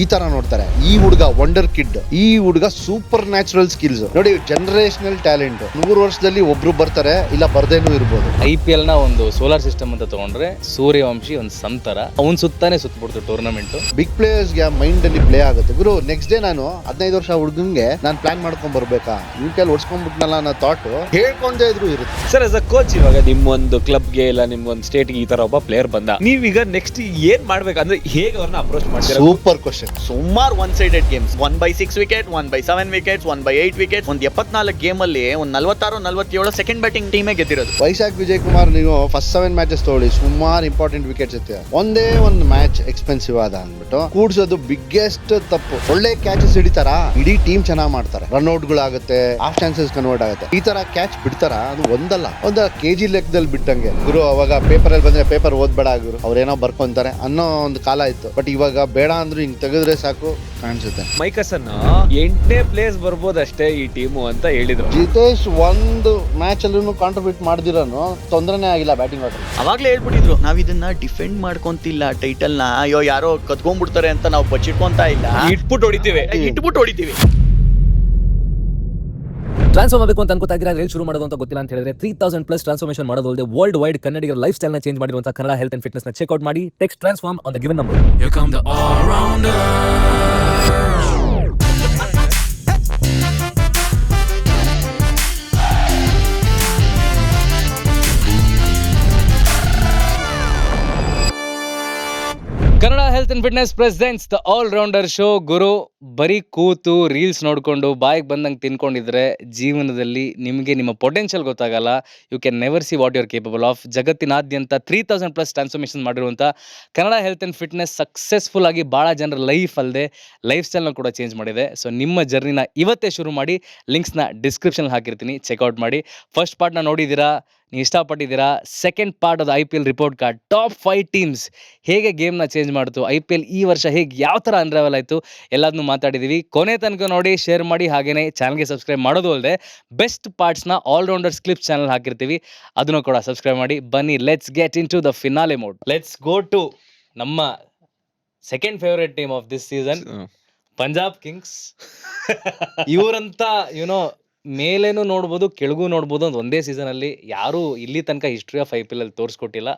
ಈ ತರ ನೋಡ್ತಾರೆ. ಈ ಹುಡುಗ ವಂಡರ್ ಕಿಡ್, ಈ ಹುಡುಗ ಸೂಪರ್ ನ್ಯಾಚುರಲ್ ಸ್ಕಿಲ್ಸ್ ನೋಡಿ, ಜನರೇಷನಲ್ ಟ್ಯಾಲೆಂಟ್. 100 ವರ್ಷದಲ್ಲಿ ಒಬ್ರು ಬರ್ತಾರೆ, ಇಲ್ಲ ಬರ್ದೇನೂ ಇರ್ಬೋದು. IPL ನ ಒಂದು ಸೋಲಾರ್ ಸಿಸ್ಟಮ್ ಅಂತ ತಗೊಂಡ್ರೆ ಸೂರ್ಯವಂಶಿ ಒಂದು ಸಂತರ, ಅವನ್ ಸುತ್ತಾನೆ ಸುತ್ತಬಿಡ್ತು ಟೂರ್ನಮೆಂಟ್. ಬಿಗ್ ಪ್ಲೇಯರ್ಸ್ ಗೆ ಮೈಂಡ್ ಅಲ್ಲಿ ಪ್ಲೇ ಆಗುತ್ತೆ ಗುರು. ನೆಕ್ಸ್ಟ್ ಡೇ ನಾನು 15 ವರ್ಷ ಹುಡುಗಂಗೆ ನಾನು ಪ್ಲಾನ್ ಮಾಡ್ಕೊಂಡ್ ಬರ್ಬೇಕಾ, ನಿಮ್ ಕೈಲಿ ಹೊಡ್ಸ್ಕೊಂಡ್ಬಿಟ್ನಲ್ಲ ಅನ್ನೋ ಥಾಟ್ ಹೇಳ್ಕೊಂಡೇ ಇದ್ರು ಇರುತ್ತೆ. ಸರ್ ಆಸ್ ಅ ಕೋಚ್, ಇವಾಗ ನಿಮ್ಮೊಂದು ಕ್ಲಬ್ಗೆ ಇಲ್ಲ ನಿಮ್ಗೊಂದು ಸ್ಟೇಟ್ಗೆ ಈ ತರ ಒಬ್ಬ ಪ್ಲೇಯರ್ ಬಂದ, ನೀವೀಗ ನೆಕ್ಸ್ಟ್ ಏನ್ ಮಾಡ್ಬೇಕಂದ್ರೆ ಹೇಗೆ ಅವ್ರನ್ನ ಅಪ್ರೋಚ್ ಮಾಡ್ತೀರಾ? Super question. ಸುಮಾರು one sided games, 1/6 wicket, 1/7 wickets, 1/8 wicket, ಒಂದು 74 ಗೇಮ್ ಅಲ್ಲಿ ಒಂದು 46-47 ಸೆಕೆಂಡ್ ಬ್ಯಾಟಿಂಗ್ ಟೀಮೇ ಗೆದ್ದಿರೋದು. ವೈಶಾಖ್ ವಿಜಯ್ ಕುಮಾರ್ ನೀವು ಫಸ್ಟ್ 7 ಮ್ಯಾಚಸ್ ತಗೊಳ್ಳಿ, ಸುಮಾರು ಇಂಪಾರ್ಟೆಂಟ್ ವಿಕೆಟ್ಸ್ ಇತ್ತು. ಒಂದೇ ಒಂದು ಮ್ಯಾಚ್ ಎಕ್ಸ್ಪೆನ್ಸಿವ್ ಆದ ಅಂದ್ಬಿಟ್ಟು ಕೂಡ್ಸೋದು ಬಿಗ್ಗೆಸ್ಟ್ ತಪ್ಪು. ಒಳ್ಳೆ ಕ್ಯಾಚಸ್ ಹಿಡಿತಾರ, ಇಡೀ ಟೀಮ್ ಚೆನ್ನಾಗಿ ಮಾಡ್ತಾರೆ, ರನ್ಔಟ್ ಗಳಾಗುತ್ತೆ, ಹಾಫ್ ಚಾನ್ಸಸ್ ಕನ್ವರ್ಟ್ ಆಗುತ್ತೆ. ಈ ತರ ಕ್ಯಾಚ್ ಬಿಡ್ತಾರ, ಅದು ಒಂದಲ್ಲ ಒಂದು KG ಲೆಕ್ಕದಲ್ಲಿ ಬಿಟ್ಟಂಗೆ ಗುರು. ಅವಾಗ ಪೇಪರ್ ಅಲ್ಲಿ ಬಂದ್ರೆ ಪೇಪರ್ ಓದ್ಬೇಡ ಗುರು, ಅವ್ರೇನೋ ಬರ್ಕೊಂತಾರೆ ಅನ್ನೋ ಒಂದು ಕಾಲ ಇತ್ತು. ಬಟ್ ಇವಾಗ ಬೇಡ ಅಂದ್ರು ಹಿಂಗ್ ತೆಗೆದ್ರೆ ಸಾಕು ಕಾಣಿಸುತ್ತೆ. ಮೈಕಸನ್ 8ನೇ ಪ್ಲೇಸ್ ಬರ್ಬೋದಷ್ಟೇ ಈ ಟೀಮು ಅಂತ ಹೇಳಿದ್ರು. ಜಿತೇಶ್ ಒಂದು ಮ್ಯಾಚ್ ಅಲ್ಲೂ ಕಾಂಟ್ರಿಬ್ಯೂಟ್ ಮಾಡಿದಿರೋನು ತೊಂದರೆನೇ ಆಗಿಲ್ಲ ಬ್ಯಾಟಿಂಗ್ ಆರ್ಡರ್. ಅವಾಗ್ಲೇ ಹೇಳ್ಬಿಟ್ಟಿದ್ರು, ನಾವ್ ಇದನ್ನ ಡಿಫೆಂಡ್ ಮಾಡ್ಕೊಂತಿಲ್ಲ ಟೈಟಲ್ ನ, ಅಯ್ಯೋ ಯಾರೋ ಕದ್ಕೊಂಡ್ಬಿಡ್ತಾರೆ ಅಂತ ನಾವು ಬಚ್ಚಿಟ್ಕೊಂತ ಇಲ್ಲ, ಇಟ್ಬಿಟ್ಟು ಹೊಡಿತೀವಿ. ಟ್ರಾನ್ಸ್ಫಾರ್ಮ್ ಆಗಬೇಕು ಅಂತ ಅನ್ಕೋತಾ ಇದ್ದೀರಾ, ಎಲ್ಲಿ ಶುರು ಮಾಡೋದು ಅಂತ ಗೊತ್ತಿಲ್ಲ ಅಂತ ಹೇಳಿದ್ರೆ 3000+ ಟ್ರಾನ್ಸ್ಫಾರ್ಮೇಷನ್ ಮಾಡೋದು ಅಲ್ಲದೆ ವರ್ಲ್ಡ್ ವೈಡ್ ಕನ್ನಡಿಗರ ಲೈಫ್ ಸ್ಟೈಲ್ ನ ಚೇಂಜ್ ಮಾಡಿರುವಂತ ಕನ್ನಡ ಹೆಲ್ತ್ ಅಂಡ್ ಫಿಟ್ನೆಸ್ ನ ಚೆಕ್ಔಟ್ ಮಾಡಿ. Text transform on the given number. Here come the all-rounders. Kannada health and fitness presents the all rounder show. ಗುರು, ಬರೀ ಕೂತು ರೀಲ್ಸ್ ನೋಡ್ಕೊಂಡು ಬಾಯಿಗೆ ಬಂದಂಗೆ ತಿನ್ಕೊಂಡಿದ್ರೆ ಜೀವನದಲ್ಲಿ ನಿಮಗೆ ನಿಮ್ಮ ಪೊಟೆನ್ಷಿಯಲ್ ಗೊತ್ತಾಗಲ್ಲ. You can never see what you are capable of. ಜಗತ್ತಿನಾದ್ಯಂತ 3000+ ಟ್ರಾನ್ಸ್ಫಾರ್ಮೇಷನ್ ಮಾಡಿರುವಂಥ Kannada health and fitness successful ಆಗಿ ಭಾಳ ಜನರ ಲೈಫ್ ಅಲ್ಲದೆ ಲೈಫ್ ಸ್ಟೈಲ್ನ ಕೂಡ ಚೇಂಜ್ ಮಾಡಿದೆ. ಸೊ ನಿಮ್ಮ ಜರ್ನಿನ ಇವತ್ತೇ ಶುರು ಮಾಡಿ. ಲಿಂಕ್ಸ್ನ ಡಿಸ್ಕ್ರಿಪ್ಷನ್ ಹಾಕಿರ್ತೀನಿ, ಚೆಕ್ಔಟ್ ಮಾಡಿ. ಫಸ್ಟ್ ಪಾರ್ಟ್ನ ನೋಡಿದ್ದೀರಾ, ನೀವು ಇಷ್ಟಪಟ್ಟಿದ್ದೀರಾ. ಸೆಕೆಂಡ್ ಪಾರ್ಟ್ ಅದು IPL report card, top 5 teams ಹೇಗೆ ಗೇಮ್ನ ಚೇಂಜ್ ಮಾಡ್ತು, IPL ಈ ವರ್ಷ ಹೇಗೆ ಯಾವ ಥರ ಅನ್ರಾವೆಲ್ ಆಯಿತು, ಎಲ್ಲದನ್ನೂ ಮಾತಾಡಿದ್ದೀವಿ. ಕೊನೆ ತನಕ ನೋಡಿ, ಶೇರ್ ಮಾಡಿ, ಹಾಗೆಯೇ ಚಾನಲ್ಗೆ ಸಬ್ಸ್ಕ್ರೈಬ್ ಮಾಡೋದು ಅಲ್ಲದೆ ಬೆಸ್ಟ್ ಪಾರ್ಟ್ಸ್ನ ಆಲ್ರೌಂಡರ್ಸ್ ಕ್ಲಿಪ್ಸ್ ಚಾನಲ್ ಹಾಕಿರ್ತೀವಿ, ಅದನ್ನು ಕೂಡ ಸಬ್ಸ್ಕ್ರೈಬ್ ಮಾಡಿ. ಬನ್ನಿ, let's get into the finale mode. Let's go to ನಮ್ಮ second favourite team of this season, Punjab Kings. ಇವರಂತ ಮೇಲೇನೂ ನೋಡ್ಬೋದು, ಕೆಳಗೂ ನೋಡ್ಬೋದು. ಒಂದೇ ಸೀಸನಲ್ಲಿ ಯಾರೂ ಇಲ್ಲಿ ತನಕ ಹಿಸ್ಟ್ರಿ ಆಫ್ IPL ಅಲ್ಲಿ ತೋರಿಸ್ಕೊಟ್ಟಿಲ್ಲ.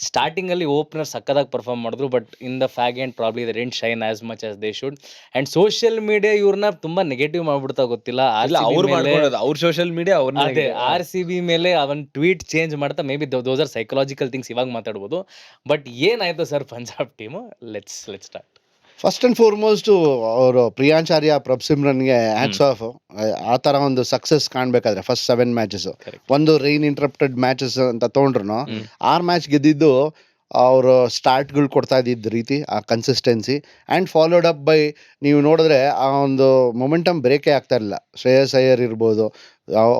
ಸ್ಟಾರ್ಟಿಂಗಲ್ಲಿ ಓಪನರ್ ಸಕ್ಕದಾಗಿ ಪರ್ಫಾರ್ಮ್ ಮಾಡಿದ್ರು, but in the ಫ್ಯಾಗ್ and probably they didn't shine as much as they should. And social media ಇವ್ರನ್ನ ತುಂಬಾ ನೆಗೆಟಿವ್ ಮಾಡ್ಬಿಡ್ತಾ ಗೊತ್ತಿಲ್ಲ. ಅವ್ರ ಸೋಷಿಯಲ್ ಮೀಡಿಯಾ ಅದೇ RCB ಮೇಲೆ ಅವನ್ ಟ್ವೀಟ್ ಚೇಂಜ್ ಮಾಡ್ತಾ, may be those are psychological things, ಇವಾಗ ಮಾತಾಡ್ಬೋದು. ಬಟ್ ಏನಾಯ್ತು sir Punjab team? Let's start. First and foremost ಅವರು ಪ್ರಿಯಾಂಚಾರ್ಯ, ಪ್ರಭ್ ಸಿಮ್ರನ್ಗೆ ಹ್ಯಾಟ್ಸ್ ಆಫ್. ಆ ಥರ ಒಂದು ಸಕ್ಸಸ್ ಕಾಣಬೇಕಾದ್ರೆ ಫಸ್ಟ್ 7 ಮ್ಯಾಚಸ್, ಒಂದು ರೈನ್ ಇಂಟರಪ್ಟೆಡ್ ಮ್ಯಾಚಸ್ ಅಂತ ತೊಗೊಂಡ್ರು 6 ಮ್ಯಾಚ್ ಗೆದ್ದಿದ್ದು ಅವರು ಸ್ಟಾರ್ಟ್ಗಳು ಕೊಡ್ತಾ ಇದ್ದಿದ್ದ ರೀತಿ, ಆ consistency and followed up by, ನೀವು ನೋಡಿದ್ರೆ ಆ ಒಂದು ಮೊಮೆಂಟಮ್ ಬ್ರೇಕೇ ಆಗ್ತಾ ಇರಲಿಲ್ಲ. ಶ್ರೇಯಸ್ ಅಯ್ಯರ್ ಇರ್ಬೋದು,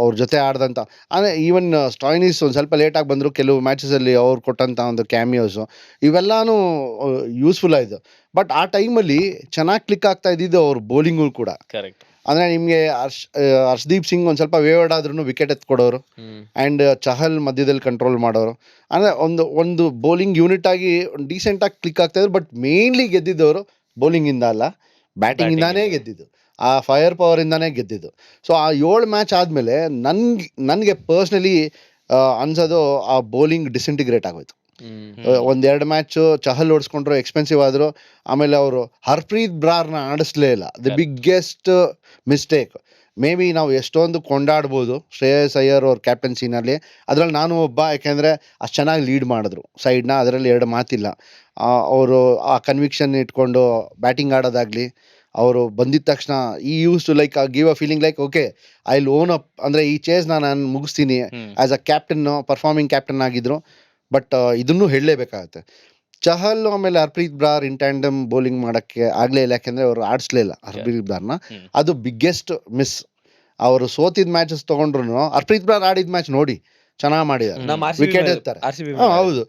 ಅವ್ರ ಜೊತೆ ಆಡ್ದಂಥ, ಅಂದರೆ ಈವನ್ ಸ್ಟಾಯ್ನಿಸ್ ಒಂದು ಸ್ವಲ್ಪ ಲೇಟಾಗಿ ಬಂದರು, ಕೆಲವು ಮ್ಯಾಚಸಲ್ಲಿ ಅವ್ರು ಕೊಟ್ಟಂಥ ಒಂದು ಕ್ಯಾಮಿಯೋಸು ಇವೆಲ್ಲನೂ ಯೂಸ್ಫುಲ್ ಆಯಿತು. ಬಟ್ ಆ ಟೈಮಲ್ಲಿ ಚೆನ್ನಾಗಿ ಕ್ಲಿಕ್ ಆಗ್ತಾ ಇದ್ದಿದ್ದು ಅವ್ರ ಬೌಲಿಂಗು ಕೂಡ. ಕರೆಕ್ಟ್. ಅಂದರೆ ನಿಮಗೆ ಹರ್ಷದೀಪ್ ಸಿಂಗ್ ಒಂದು ಸ್ವಲ್ಪ ವೇವರ್ಡ್ ಆದ್ರೂ ವಿಕೆಟ್ ಎತ್ಕೊಡೋರು, ಆ್ಯಂಡ್ ಚಹಲ್ ಮಧ್ಯದಲ್ಲಿ ಕಂಟ್ರೋಲ್ ಮಾಡೋರು. ಅಂದರೆ ಒಂದು ಬೌಲಿಂಗ್ ಯೂನಿಟ್ ಆಗಿ ಡೀಸೆಂಟಾಗಿ ಕ್ಲಿಕ್ ಆಗ್ತಾಯಿದ್ರು. ಬಟ್ ಮೇನ್ಲಿ ಗೆದ್ದಿದ್ದವರು ಬೌಲಿಂಗಿಂದ ಅಲ್ಲ, ಬ್ಯಾಟಿಂಗಿಂದಾನೇ ಗೆದ್ದಿದ್ದು, ಆ ಫೈರ್ ಪವರಿಂದಾನೇ ಗೆದ್ದಿದ್ದು. ಸೊ ಆ 7 ಮ್ಯಾಚ್ ಆದಮೇಲೆ ನನಗೆ ಪರ್ಸ್ನಲಿ ಅನ್ಸೋದು ಆ ಬೌಲಿಂಗ್ ಡಿಸಿಂಟಿಗ್ರೇಟ್ ಆಗೋಯ್ತು. 1-2 ಮ್ಯಾಚು ಚಹಲ್ ಓಡಿಸ್ಕೊಂಡ್ರು, ಎಕ್ಸ್ಪೆನ್ಸಿವ್ ಆದರು. ಆಮೇಲೆ ಅವರು ಹರ್ಪ್ರೀತ್ ಬ್ರಾರ್ನ ಆಡಿಸ್ಲೇ ಇಲ್ಲ, the biggest mistake. May be ನಾವು ಎಷ್ಟೊಂದು ಕೊಂಡಾಡ್ಬೋದು ಶ್ರೇಯಸ್ ಅಯ್ಯರ್ ಅವ್ರ ಕ್ಯಾಪ್ಟನ್ಸಿನಲ್ಲಿ, ಅದರಲ್ಲಿ ನಾನು ಒಬ್ಬ. ಯಾಕೆಂದರೆ ಅಷ್ಟು ಚೆನ್ನಾಗಿ ಲೀಡ್ ಮಾಡಿದ್ರು ಸೈಡ್ನ, ಅದರಲ್ಲಿ 2 ಮಾತಿಲ್ಲ. ಅವರು ಆ ಕನ್ವಿಕ್ಷನ್ ಇಟ್ಕೊಂಡು ಬ್ಯಾಟಿಂಗ್ ಆಡೋದಾಗಲಿ, ಅವರು ಬಂದಿದ್ದ ತಕ್ಷಣ ಈ use to like give a feeling like okay I own up, ಅಂದರೆ ಈ ಚೇಸ್ನ ನಾನು ಮುಗಿಸ್ತೀನಿ as a captain, performing captain ಆಗಿದ್ರು. ಬಟ್ ಇದನ್ನು ಹೇಳಲೇಬೇಕಾಗತ್ತೆ, ಚಹಲ್ ಆಮೇಲೆ Harpreet Brar in tandem bowling ಮಾಡೋಕ್ಕೆ ಆಗಲೇ ಇಲ್ಲ. ಯಾಕೆಂದರೆ ಅವರು ಆಡಿಸ್ಲೇ ಇಲ್ಲ ಹರ್ಪ್ರೀತ್ ಬ್ರಾರ್ನ, ಅದು ಬಿಗ್ಗೆಸ್ಟ್ ಮಿಸ್. ಅವರು ಸೋತಿದ್ದ ಮ್ಯಾಚಸ್ ತೊಗೊಂಡ್ರು, ಹರ್ಪ್ರೀತ್ ಬ್ರಾರ್ ಆಡಿದ ಮ್ಯಾಚ್ ನೋಡಿ ಚೆನ್ನಾಗಿ ಮಾಡಿದ್ದಾರೆ, ವಿಕೆಟ್ ಎತ್ತಾರೆ. ಹೌದು,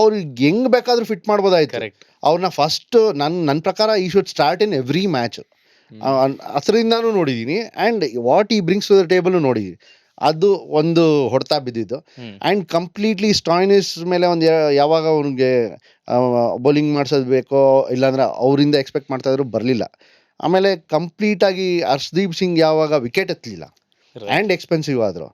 ಅವ್ರಿಗೆ ಹೆಂಗ್ ಬೇಕಾದ್ರೂ ಫಿಟ್ ಮಾಡ್ಬೋದಾಯ್ತು ಅವ್ರನ್ನ. ಫಸ್ಟ್ ನನ್ನ ಪ್ರಕಾರ ಈ should start in every match. ಅದರಿಂದಾನು ನೋಡಿದ್ದೀನಿ, ಆ್ಯಂಡ್ ವಾಟ್ ಈ ಬ್ರಿಂಗ್ಸ್ ಟು ದ ಟೇಬಲ್ ನೋಡಿದ್ದೀನಿ. ಅದು ಒಂದು ಹೊಡೆತ ಬಿದ್ದಿದ್ದು. ಆ್ಯಂಡ್ ಕಂಪ್ಲೀಟ್ಲಿ ಸ್ಟಾಯ್ನಿಸ್ ಮೇಲೆ ಒಂದು ಯಾವಾಗ ಅವ್ನಿಗೆ ಬೌಲಿಂಗ್ ಮಾಡಿಸೋದು ಬೇಕೋ ಇಲ್ಲಾಂದ್ರೆ ಅವರಿಂದ ಎಕ್ಸ್ಪೆಕ್ಟ್ ಮಾಡ್ತಾ ಇದ್ರು ಬರಲಿಲ್ಲ. ಆಮೇಲೆ ಕಂಪ್ಲೀಟಾಗಿ ಹರ್ಷದೀಪ್ ಸಿಂಗ್ ಯಾವಾಗ ವಿಕೆಟ್ ಎತ್ತಲಿಲ್ಲ ಆ್ಯಂಡ್ ಎಕ್ಸ್ಪೆನ್ಸಿವ್ ಆದರು,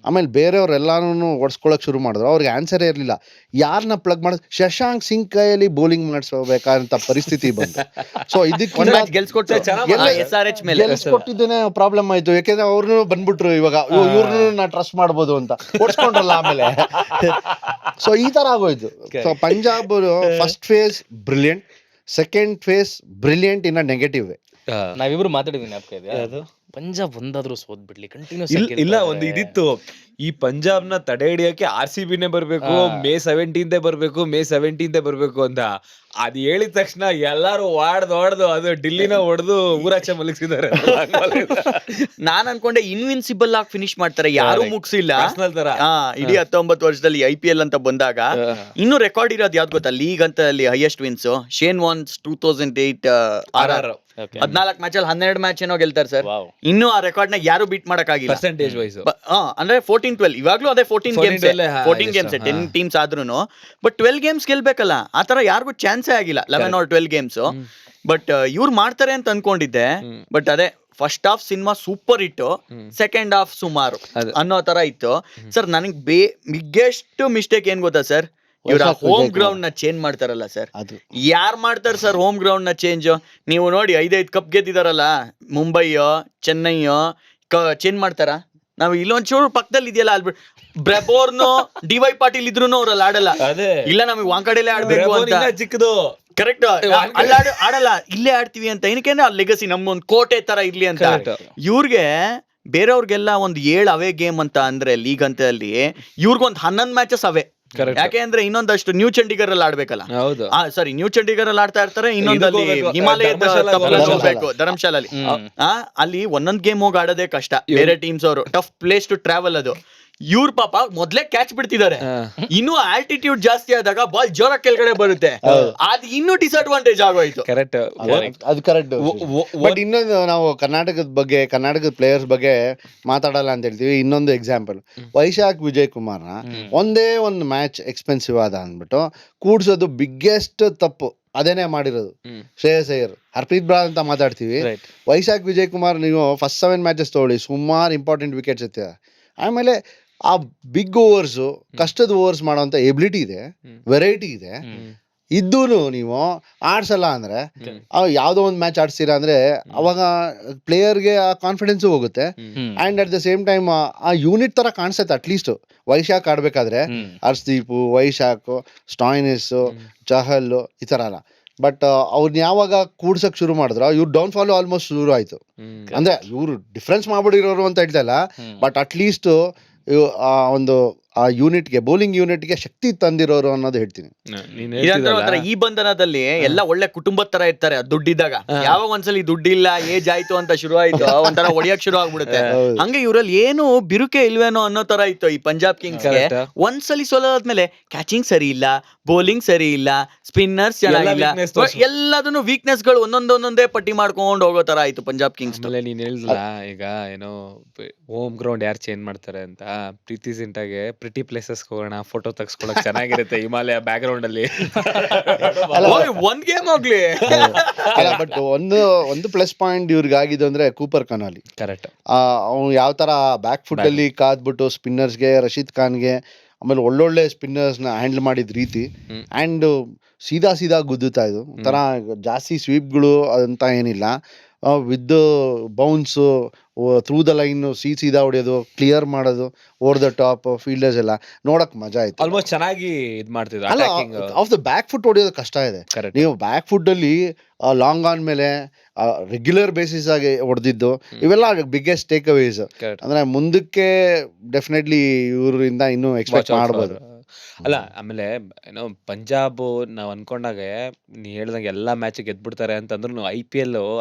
ಆಮೇಲೆ ಬೇರೆಯವ್ರೆಲ್ಲಾನು ಓಡಿಸ್ಕೊಳಕ್ಕೆ ಶುರು ಮಾಡಿದ್ರು, ಅವ್ರಿಗೆ ಆನ್ಸರೇ ಇರಲಿಲ್ಲ. ಯಾರನ್ನ ಪ್ಲಗ್ ಮಾಡೋದು, ಶಶಾಂಕ್ ಸಿಂಗ್ ಕೈಯಲ್ಲಿ ಬೌಲಿಂಗ್ ಮಾಡಿಸ್ಬೇಕಂತ ಪರಿಸ್ಥಿತಿ ಬಂತು. ಸೊ ಒಂದ್ ಮ್ಯಾಚ್ ಗೆಲ್ಸ್ಕೊಟ್ಟು SRH ಮೇಲೆ ಗೆಲ್ಸ್ಕೊಟ್ಟಿದ್ದೇನೆ ಪ್ರಾಬ್ಲಮ್ ಆಯ್ತು, ಯಾಕೆಂದ್ರೆ ಅವ್ರನ್ನೂ ಬಂದ್ಬಿಟ್ರು ಇವಾಗ ಇವ್ರನ್ನೂ ನಾ ಟ್ರಸ್ಟ್ ಮಾಡ್ಬೋದು ಅಂತ ಓಡಿಸ್ಕೊಂಡ್ರಲ್ಲ ಆಮೇಲೆ. ಸೊ ಈ ತರ ಆಗೋಯ್ತು. So Punjab first phase brilliant, second phase brilliant in a negative way. ನಾವಿಬ್ರು ಮಾತಾಡಿದೀನಿ ಜ್ಞಾಪಕ ಇದೆಯಾ? ಪಂಜಾಬ್ ಒಂದಾದ್ರೂ ಸೋತ್ಬಿಡ್ಲಿ ಕಂಟಿನ್ಯೂಸ್ ಇಲ್ಲ ಒಂದು ಇದಿತ್ತು, ಈ ಪಂಜಾಬ್ ನ ತಡೆ ಹಿಡಿಯಕ್ಕೆ RCBನೇ ಬರ್ಬೇಕು, May 17th ಬರ್ಬೇಕು, May 17th ಬರ್ಬೇಕು ಅಂತ. ಅದ್ ಹೇಳಿದ ತಕ್ಷಣ ಎಲ್ಲಾರು ಹೊಡ್ದು ಅದು ಡಿಲ್ಲಿನ ಹೊಡೆದು ಊರಾಚೆ ಮಲಗಿಸಿದ್ದಾರೆ. ನಾನ್ ಅನ್ಕೊಂಡೆ ಇನ್ವಿನ್ಸಿಬಲ್ ಆಗಿ ಫಿನಿಶ್ ಮಾಡ್ತಾರೆ, ಯಾರು ಮುಗಿಸಿಲ್ಲ ಇಡೀ 19 ವರ್ಷದಲ್ಲಿ IPL ಅಂತ ಬಂದಾಗ. ಇನ್ನು ರೆಕಾರ್ಡ್ ಇರೋದು ಯಾವ್ದು ಗೊತ್ತಾ, ಲೀಗ್ ಅಂತ ಅಲ್ಲಿ highest wins Shane Warne's 2008 RR 14 match ಅಲ್ಲಿ 12 ಮ್ಯಾಚ್ ಏನೋ ಗೆಲ್ತಾರೆ ಸರ್. ಇನ್ನು ಆ ರೆಕಾರ್ಡ್ ನ ಯಾರು ಬೀಟ್ ಮಾಡಕ್ ಆಗಿಲ್ಲ ಪರ್ಸೆಂಟೇಜ್ ವೈಸ್. ಅಂದ್ರೆ 14-12 ಇವಾಗ್ಲೂ ಅದೇ 14 ಗೇಮ್ಸ್ 10 ಟೀಮ್ಸ್ ಆದ್ರೂನು. ಬಟ್ 12 ಗೇಮ್ಸ್ ಗೆಲ್ಬೇಕಲ್ಲ, ಆತರ ಯಾರಿಗೂ ಚಾನ್ಸೇ ಆಗಿಲ್ಲ 11 or 12 ಗೇಮ್ಸ್. ಬಟ್ ಇವ್ರು ಮಾಡ್ತಾರೆ ಅಂತ ಅನ್ಕೊಂಡಿದ್ದೆ. ಬಟ್ ಅದೇ first half cinema super hit, second half ಸುಮಾರು ಅನ್ನೋ ತರ ಇತ್ತು ಸರ್. ನನಗೆ ಬಿಗ್ಗೆಸ್ಟ್ ಮಿಸ್ಟೇಕ್ ಏನ್ ಗೊತ್ತಾ ಸರ್, ಇವ್ರ ಹೋಮ್ ಗ್ರೌಂಡ್ ನ ಚೇಂಜ್ ಮಾಡ್ತಾರಲ್ಲ ಸರ್. ಯಾರ್ ಮಾಡ್ತಾರ ಸರ್ ಹೋಮ್ ಗ್ರೌಂಡ್ ನ ಚೇಂಜ್? ನೀವು ನೋಡಿ 5 ಕಪ್ ಗೆದ್ದಿದಾರಲ್ಲ, ಮುಂಬೈಯೋ ಚೆನ್ನೈಯೋ ಚೇಂಜ್ ಮಾಡ್ತಾರ? ನಾವು ಇಲ್ಲೊಂಚೂರು ಪಕ್ಕದಲ್ಲಿ ಇದೆಯಲ್ಲ ಅಲ್ಬಿಟ್ ಬ್ರೆಬೋರ್ನು DY ಪಾಟೀಲ್ ಇದ್ರು ಅವ್ರಲ್ಲಿ ಆಡಲ್ಲ. ಇಲ್ಲ ನಮಗೆ ವಾಂಕಡೆಲೆ ಆಡ್ಬೇಕು ಅಂತ ಚಿಕ್ಕದು ಕರೆಕ್ಟ್ ಆಡಲ್ಲ, ಇಲ್ಲೇ ಆಡ್ತೀವಿ ಅಂತ. ಏನಕ್ಕೆ ಆ ಲೆಗಸಿ ನಮ್ಮೊಂದು ಕೋಟೆ ತರ ಇರ್ಲಿ ಅಂತ. ಇವ್ರಿಗೆ ಬೇರೆಯವ್ರಿಗೆಲ್ಲ ಒಂದ್ 7 ಅವೇ ಗೇಮ್ ಅಂತ ಅಂದ್ರೆ ಲೀಗ್ ಅಂತ ಅಲ್ಲಿ, ಇವ್ರಿಗೊಂದ್ 11 ಮ್ಯಾಚಸ್ ಅವೇ. ಯಾಕೆ ಅಂದ್ರೆ ಇನ್ನೊಂದಷ್ಟು ನ್ಯೂ ಚಂಡೀಗರ್ ಅಲ್ಲಿ ಆಡ್ಬೇಕಲ್ಲ, ಸಾರಿ ನ್ಯೂ ಚಂಡೀಗರ್ ಅಲ್ಲಿ ಆಡ್ತಾ ಇರ್ತಾರೆ, ಇನ್ನೊಂದಲ್ಲಿ ಹಿಮಾಲಯದ ಹೋಗ್ಬೇಕು ಧರ್ಮಶಾಲಲ್ಲಿ. ಅಲ್ಲಿ ಒಂದೊಂದ್ ಗೇಮ್ ಹೋಗಿ ಆಡೋದೇ ಕಷ್ಟ, ಬೇರೆ ಟೀಮ್ಸ್ ಅವರು ಟಫ್ ಪ್ಲೇಸ್ ಟು ಟ್ರಾವೆಲ್ ಅದು. ಇವ್ರ ಪಾಪ ಮೊದ್ಲೇ ಕ್ಯಾಚ್ ಬಿಡ್ತಿದ್ದಾರೆ, ಇನ್ನು ಆಲ್ಟಿಟ್ಯೂಡ್ ಜಾಸ್ತಿ ಆದಾಗ ಬಾಲ್ ಜೋರ ಕೆಳಗಡೆ ಬರುತ್ತೆ, ಅದು ಇನ್ನೂ ಡಿಸ್ಅಡ್ವಾಂಟೇಜ್ ಆಗೋಯ್ತು. ಕರೆಕ್ಟ್, ಅದು ಕರೆಕ್ಟ್. ಬಟ್ ಇನ್ನೊಂದು ನಾವು ಕರ್ನಾಟಕದ ಪ್ಲೇಯರ್ಸ್ ಬಗ್ಗೆ ಮಾತಾಡಲ್ಲ ಅಂತ ಹೇಳ್ತೀವಿ. ಇನ್ನೊಂದು ಎಕ್ಸಾಂಪಲ್, ವೈಶಾಖ್ ವಿಜಯ್ ಕುಮಾರ್ನ ಒಂದೇ ಒಂದು ಮ್ಯಾಚ್ ಎಕ್ಸ್ಪೆನ್ಸಿವ್ ಆದ ಅಂದ್ಬಿಟ್ಟು ಕೂಡ್ಸೋದು ಬಿಗ್ಗೆಸ್ಟ್ ತಪ್ಪು ಅದೇನೆ ಮಾಡಿರೋದು. ಶ್ರೇಯಸ್ ಅಯ್ಯರ್, ಹರ್ಪ್ರೀತ್ ಬ್ರಾ ಅಂತ ಮಾತಾಡ್ತೀವಿ. ವೈಶಾಖ್ ವಿಜಯ್ ಕುಮಾರ್ ನೀವು ಫಸ್ಟ್ 7 ಮ್ಯಾಚಸ್ ತಗೊಳ್ಳಿ, ಸುಮಾರು ಇಂಪಾರ್ಟೆಂಟ್ ವಿಕೆಟ್ಸ್ ಇರ್ತೀರ. ಆಮೇಲೆ ಆ ಬಿಗ್ ಓವರ್ಸು, ಕಷ್ಟದ ಓವರ್ಸ್ ಮಾಡೋಂಥ ಎಬಿಲಿಟಿ ಇದೆ, ವೆರೈಟಿ ಇದೆ, ಇದ್ದೂ ನೀವು ಆಡ್ಸಲ್ಲ ಅಂದ್ರೆ, ಯಾವುದೋ ಒಂದು ಮ್ಯಾಚ್ ಆಡ್ಸ್ತೀರಾ ಅಂದ್ರೆ ಅವಾಗ ಪ್ಲೇಯರ್ಗೆ ಆ ಕಾನ್ಫಿಡೆನ್ಸು ಹೋಗುತ್ತೆ. And at the same time ಆ ಯೂನಿಟ್ ಥರ ಕಾಣಿಸುತ್ತೆ. ಅಟ್ಲೀಸ್ಟ್ ವೈಶಾಖ್ ಆಡ್ಬೇಕಾದ್ರೆ ಹರ್ಷದೀಪು, ವೈಶಾಖ್, ಸ್ಟಾಯ್ನಿಸ್ಸು, ಚಹಲ್ ಈ ಥರ ಅಲ್ಲ. ಬಟ್ ಅವ್ರನ್ನ ಯಾವಾಗ ಕೂಡ್ಸಕ್ ಶುರು ಮಾಡಿದ್ರು ಇವ್ರು ಡೌನ್ ಫಾಲ್ ಆಲ್ಮೋಸ್ಟ್ ಶುರು ಆಯ್ತು. ಅಂದ್ರೆ ಇವ್ರು ಡಿಫ್ರೆನ್ಸ್ ಮಾಡ್ಬಿಟ್ಟಿರೋರು ಅಂತ ಹೇಳ್ತಾ ಇಲ್ಲ, ಬಟ್ ಅಟ್ಲೀಸ್ಟ್ ಒಂದು ಆ ಯೂನಿಟ್ಗೆ, ಬೌಲಿಂಗ್ ಯೂನಿಟ್ಗೆ ಶಕ್ತಿ ತಂದಿರೋರು ಅನ್ನೋದು ಹೇಳ್ತೀನಿ. ಈ ಬಂಧನದಲ್ಲಿ ಎಲ್ಲ ಒಳ್ಳೆ ಕುಟುಂಬದ ತರ ಇರ್ತಾರೆ ದುಡ್ಡಿದ್ದಾಗ. ಯಾವಾಗ ಒಂದ್ಸಲಿ ದುಡ್ಡಿಲ್ಲ, ಏಜ್ ಆಯ್ತು ಅಂತ ಶುರು ಆಯ್ತು, ಒಂಥರ ಹೊಡಿಯಕ್ ಶುರು ಆಗ್ಬಿಡುತ್ತೆ. ಹಂಗೆ ಇವ್ರಲ್ಲಿ ಏನು ಬಿರುಕೆ ಇಲ್ವೇನೋ ಅನ್ನೋ ತರ ಇತ್ತು ಈ ಪಂಜಾಬ್ ಕಿಂಗ್ಸ್ ಗೆ. ಒಂದ್ಸಲಿ ಸೋಲಾದ್ಮೇಲೆ ಕ್ಯಾಚಿಂಗ್ ಸರಿ ಇಲ್ಲ, ಬೌಲಿಂಗ್ ಸರಿ ಇಲ್ಲ, ಸ್ಪಿನ್ನರ್ಸ್ ಚೆನ್ನಾಗಿಲ್ಲ, ಎಲ್ಲದನ್ನು ವೀಕ್ನೆಸ್ ಗಳು ಒಂದೊಂದೇ ಪಟ್ಟಿ ಮಾಡ್ಕೊಂಡು ಹೋಗೋ ತರ ಆಯ್ತು ಪಂಜಾಬ್ ಕಿಂಗ್ಸ್. ನೀನ್ ಹೇಳಿದ್ಲ ಈಗ ಏನೋ ಹೋಮ್ ಗ್ರೌಂಡ್ ಯಾರು ಚೇಂಜ್ ಮಾಡ್ತಾರೆ ಅಂತ, ಪ್ರೀತಿ ಜಿಂಟಾಗೆ ಪ್ರಿಟಿ ಪ್ಲೇಸಸ್ ಹೋಗೋಣ, ಫೋಟೋ ತೆಗೆಸ್ಕೊಳಕ್ ಚೆನ್ನಾಗಿರುತ್ತೆ ಹಿಮಾಲಯ ಬ್ಯಾಕ್ ಗ್ರೌಂಡ್ ಅಲ್ಲಿ. ಒಂದ್ ಗೇಮ್ ಹೋಗ್ಲಿ. ಬಟ್ ಒಂದು ಪ್ಲಸ್ ಪಾಯಿಂಟ್ ಇವ್ರಿಗೆ ಆಗಿದೆ ಅಂದ್ರೆ ಕೂಪರ್ ಕನಾಲಿ. ಕರೆಕ್ಟ್. ಅವ್ನು ಯಾವ ತರ ಬ್ಯಾಕ್ ಫುಟ್ ಅಲ್ಲಿ ಕಾದ್ಬಿಟ್ಟು ಸ್ಪಿನ್ನರ್ಸ್ಗೆ, ರಶೀದ್ ಖಾನ್ಗೆ, ಆಮೇಲೆ ಒಳ್ಳೊಳ್ಳೆ ಸ್ಪಿನ್ನರ್ಸ್ನ ಹ್ಯಾಂಡಲ್ ಮಾಡಿದ ರೀತಿ, ಆ್ಯಂಡ್ ಸೀದಾ ಗುದ್ದುತ್ತಾ ಇದು ಒಂಥರ ಜಾಸ್ತಿ ಸ್ವೀಪ್ಗಳು ಅಂತ ಏನಿಲ್ಲ, with bounce, through the line ಸೀದಾ ಹೊಡೆಯೋದು, ಕ್ಲಿಯರ್ ಮಾಡೋದು, ಓವರ್ ದ ಟಾಪ್ ಫೀಲ್ಡರ್ಸ್ ಎಲ್ಲ ನೋಡಕ್ ಮಜಾ ಆಯ್ತು. ಆಲ್ಮೋಸ್ಟ್ ಚೆನ್ನಾಗಿ ಇದ್ ಮಾಡ್ತಿದ್ರು. ಆಫ್ ದ ಬ್ಯಾಕ್ ಫುಟ್ ಹೊಡೆಯೋದು ಕಷ್ಟ ಇದೆ. ನೀವು ಬ್ಯಾಕ್ ಫುಟ್ ಅಲ್ಲಿ ಲಾಂಗ್ ಆನ್ ಮೇಲೆ ರೆಗ್ಯುಲರ್ ಬೇಸಿಸ್ ಆಗಿ ಹೊಡೆದಿದ್ದು ಇವೆಲ್ಲ ಬಿಗ್ಗೆಸ್ಟ್ ಟೇಕ್ ಅವೇಸ್. ಅಂದ್ರೆ ಮುಂದಕ್ಕೆ ಡೆಫಿನೆಟ್ಲಿ ಇವರಿಂದ ಇನ್ನೂ ಎಕ್ಸ್ಪೆಕ್ಟ್ ಮಾಡ್ಬೋದು. ಅಲ್ಲ ಆಮೇಲೆ ಏನೋ ಪಂಜಾಬ್ ನಾವ್ ಅನ್ಕೊಂಡಾಗೆ ನೀ ಹೇಳ್ದಂಗೆ ಎಲ್ಲಾ ಮ್ಯಾಚ್ ಗೆದ್ಬಿಡ್ತಾರೆ ಅಂತಂದ್ರು IPL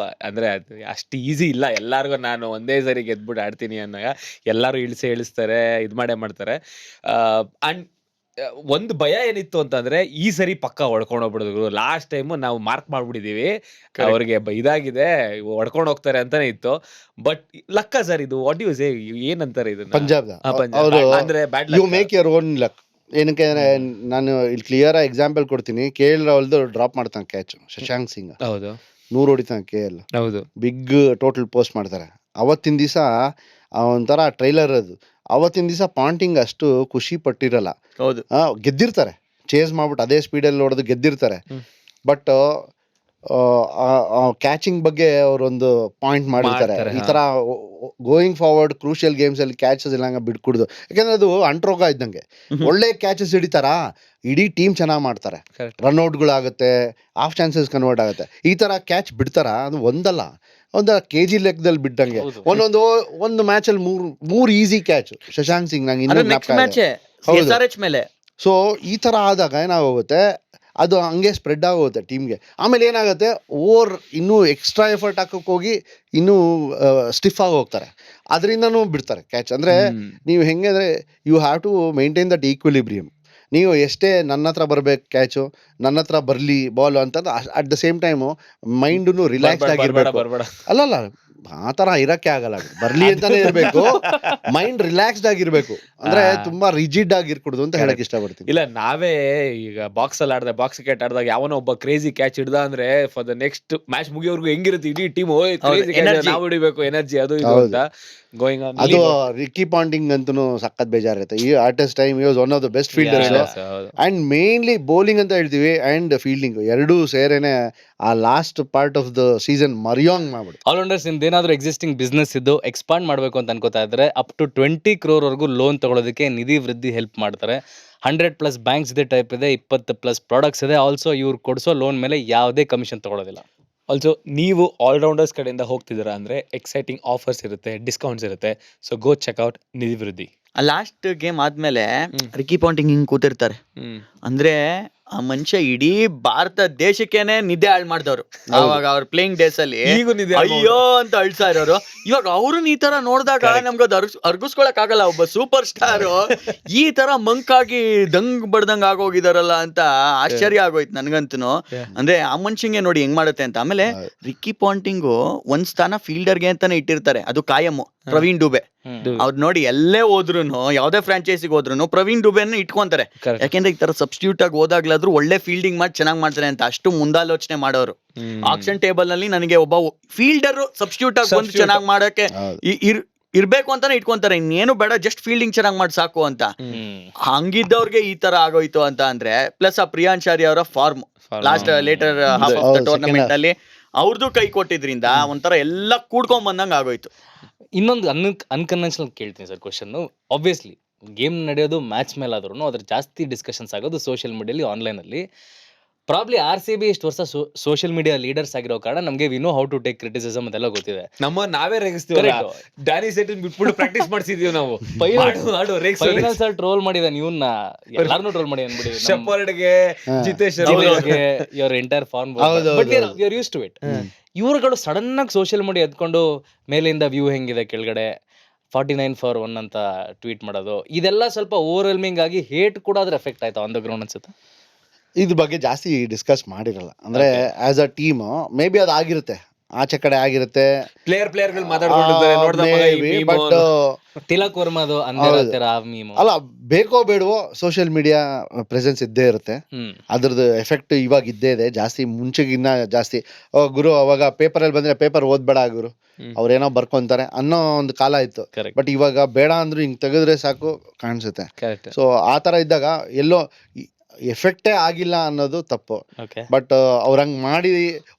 ಅಂದ್ರೆ ಅಷ್ಟು ಈಸಿ ಇಲ್ಲ. ಎಲ್ಲಾರ್ಗು ನಾನು ಒಂದೇ ಸರಿ ಗೆದ್ಬಿಟ್ಟು ಆಡ್ತೀನಿ ಅನ್ನೋ ಎಲ್ಲಾರು ಇಳಿಸ್ತಾರೆ, ಇದ್ ಮಾಡೇ ಮಾಡ್ತಾರೆ. ಅಂಡ್ ಒಂದು ಭಯ ಏನಿತ್ತು ಅಂತಂದ್ರೆ ಈ ಸರಿ ಪಕ್ಕ ಹೊಡ್ಕೊಂಡು ಹೋಗ್ಬಿಡಿದ್ರು. ಲಾಸ್ಟ್ ಟೈಮ್ ನಾವು ಮಾರ್ಕ್ ಮಾಡ್ಬಿಟ್ಟಿದೀವಿ, ಅವ್ರಿಗೆ ಇದಾಗಿದೆ, ಹೊಡ್ಕೊಂಡು ಹೋಗ್ತಾರೆ ಅಂತಾನೆ ಇತ್ತು. ಬಟ್ ಲಕ್ಕ ಸರ್ ಇದು, ವಾಟ್ ಯು ಸೇ, ಏನಂತಾರೆ ಇದನ್ನ? ಪಂಜಾಬ್ ಪಂಜಾಬ್ ಅಂದ್ರೆ bad you make your own luck. ಏನಕ್ಕೆ ನಾನು ಇಲ್ಲಿ ಕ್ಲಿಯರ್ ಎಕ್ಸಾಂಪಲ್ ಕೊಡ್ತೀನಿ. KL ರಾಹುಲ್ದು ಡ್ರಾಪ್ ಮಾಡ್ತಾನೆ ಕ್ಯಾಚ್, ಶಶಾಂಕ್ ಸಿಂಗ್ ಹೌದು 100 ಹೊಡಿತಾನೆ KL, ಹೌದು ಬಿಗ್ ಟೋಟಲ್ ಪೋಸ್ಟ್ ಮಾಡ್ತಾರೆ. ಅವತ್ತಿನ ದಿವಸ ಒಂಥರ ಟ್ರೈಲರ್ ಅದು. ಅವತ್ತಿನ ದಿವಸ ಪಾಂಟಿಂಗ್ ಅಷ್ಟು ಖುಷಿ ಪಟ್ಟಿರಲ್ಲ. ಹೌದು, ಗೆದ್ದಿರ್ತಾರೆ, ಚೇಸ್ ಮಾಡ್ಬಿಟ್ಟು ಅದೇ ಸ್ಪೀಡಲ್ಲಿ ಹೊಡೆದು ಗೆದ್ದಿರ್ತಾರೆ. ಬಟ್ ಕ್ಯಾಚಿಂಗ್ ಬಗ್ಗೆ ಅವರೊಂದು ಪಾಯಿಂಟ್ ಮಾಡಿರ್ತಾರೆ. ಈ ತರ ಗೋಯಿಂಗ್ ಫಾರ್ವರ್ಡ್ ಕ್ರೂಷಿಯಲ್ ಗೇಮ್ಸ್ ಅಲ್ಲಿ ಕ್ಯಾಚಸ್ ಇಲ್ಲ ಬಿಟ್ಕೊಡುದು. ಯಾಕಂದ್ರೆ ಅದು ಅಂಟ್ರೋಗ ಇದ್ದಂಗೆ. ಒಳ್ಳೆ ಕ್ಯಾಚಸ್ ಹಿಡಿತಾರ, ಇಡೀ ಟೀಮ್ ಚೆನ್ನಾಗಿ ಮಾಡ್ತಾರೆ, ರನ್ಔಟ್ಗಳಾಗುತ್ತೆ, ಆಫ್ ಚಾನ್ಸಸ್ ಕನ್ವರ್ಟ್ ಆಗುತ್ತೆ. ಈ ತರ ಕ್ಯಾಚ್ ಬಿಡ್ತಾರ, ಅದು ಒಂದಲ್ಲ, ಒಂದು KG ಲೆಕ್ಕದಲ್ಲಿ ಬಿಟ್ಟಂಗೆ. ಒಂದು ಮ್ಯಾಚ್ ಅಲ್ಲಿ ಮೂರ್ ಈಸಿ ಕ್ಯಾಚ್ ಶಶಾಂಕ್ ಸಿಂಗ್ ನಂಗೆ ನೆಕ್ಸ್ಟ್ ಮ್ಯಾಚ್ SRH ಮೇಲೆ. ಸೊ ಈ ತರ ಆದಾಗ ಏನಾಗೋಗುತ್ತೆ, ಅದು ಹಂಗೆ ಸ್ಪ್ರೆಡ್ ಆಗೋಗುತ್ತೆ ಟೀಮ್ಗೆ. ಆಮೇಲೆ ಏನಾಗುತ್ತೆ, ಇನ್ನೂ ಎಕ್ಸ್ಟ್ರಾ ಎಫರ್ಟ್ ಹಾಕಕ್ಕೆ ಹೋಗಿ ಇನ್ನೂ ಸ್ಟಿಫ್ ಆಗಿ ಹೋಗ್ತಾರೆ, ಅದರಿಂದನೂ ಬಿಡ್ತಾರೆ ಕ್ಯಾಚ್. ಅಂದರೆ ನೀವು ಹೆಂಗೆ ಅಂದರೆ you have to maintain that equilibrium. ನೀವು ಎಷ್ಟೇ ನನ್ನ ಹತ್ರ ಬರ್ಬೇಕು ಕ್ಯಾಚು, ನನ್ನ ಹತ್ರ ಬರಲಿ ಬಾಲ್ ಅಂತಂದ್ರೆ at the same time mind relax ಆಗಿರ್ಬೇಕು. ಅಲ್ಲಲ್ಲ, ಆ ಥರ ಇರೋಕ್ಕೆ ಆಗಲ್ಲ, ಬರಲಿ ಅಂತಾನೆ ಇರಬೇಕು, ಮೈಂಡ್ ರಿಲ್ಯಾಕ್ಸ್ಡ್ ಆಗಿರ್ಬೇಕು. ಅಂದ್ರೆ ತುಂಬಾ ರಿಜಿಡ್ ಆಗಿರ್ಕೊಡುದು ಅಂತ ಹೇಳಕ್ ಇಷ್ಟಪಡ್ತೀನಿ. ಇಲ್ಲ, ನಾವೇ ಈಗ ಬಾಕ್ಸ್ ಅಲ್ಲಿ ಆಡಿದಾಗ, ಬಾಕ್ಸ್ ಕ್ರಿಕೆಟ್ ಆಡಿದಾಗ ಯಾವನೋ ಒಬ್ಬ ಕ್ರೇಜಿ ಕ್ಯಾಚ್ ಹಿಡ್ದ ಅಂದ್ರೆ ಫಾರ್ ದ ನೆಕ್ಸ್ಟ್ ಮ್ಯಾಚ್ ಮುಗಿಯೋರ್ಗು ಹೆಂಗಿರುತ್ತೆ ಇಡೀ ಟೀಮ್, ನಾವು ಹಿಡಿಬೇಕು ಎನರ್ಜಿ, ಅದು ಇದು ಅಂತ ಗೋಯಿಂಗ್ ಆನ್. ಅದು ರಿಕ್ಕಿ ಪಾಂಟಿಂಗ್ ಅಂತೂ ಸಖತ್ ಬೇಜಾರಿರುತ್ತೆ. ಈ artist time was one of the best fielders. And mainly bowling ಅಂತ ಹೇಳ್ತೀವಿ ಅಂಡ್ ಫೀಲ್ಡಿಂಗ್ ಎರಡೂ ಸೇರೇನೆ ಆ last part of the season ಮರಿಯೋಂಗ್ ಮಾಡ್ಬಿಡು. ಆಲ್ರೌಂಡರ್ಸ್ ಏನಾದ್ರು ಎಕ್ಸಿಸ್ಟಿಂಗ್ ಬಿಸ್ನೆಸ್ ಇದ್ದು ಎಕ್ಸ್ಪಾಂಡ್ ಮಾಡಬೇಕು ಅಂತ ಅನ್ಕೋತಾ ಇದ್ರೆ ಅಪ್ ಟು 20 crore ವರೆಗೂ ಲೋನ್ ತಗೊಳ್ಳೋದಕ್ಕೆ ನಿಧಿ ವೃದ್ಧಿ ಹೆಲ್ಪ್ ಮಾಡ್ತಾರೆ. 100+ ಬ್ಯಾಂಕ್ಸ್ ಇದೆ, ಟೈಪ್ ಇದೆ, 20+ ಪ್ರಾಡಕ್ಟ್ಸ್ ಇದೆ. ಆಲ್ಸೋ ಇವ್ರು ಕೊಡಿಸೋ ಲೋನ್ ಮೇಲೆ ಯಾವುದೇ ಕಮಿಷನ್ ತಗೊಳ್ಳೋದಿಲ್ಲ. ಆಲ್ಸೋ ನೀವು ಆಲ್ರೌಂಡರ್ಸ್ ಕಡೆಯಿಂದ ಹೋಗ್ತಿದ್ದೀರಾ ಅಂದ್ರೆ ಎಕ್ಸೈಟಿಂಗ್ ಆಫರ್ಸ್ ಇರುತ್ತೆ, ಡಿಸ್ಕೌಂಟ್ಸ್ ಇರುತ್ತೆ. ಸೊ ಗೋ ಚೆಕ್ಔಟ್ ನಿಧಿ ವೃದ್ಧಿ. ಲಾಸ್ಟ್ ಗೇಮ್ ಆದ್ಮೇಲೆ ರಿಕ್ಕಿ ಪಾಂಟಿಂಗ್ ಹಿಂಗ್ ಕೂತಿರ್ತಾರೆ ಅಂದ್ರೆ ಆ ಮನುಷ್ಯ ಇಡೀ ಭಾರತ ದೇಶಕ್ಕೇನೆ ನಿದ್ದೆ ಹಾಳು ಮಾಡಿದವ್ರು. ಅವಾಗ ಅವ್ರ ಪ್ಲೇಯಿಂಗ್ ಡೇಸ್ ಅಲ್ಲಿ ಅಯ್ಯೋ ಅಂತ ಅಳ್ಸಾ ಇರೋರು. ಇವಾಗ ಅವ್ರನ್ನ ಈ ತರ ನೋಡಿದಾಗ ನಮ್ಗೆ ಅರ್ಗಿಸ್ಕೊಳಕ್ ಆಗಲ್ಲ. ಒಬ್ಬ ಸೂಪರ್ ಸ್ಟಾರ್ ಈ ತರ ಮಂಕಾಗಿ ದಂಗ್ ಬಡ್ದಂಗ್ ಆಗೋಗಿದಾರಲ್ಲ ಅಂತ ಆಶ್ಚರ್ಯ ಆಗೋಯ್ತು ನನ್ಗಂತೂ. ಅಂದ್ರೆ ಆ ಮನುಷ್ಯಂಗೆ ನೋಡಿ ಹೆಂಗ್ ಮಾಡುತ್ತೆ ಅಂತ. ಆಮೇಲೆ ರಿಕ್ಕಿ ಪಾಂಟಿಂಗು ಒಂದ್ ಸ್ಥಾನ ಫೀಲ್ಡರ್ಗೆ ಅಂತಾನೆ ಇಟ್ಟಿರ್ತಾರೆ, ಅದು ಕಾಯಮ್ಮು. ಪ್ರವೀಣ್ ಡುಬೆ ಅವ್ರು ನೋಡಿ ಎಲ್ಲೇ ಹೋದ್ರುನು, ಯಾವ್ದೇ ಫ್ರಾಂಚೈಸಿಗೆ ಹೋದ್ರು ಪ್ರವೀಣ್ ಡುಬೆನ ಇಟ್ಕೊಂತಾರೆ. ಯಾಕೆಂದ್ರೆ ಈ ತರ ಸಬ್ಸ್ಟಿಟ್ಯೂಟ್ ಆಗಿ ಹೋದಾಗ್ಲಾದ್ರೂ ಒಳ್ಳೆ ಫೀಲ್ಡಿಂಗ್ ಮಾಡಿ ಚೆನ್ನಾಗಿ ಮಾಡ್ತಾರೆ ಅಂತ ಅಷ್ಟು ಮುಂದಾಲೋಚನೆ ಮಾಡೋರು. ಆಕ್ಷನ್ ಟೇಬಲ್ ನಲ್ಲಿ ನನಗೆ ಒಬ್ಬ ಫೀಲ್ಡರ್ ಸಬ್ಸ್ಟಿಟ್ಯೂಟ್ ಆಗಿ ಬಂದು ಚೆನ್ನಾಗಿ ಮಾಡಕ್ಕೆ ಇರ್ಬೇಕು ಅಂತಾನೆ ಇಟ್ಕೊಂತಾರೆ. ಇನ್ನೇನು ಬೇಡ, ಜಸ್ಟ್ ಫೀಲ್ಡಿಂಗ್ ಚೆನ್ನಾಗಿ ಮಾಡಿ ಸಾಕು ಅಂತ. ಹಂಗಿದ್ದವ್ರಿಗೆ ಈ ತರ ಆಗೋಯ್ತು ಅಂತ ಅಂದ್ರೆ, ಪ್ಲಸ್ ಆ ಪ್ರಿಯಾಂಶಾರಿ ಅವರ form last later half of the tournament ಅಲ್ಲಿ ಅವ್ರದ್ದು ಕೈ ಕೊಟ್ಟಿದ್ರಿಂದ ಒಂಥರ ಎಲ್ಲ ಕೂಡ್ಕೊಂಡ್ ಬಂದಂಗ ಆಗೋಯ್ತು. ಇನ್ನೊಂದು ಅನ್ಕನ್ವೆನ್ಷನಲ್ ಕೇಳ್ತೀನಿ ಸರ್ ಕ್ವಶನ್. ಆಬ್ವಿಯಸ್ಲಿ ಗೇಮ್ ನಡೆಯೋದು ಮ್ಯಾಚ್ ಮೇಲೆ ಆದ್ರೂ ಅದ್ರ ಜಾಸ್ತಿ ಡಿಸ್ಕಷನ್ಸ್ ಆಗೋದು ಸೋಷಿಯಲ್ ಮೀಡಿಯಲ್ಲಿ, ಆನ್ಲೈನಲ್ಲಿ. ಪ್ರಾಬ್ಲಿ RCB ಇಷ್ಟು ವರ್ಷ ಸೋಷಿಯಲ್ ಮೀಡಿಯಾ ಲೀಡರ್ಸ್ ಆಗಿರೋ ಕಾರಣ ನಮಗೆ we know how to take criticism ಅದೆಲ್ಲ ಗೊತ್ತಿದೆ. ನಾವೇ ರೇಗಿಸ್ತೀವಿ. ಡ್ಯಾನಿ ಸೆಟಿನ್ ಬಿಟ್ಬಿಟ್ಟು ಪ್ರಾಕ್ಟೀಸ್ ಮಾಡ್ಸಿದೀವಿ ನಾವು. ಫೈನಲ್ ಸರ್ ಟ್ರೋಲ್ ಮಾಡಿದಾನೆ ಇವನ್ನ, ಎಲ್ಲಾರನ್ನೂ ಟ್ರೋಲ್ ಮಾಡಿ ಅನ್ಬಿಡಿ. ಶೆಪರ್ಡ್ಗೆ, Jitesh your entire form, but we are used to it. ಇವ್ರುಗಳು ಸಡನ್ ಆಗಿ ಸೋಷಿಯಲ್ ಮೀಡಿಯಾ ಎತ್ಕೊಂಡು ಮೇಲಿಂದ ವ್ಯೂ ಹೆಂಗಿದೆ ಕೆಳಗಡೆ 49 for 1 ಅಂತ ಟ್ವೀಟ್ ಮಾಡೋದು, ಇದೆಲ್ಲ ಸ್ವಲ್ಪ ಓವರ್ವೆಲ್ಮಿಂಗ್ ಆಗಿ ಹೇಟ್ ಕೂಡ ಅದ್ರ ಎಫೆಕ್ಟ್ ಆಯ್ತು ಆನ್ ದ ಗ್ರೌಂಡ್ ಅನ್ಸುತ್ತೆ. ಇದ್ರ ಬಗ್ಗೆ ಜಾಸ್ತಿ ಡಿಸ್ಕಸ್ ಮಾಡಿರಲ್ಲ. ಅಂದ್ರೆ as a team may be ಅದು ಆಗಿರುತ್ತೆ, ಆಚೆ ಕಡೆ ಆಗಿರುತ್ತೆ, ಪ್ಲೇಯರ್ಗಳು ಮಾತಾಡ್ಕೊಂಡಿದ್ದಾರೆ. ಬಟ್ ತಿಲಕ್ ವರ್ಮದು ಅಲ್ಲ, ಬೇಕೋ ಬೇಡವೋ ಸೋಷಿಯಲ್ ಮೀಡಿಯಾ ಪ್ರೆಸೆನ್ಸ್ ಇದ್ದೇ ಇರುತ್ತೆ. ಅದ್ರದ್ದು ಎಫೆಕ್ಟ್ ಇವಾಗ ಇದ್ದೇ ಇದೆ ಜಾಸ್ತಿ, ಮುಂಚೆಗಿನ್ನ ಜಾಸ್ತಿ. ಗುರು ಅವಾಗ ಪೇಪರಲ್ಲಿ ಬಂದ್ರೆ ಪೇಪರ್ ಓದ್ಬೇಡ ಗುರು, ಅವ್ರೇನೋ ಬರ್ಕೊಂತಾರೆ ಅನ್ನೋ ಒಂದು ಕಾಲ ಇತ್ತು. ಬಟ್ ಇವಾಗ ಬೇಡ ಅಂದ್ರೂ ಹಿಂಗ್ ತೆಗೆದ್ರೆ ಸಾಕು ಕಾಣಿಸುತ್ತೆ. ಸೊ ಆ ತರ ಇದ್ದಾಗ ಎಲ್ಲೋ ಎಫೆಕ್ಟೇ ಆಗಿಲ್ಲ ಅನ್ನೋದು ತಪ್ಪು. ಬಟ್ ಅವ್ರಂಗ್ ಮಾಡಿ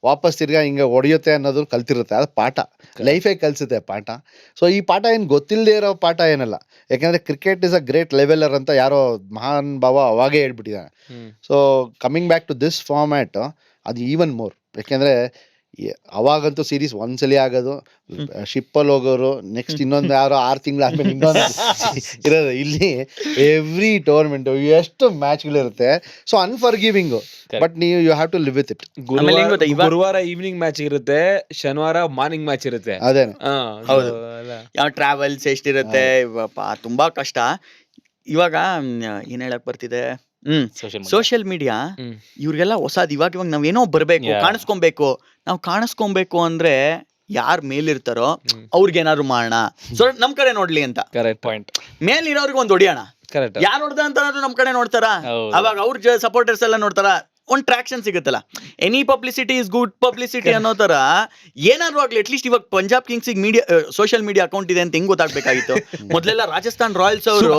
ವಾಪಸ್ ತಿರ್ಗಾ ಹಿಂಗೆ ಹೊಡೆಯುತ್ತೆ ಅನ್ನೋದು ಕಲ್ತಿರುತ್ತೆ, ಅದು ಪಾಠ, ಲೈಫೇ ಕಲ್ಸುತ್ತೆ ಪಾಠ. ಸೊ ಈ ಪಾಠ ಏನು ಗೊತ್ತಿಲ್ಲದೆ ಇರೋ ಪಾಠ ಏನಲ್ಲ, ಯಾಕಂದ್ರೆ cricket is a great leveller ಅಂತ ಯಾರೋ ಮಹಾನ್ ಭಾವ ಅವಾಗೇ ಹೇಳ್ಬಿಟ್ಟಿದ್ದಾನೆ. So coming back to this format, ಅದು ಈವನ್ ಮೋರ್. ಯಾಕೆಂದ್ರೆ ಅವಾಗಂತೂ ಸೀರೀಸ್ ಒಂದ್ಸಲಿ ಆಗೋದು, ಶಿಪ್ಪಲ್ಲಿ ಹೋಗೋರು, ನೆಕ್ಸ್ಟ್ ಇನ್ನೊಂದು ಯಾರೋ 6 ತಿಂಗಳಾದ್ಮೇಲೆ ಇನ್ನೊಂದು ಇರೋದು. ಇಲ್ಲಿ ಎವ್ರಿ ಟೂರ್ನಮೆಂಟ್ ಎಷ್ಟು ಮ್ಯಾಚ್ಗಳಿರುತ್ತೆ. ಸೊ ಅನ್ಫರ್ಗಿವಿಂಗ್, ಬಟ್ ನೀವು you have to live with it. ಗುರುವಾರ ಈವ್ನಿಂಗ್ ಮ್ಯಾಚ್ ಇರುತ್ತೆ, ಶನಿವಾರ ಮಾರ್ನಿಂಗ್ ಮ್ಯಾಚ್ ಇರುತ್ತೆ. ಅದೇನೆ, ಹೌದು. ಯಾವ ಟ್ರಾವೆಲ್ಸ್ ಎಷ್ಟಿರುತ್ತೆ, ತುಂಬಾ ಕಷ್ಟ. ಇವಾಗ ಏನ್ ಹೇಳಕ್ ಬರ್ತಿದೆ ಸೋಷಿಯಲ್ ಮೀಡಿಯಾ ಇವ್ರಿಗೆಲ್ಲ ಹೊಸದ್ ಇವಾಗ ನಾವೇನೋ ಬರ್ಬೇಕು, ಕಾಣಿಸ್ಕೊಬೇಕು. ನಾವು ಕಾಣಿಸ್ಕೊಬೇಕು ಅಂದ್ರೆ ಯಾರ್ ಮೇಲಿರ್ತಾರೋ ಅವ್ರಿಗೇನಾದ್ರು ಮಾಡೋಣ, ಸೊ ನಮ್ ಕಡೆ ನೋಡ್ಲಿ ಅಂತ. Correct point. ಮೇಲಿರೋರ್ಗೆ ಒಂದ್ ಹೊಡಿಯೋಣ, ಕರೆಕ್ಟ್. ಯಾರು ಹೊಡ್ದ ಅಂತ ನಮ್ ಕಡೆ ನೋಡ್ತಾರ, ಅವಾಗ ಅವ್ರ ಸಪೋರ್ಟರ್ಸ್ ಎಲ್ಲ ನೋಡ್ತಾರ, ಒಂದ್ ಟ್ರಾಕ್ಷನ್ ಸಿಗುತ್ತಲ್ಲ. Any publicity is good publicity ಅನ್ನೋ ತರ ಏನಾದ್ರು ಆಗ್ಲಿ. ಅಟ್ಲೀಸ್ಟ್ ಇವಾಗ Punjab Kings media social media account ಇದೆ ಅಂತ ಹೆಂಗ್ ಗೊತ್ತಾಗ್ಬೇಕಾಗಿತ್ತು? ಮೊದ್ಲೆಲ್ಲ ರಾಜಸ್ಥಾನ್ ರಾಯಲ್ಸ್ ಅವರು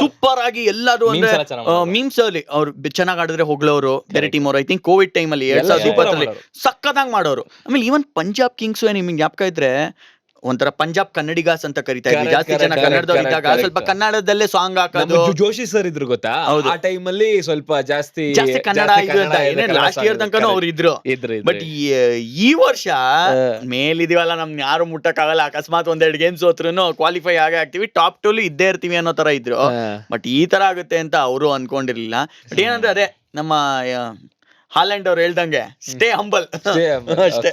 ಸೂಪರ್ ಆಗಿ ಎಲ್ಲಾರು ಅಂದ್ರೆ ಮೀಮ್ಸ್ ಅಲ್ಲಿ ಅವ್ರು ಚೆನ್ನಾಗ್ ಆಡಿದ್ರೆ ಹೊಗಳೋರು ಬೇರೆ ಟೀಮ್ ಅವರು. ಐ ಥಿಂಕ್ ಕೋವಿಡ್ ಟೈಮ್ ಅಲ್ಲಿ 2020 ಸಕ್ಕತ್ತಾಗಿ ಮಾಡೋರು. ಆಮೇಲೆ ಈವನ್ ಪಂಜಾಬ್ ಕಿಂಗ್ಸ್ ನಿಮ್ಗೆ ಜ್ಞಾಪಕ ಇದ್ರೆ ಒಂಥರ ಪಂಜಾಬ್ ಕನ್ನಡಿಗಾಸ್ ಅಂತ ಕರಿತಾ ಇದ್ವಿ. ಜಾಸ್ತಿ ಜನ ಕನ್ನಡದವ್ರು ಇದ್ದಾಗ ಸ್ವಲ್ಪ ಕನ್ನಡದಲ್ಲೇ ಸಾಂಗ್ ಹಾಕೋದು. ಜೋಶಿ ಸರ್ ಇದ್ರು ಗೊತ್ತಾ, ಆ ಟೈಮ್ ಅಲ್ಲಿ ಸ್ವಲ್ಪ ಜಾಸ್ತಿ ಕನ್ನಡ ಲಾಸ್ಟ್ ಇಯರ್ ತನಕ ಅವ್ರು ಇದ್ರು. ಬಟ್ ಈ ವರ್ಷ ಮೇಲಿದೀವಲ್ಲ, ನಮ್ ಯಾರು ಮುಟ್ಟಕ್ಕಾಗಲ್ಲ. ಅಕಸ್ಮಾತ್ ಒಂದೆರಡು ಗೇಮ್ಸ್ ಹೋತ್ರು ಕ್ವಾಲಿಫೈ ಆಗೇ ಆಗ್ತೀವಿ, ಟಾಪ್ 2 ಇದ್ದೇ ಇರ್ತೀವಿ ಅನ್ನೋ ತರ ಇದ್ರು. ಬಟ್ ಈ ತರ ಆಗುತ್ತೆ ಅಂತ ಅವರು ಅನ್ಕೊಂಡಿರ್ಲಿಲ್ಲ. ಬಟ್ ಏನಂದ್ರೆ ಅದೇ ನಮ್ಮ ಹಾಲೆಂಡ್ ಅವ್ರು ಹೇಳ್ದಂಗೆ ಸ್ಟೇ ಹಂಬಲ್ ಅಷ್ಟೇ.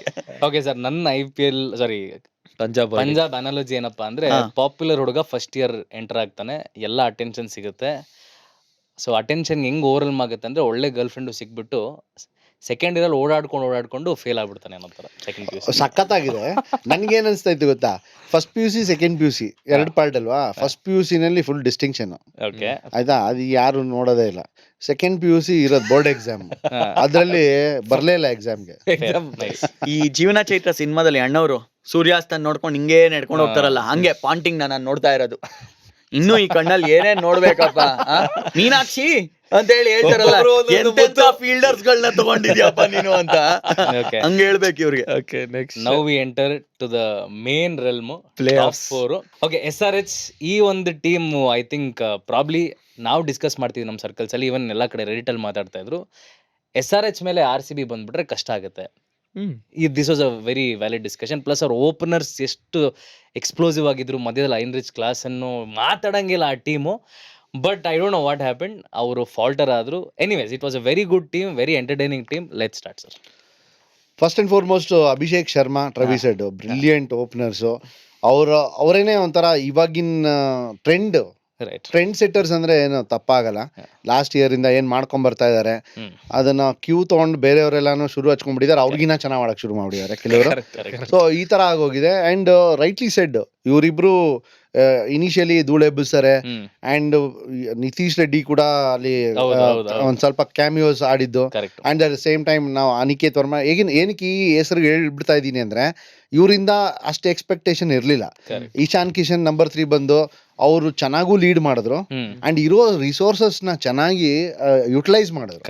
ಓಕೆ ಸರ್, ನನ್ನ IPL ಸಾರಿ ಪಂಜಾಬ್ ಅನಾಲಜಿ ಏನಪ್ಪಾ ಅಂದ್ರೆ, ಪಾಪ್ಯುಲರ್ ಹುಡುಗ ಫಸ್ಟ್ ಇಯರ್ ಎಂಟರ್ ಆಗ್ತಾನೆ, ಎಲ್ಲ ಅಟೆನ್ಷನ್ ಸಿಗುತ್ತೆ. ಸೊ ಅಟೆನ್ಷನ್ ಹೆಂಗ್ ಓವರ್ವೆಲ್ಮ್ ಆಗುತ್ತೆ ಅಂದ್ರೆ, ಒಳ್ಳೆ ಗರ್ಲ್ ಫ್ರೆಂಡ್ ಸಿಕ್ಬಿಟ್ಟು ಸೆಕೆಂಡ್ ಇಯರ್ ಓಡಾಡ್ಕೊಂಡು ಫೇಲ್ ಆಗ್ಬಿಡ್ತಾನೆ ಅನ್ನೋ ತರ. ಸೆಕೆಂಡ್ PUC ಸಖತ್ತಾಗಿದೆ. ನನ್ಗೆ ಏನ್ ಅನ್ಸ್ತಾ ಇತ್ತು ಗೊತ್ತಾ, first PUC second PUC 2 part ಅಲ್ವಾ. ಫಸ್ಟ್ PUC ನಲ್ಲಿ ಫುಲ್ ಡಿಸ್ಟಿಂಕ್ಷನ್ ಆಯ್ತಾ, ಅದು ಯಾರು ನೋಡೋದೇ ಇಲ್ಲ. ಸೆಕೆಂಡ್ PUC ಇರೋದು ಬೋರ್ಡ್ ಎಕ್ಸಾಮ್, ಅದ್ರಲ್ಲಿ ಬರ್ಲೇ ಇಲ್ಲ ಎಕ್ಸಾಮ್ಗೆ. ಈ ಜೀವನ ಚೈತ್ರ ಸಿನಿಮಾದಲ್ಲಿ ಅಣ್ಣವರು ಸೂರ್ಯಾಸ್ತ ನೋಡ್ಕೊಂಡು ಹಿಂಗೇ ನಡ್ಕೊಂಡು ಹೋಗ್ತಾರಲ್ಲ, ಹಂಗೆ ಪಾಂಟಿಂಗ್ ನಾನು ನೋಡ್ತಾ ಇರೋದು. ಇನ್ನು ಈ ಕಣ್ಣಲ್ಲಿ ಏನೇನ್ ನೋಡ್ಬೇಕಪ್ಪ, ಮೀನಾಕ್ಷಿ ಅಂತ ಹೇಳಿ ಹೇಳ್ತಾರಲ್ಲ, ಎಂತೆಂತ ಫೀಲ್ಡರ್ಸ್ ಗಳನ್ನ ತಗೊಂಡಿದ್ಯಪ್ಪ ನೀನು ಅಂತ ಹಂಗ ಹೇಳ್ಬೇಕು ಇವ್ರಿಗೆ. Okay, next now we enter to the main realm, playoff 4. Okay, SRH ಈ ಒಂದು ಟೀಮ್ ಐ ಥಿಂಕ್ ಪ್ರಾಬ್ಲಿ ನಾವು ಡಿಸ್ಕಸ್ ಮಾಡ್ತೀವಿ ನಮ್ಮ ಸರ್ಕಲ್ಸ್ ಅಲ್ಲಿ, ಇವನ್ ಎಲ್ಲ ಕಡೆ ರೆಡಿಟ್ ಅಲ್ಲಿ ಮಾತಾಡ್ತಾ ಇದ್ರು. SRH ಮೇಲೆ RCB ಬಂದ್ಬಿಟ್ರೆ ಕಷ್ಟ ಆಗುತ್ತೆ. This was a very valid discussion. Plus ಅವ್ರ ಓಪನರ್ಸ್ ಎಷ್ಟು ಎಕ್ಸ್ಪ್ಲೋಸಿವ್ ಆಗಿದ್ರು, ಮಧ್ಯದಲ್ಲಿ ಐನ್ರಿಚ್ ಕ್ಲಾಸ್ ಅನ್ನು ಮಾತಾಡಂಗಿಲ್ಲ ಆ team. But I don't know what happen, ಅವರು ಫಾಲ್ಟರ್ ಆದ್ರು. Anyways, it was a very good team, very entertaining team. Let's start sir. First and foremost Abhishek Sharma, Travis Head brilliant openers. ಅವರೇನೆ ಒಂಥರ ಇವಾಗಿನ ಟ್ರೆಂಡ್ ಸೆಟ್ಟರ್ಸ್ ಅಂದ್ರೆ ಏನು ತಪ್ಪಾಗಲ್ಲ. ಲಾಸ್ಟ್ ಇಯರ್ ಇಂದ ಏನ್ ಮಾಡ್ಕೊಂಡ್ ಬರ್ತಾ ಇದಾರೆ, ಅದನ್ನ ಕ್ಯೂ ತಗೊಂಡು ಬೇರೆಯವರೆಲ್ಲಾನು ಶುರು ಹಚ್ಕೊಂಡ್ಬಿಟ್ಟಿದ್ದಾರೆ. ಅವ್ರಿಗಿನ್ನ ಚೆನ್ನಾಗಿ ಮಾಡಕ್ ಶುರು ಮಾಡಿದ್ದಾರೆ ಕೆಲವರು. ಸೊ ಈ ತರ ಆಗೋಗಿದೆ. ಅಂಡ್ ರೈಟ್ಲಿ ಸೆಡ್, ಇವರಿಬ್ರು ಇನಿಷಿಯಲಿ ಧೂಳೆಬ್ಬಿಸ್ತಾರೆ. ಅಂಡ್ ನಿತೀಶ್ ರೆಡ್ಡಿ ಕೂಡ ಅಲ್ಲಿ ಒಂದ್ ಸ್ವಲ್ಪ ಕ್ಯಾಮಿಯೋಸ್ ಆಡಿದ್ದು. And at the same time ನಾವು ಅನಿಕೇತ್ ವರ್ಮಾ, ಏನಕ್ಕೆ ಈ ಹೆಸರು ಹೇಳ್ಬಿಡ್ತಾ ಇದ್ದೀನಿ ಅಂದ್ರೆ, ಇವರಿಂದ ಅಷ್ಟು ಎಕ್ಸ್ಪೆಕ್ಟೇಷನ್ ಇರ್ಲಿಲ್ಲ. ಇಶಾನ್ ಕಿಶನ್ ನಂಬರ್ 3 ಬಂದು ಅವರು ಚೆನ್ನಾಗೂ ಲೀಡ್ ಮಾಡಿದ್ರು. ಅಂಡ್ ಇರೋ ರಿಸೋರ್ಸಸ್ ನ ಚೆನ್ನಾಗಿ ಯುಟಿಲೈಸ್ ಮಾಡಿದ್ರು.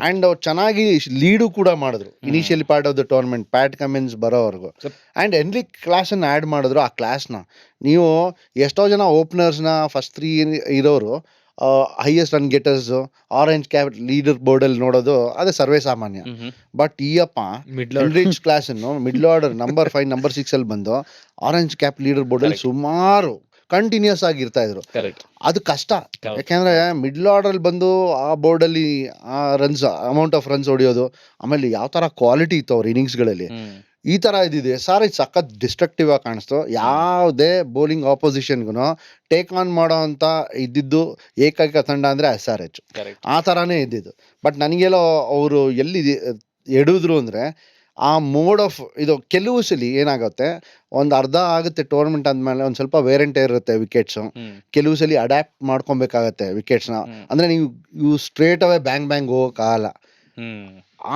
ಅಂಡ್ ಅವ್ರು ಚೆನ್ನಾಗಿ ಲೀಡು ಕೂಡ ಮಾಡಿದ್ರು initially part of the tournament, Pat Cummins ಬರೋವರೆಗೂ. ಅಂಡ್ ಎನ್ರಿಕ್ ಕ್ಲಾಸ್ ಅನ್ನ ಆಡ್ ಮಾಡಿದ್ರು. ಆ ಕ್ಲಾಸ್ ನ ನೀವು ಎಷ್ಟೋ ಜನ ಓಪನರ್ಸ್ ನ ಫಸ್ಟ್ 3 ಇರೋರು highest run getters, orange cap leader board ಅಲ್ಲಿ ನೋಡೋದು ಅದೇ ಸರ್ವೇ ಸಾಮಾನ್ಯ. ಬಟ್ ಈಯಪ್ಪ ಎನ್ರಿಚ್ ಕ್ಲಾಸ್ ಅನ್ನು ಮಿಡ್ಲ್ ಆರ್ಡರ್ ನಂಬರ್ 5 ನಂಬರ್ 6 ಅಲ್ಲಿ ಬಂದು ಆರೆಂಜ್ ಕ್ಯಾಪ್ ಲೀಡರ್ ಬೋರ್ಡ್ ಅಲ್ಲಿ ಸುಮಾರು ಕಂಟಿನ್ಯೂಸ್ ಆಗಿರ್ತಾ ಇದ್ರು. ಅದು ಕಷ್ಟ, ಯಾಕೆಂದ್ರೆ ಮಿಡ್ಲ್ ಆರ್ಡರ್ ಬಂದು ಆ ಬೋರ್ಡ್ ಅಲ್ಲಿ ಆ ರನ್ಸ್ ಅಮೌಂಟ್ ಆಫ್ ರನ್ಸ್ ಹೊಡಿಯೋದು, ಆಮೇಲೆ ಯಾವ ತರ ಕ್ವಾಲಿಟಿ ಇತ್ತು ಅವ್ರ ಇನ್ನಿಂಗ್ಸ್ ಗಳಲ್ಲಿ, ಈ ತರ ಇದ್ದಿದೆ. ಸಖತ್ ಡಿಸ್ಟ್ರಕ್ಟಿವ್ ಆಗಿ ಕಾಣಿಸ್ತು. ಯಾವುದೇ ಬೌಲಿಂಗ್ ಆಪೋಸಿಷನ್ಗೂ ಟೇಕ್ ಆನ್ ಮಾಡೋ ಅಂತ ಇದ್ದಿದ್ದು ಏಕೈಕ ತಂಡ ಅಂದ್ರೆ SRH. ಆ ತರಾನೇ ಇದ್ದಿದ್ದು. ಬಟ್ ನನಗೆಲ್ಲೋ ಅವರು ಎಲ್ಲಿ ಎಡಿದ್ರು ಅಂದ್ರೆ, ಆ ಮೋಡ್ ಆಫ್ ಇದು ಕೆಲವು ಸಲ ಏನಾಗುತ್ತೆ, ಒಂದು ಅರ್ಧ ಆಗುತ್ತೆ ಟೂರ್ನಮೆಂಟ್ ಆದ್ಮೇಲೆ ಒಂದ್ ಸ್ವಲ್ಪ ವೇರೆಂಟ್ ಇರುತ್ತೆ ವಿಕೆಟ್ಸ್. ಕೆಲವು ಸಲ ಅಡ್ಯಾಪ್ಟ್ ಮಾಡ್ಕೊಬೇಕಾಗತ್ತೆ ವಿಕೆಟ್ಸ್ನ. ಅಂದ್ರೆ ನೀವು ಸ್ಟ್ರೇಟ್ ಅವೇ ಬ್ಯಾಂಗ್ ಹೋಗಕ್ಕಾಗಲ್ಲ.